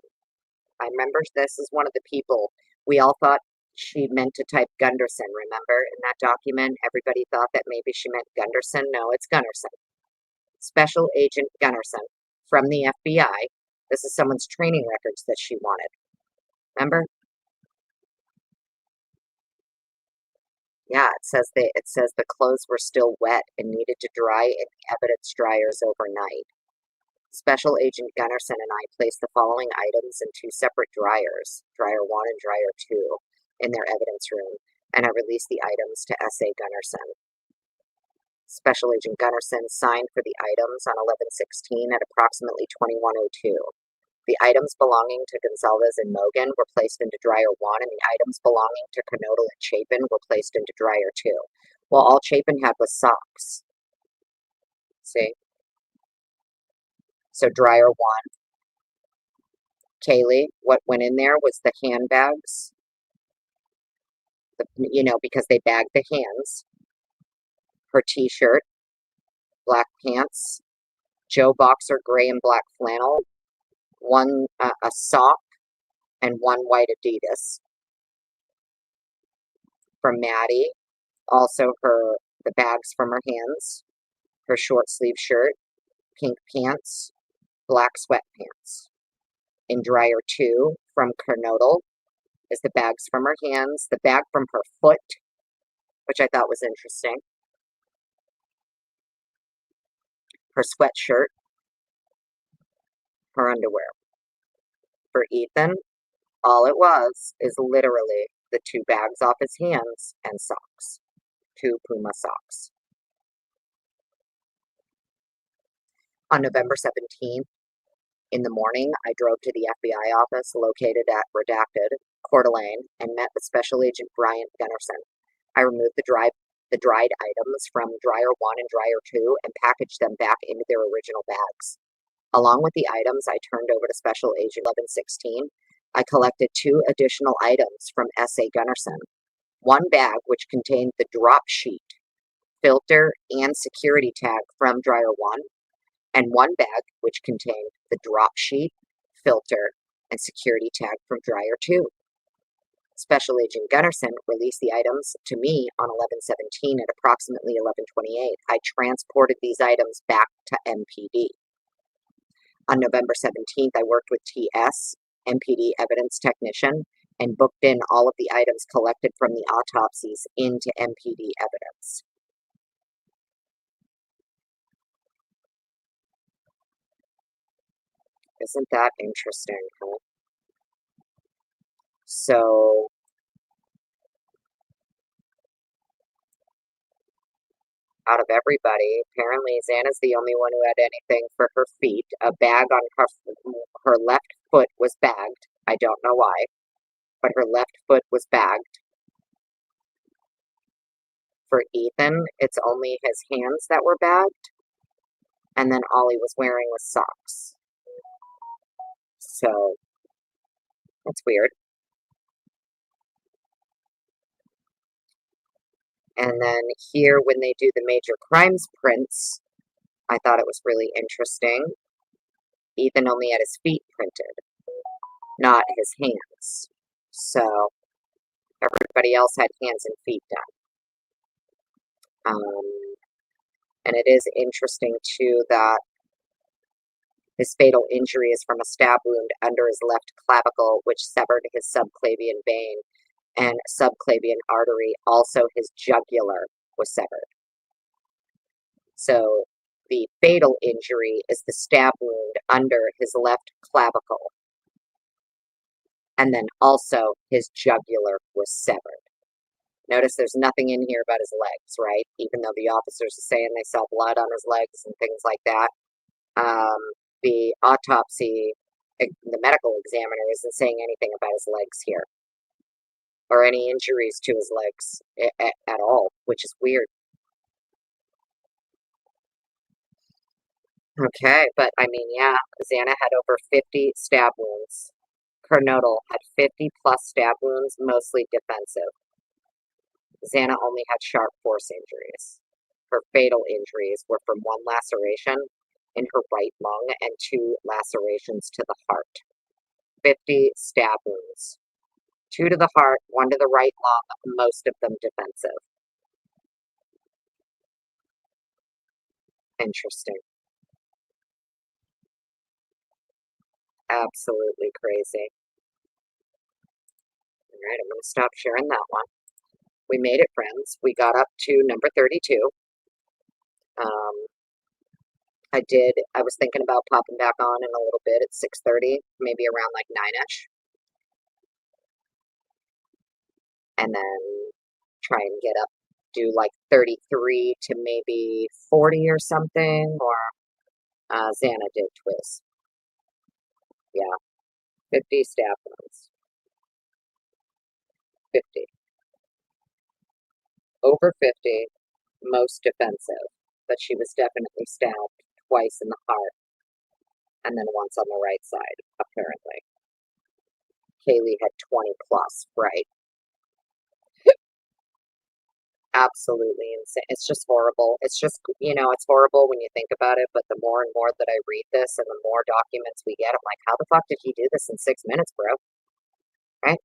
I remember this is one of the people we all thought she meant to type Gunderson, remember? In that document, everybody thought that maybe she meant Gunderson. No, it's Gunnarsson. Special Agent Gunnarsson from the FBI. This is someone's training records that she wanted. Remember? Yeah, it says the clothes were still wet and needed to dry in the evidence dryers overnight. Special Agent Gunnarsson and I placed the following items in 2 separate dryers, dryer 1 and dryer 2, in their evidence room, and I released the items to S.A. Gunnarsson. Special Agent Gunnarsson signed for the items on 11/16 at approximately 21:02. The items belonging to Gonsalves and Mogen were placed into dryer 1, and the items belonging to Kernodle and Chapin were placed into dryer 2. Well, all Chapin had was socks. See? So dryer 1. Kaylee, what went in there was the handbags, because they bagged the hands, her t-shirt, black pants, Joe boxer, gray and black flannel, one a sock, and one white Adidas from Maddie. Also the bags from her hands, her short sleeve shirt, pink pants, black sweatpants. In dryer 2 from Kernodle is the bags from her hands, the bag from her foot, which I thought was interesting, her sweatshirt, her underwear. For Ethan, all it was is literally the 2 bags off his hands and socks. 2 Puma socks. On November 17th, in the morning, I drove to the FBI office located at Redacted, Coeur d'Alene, and met with Special Agent Bryant Gunnerson. I removed the dried items from dryer 1 and dryer 2 and packaged them back into their original bags. Along with the items I turned over to Special Agent 1116, I collected 2 additional items from S.A. Gunnerson. One bag, which contained the drop sheet, filter, and security tag from dryer 1, and one bag, which contained the drop sheet, filter, and security tag from dryer 2. Special Agent Gunnerson released the items to me on 11/17 at approximately 11:28. I transported these items back to MPD. On November 17th, I worked with TS, MPD evidence technician, and booked in all of the items collected from the autopsies into MPD evidence. Isn't that interesting, huh? So, out of everybody, apparently Xana's the only one who had anything for her feet. A bag on her left foot was bagged. I don't know why, but her left foot was bagged. For Ethan, it's only his hands that were bagged, and then all he was wearing was socks. So, that's weird. And then here, when they do the major crimes prints, I thought it was really interesting. Ethan only had his feet printed, not his hands. So, everybody else had hands and feet done. And it is interesting, too, that his fatal injury is from a stab wound under his left clavicle, which severed his subclavian vein, and subclavian artery. Also, his jugular was severed. So, the fatal injury is the stab wound under his left clavicle. And then also, his jugular was severed. Notice there's nothing in here about his legs, right? Even though the officers are saying they saw blood on his legs and things like that. The autopsy, the medical examiner isn't saying anything about his legs here. Or any injuries to his legs at all, which is weird. Okay, but I mean, yeah, Xana had over 50 stab wounds. Kernodle had 50 plus stab wounds, mostly defensive. Xana only had sharp force injuries. Her fatal injuries were from 1 laceration in her right lung and 2 lacerations to the heart. 50 stab wounds. 2 to the heart, 1 to the right lung, most of them defensive. Interesting. Absolutely crazy. All right, I'm going to stop sharing that one. We made it, friends. We got up to number 32. I was thinking about popping back on in a little bit at 6:30, maybe around like 9ish. And then try and get up, do like 33 to maybe 40 or something, or Xana did Twiz. Yeah, 50 stab wounds. 50. Over 50, most defensive, but she was definitely stabbed twice in the heart, and then once on the right side, apparently. Kaylee had 20 plus, right? absolutely insane. It's just horrible. It's just, it's horrible when you think about it, but the more and more that I read this and the more documents we get, I'm like, how the fuck did he do this in 6 minutes, bro? Right?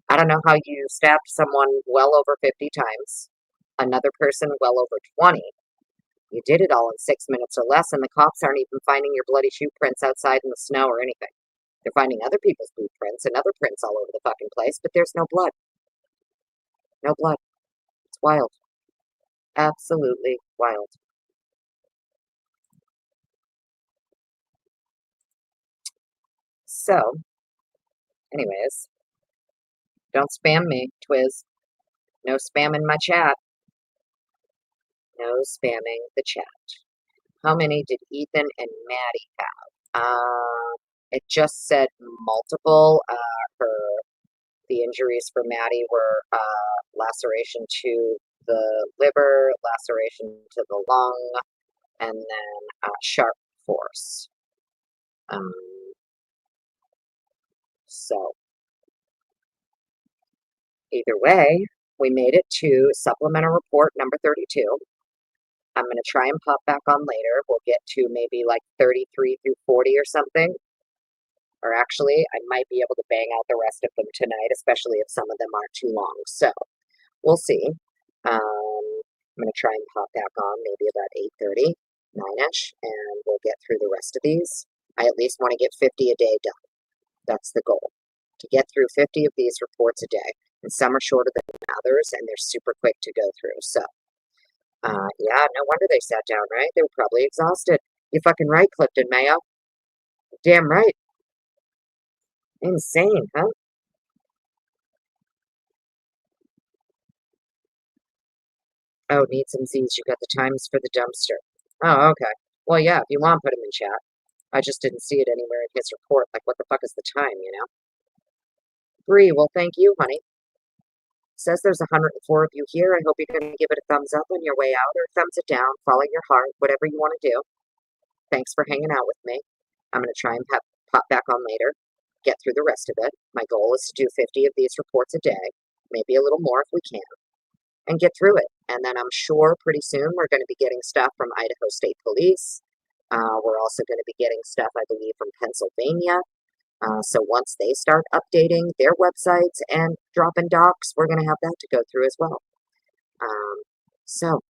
I don't know how you stabbed someone well over 50 times, another person well over 20. You did it all in 6 minutes or less, and the cops aren't even finding your bloody shoe prints outside in the snow or anything. They're finding other people's boot prints and other prints all over the fucking place, but there's no blood. No blood. It's wild. Absolutely wild. So, anyways, don't spam me, Twiz. No spam in my chat. No spamming the chat. How many did Ethan and Maddie have? It just said multiple. The injuries for Maddie were laceration to the liver, laceration to the lung, and then sharp force. So either way, we made it to supplemental report number 32. I'm going to try and pop back on later. We'll get to maybe like 33 through 40 or something. Or actually, I might be able to bang out the rest of them tonight, especially if some of them aren't too long. So we'll see. I'm going to try and pop back on maybe about 8:30, 9-ish, and we'll get through the rest of these. I at least want to get 50 a day done. That's the goal. To get through 50 of these reports a day. And some are shorter than others, and they're super quick to go through. So, yeah, no wonder they sat down, right? They were probably exhausted. You're fucking right, Clifton Mayo. Damn right. Insane, huh? Oh, need some Z's. You got the times for the dumpster. Oh, okay. Well, yeah, if you want, put them in chat. I just didn't see it anywhere in his report. Like, what the fuck is the time? Bree, well, thank you, honey. Says there's 104 of you here. I hope you're going to give it a thumbs up on your way out or thumbs it down. Follow your heart, whatever you want to do. Thanks for hanging out with me. I'm going to try and pop back on later, get through the rest of it. My goal is to do 50 of these reports a day, maybe a little more if we can, and get through it. And then I'm sure pretty soon we're going to be getting stuff from Idaho State Police. We're also going to be getting stuff, I believe, from Pennsylvania. So once they start updating their websites and dropping docs, we're going to have that to go through as well. So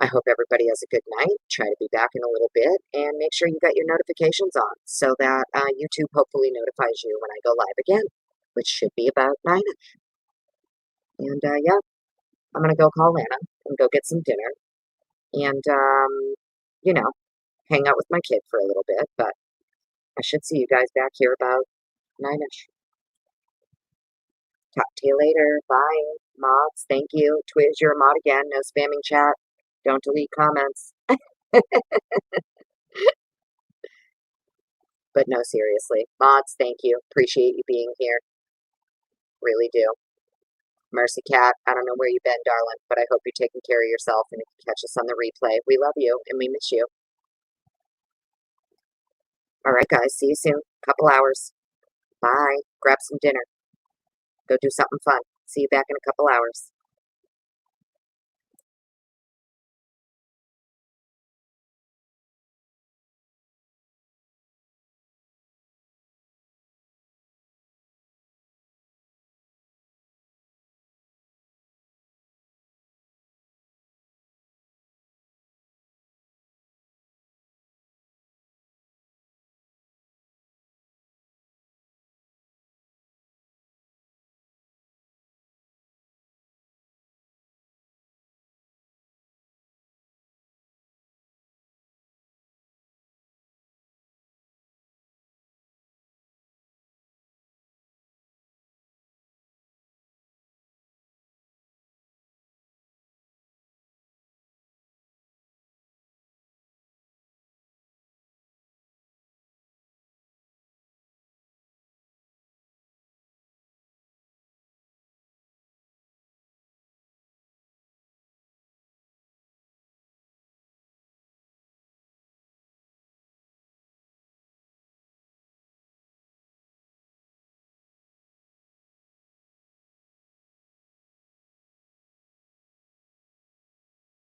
I hope everybody has a good night. Try to be back in a little bit and make sure you got your notifications on so that YouTube hopefully notifies you when I go live again, which should be about 9-ish. And yeah, I'm going to go call Lana and go get some dinner and, hang out with my kid for a little bit. But I should see you guys back here about 9-ish. Talk to you later. Bye. Mods, thank you. Twiz, you're a mod again. No spamming chat. Don't delete comments. But no, seriously. Mods, thank you. Appreciate you being here. Really do. Mercy Cat, I don't know where you've been, darling, but I hope you're taking care of yourself and if you catch us on the replay, we love you and we miss you. All right, guys. See you soon. Couple hours. Bye. Grab some dinner. Go do something fun. See you back in a couple hours.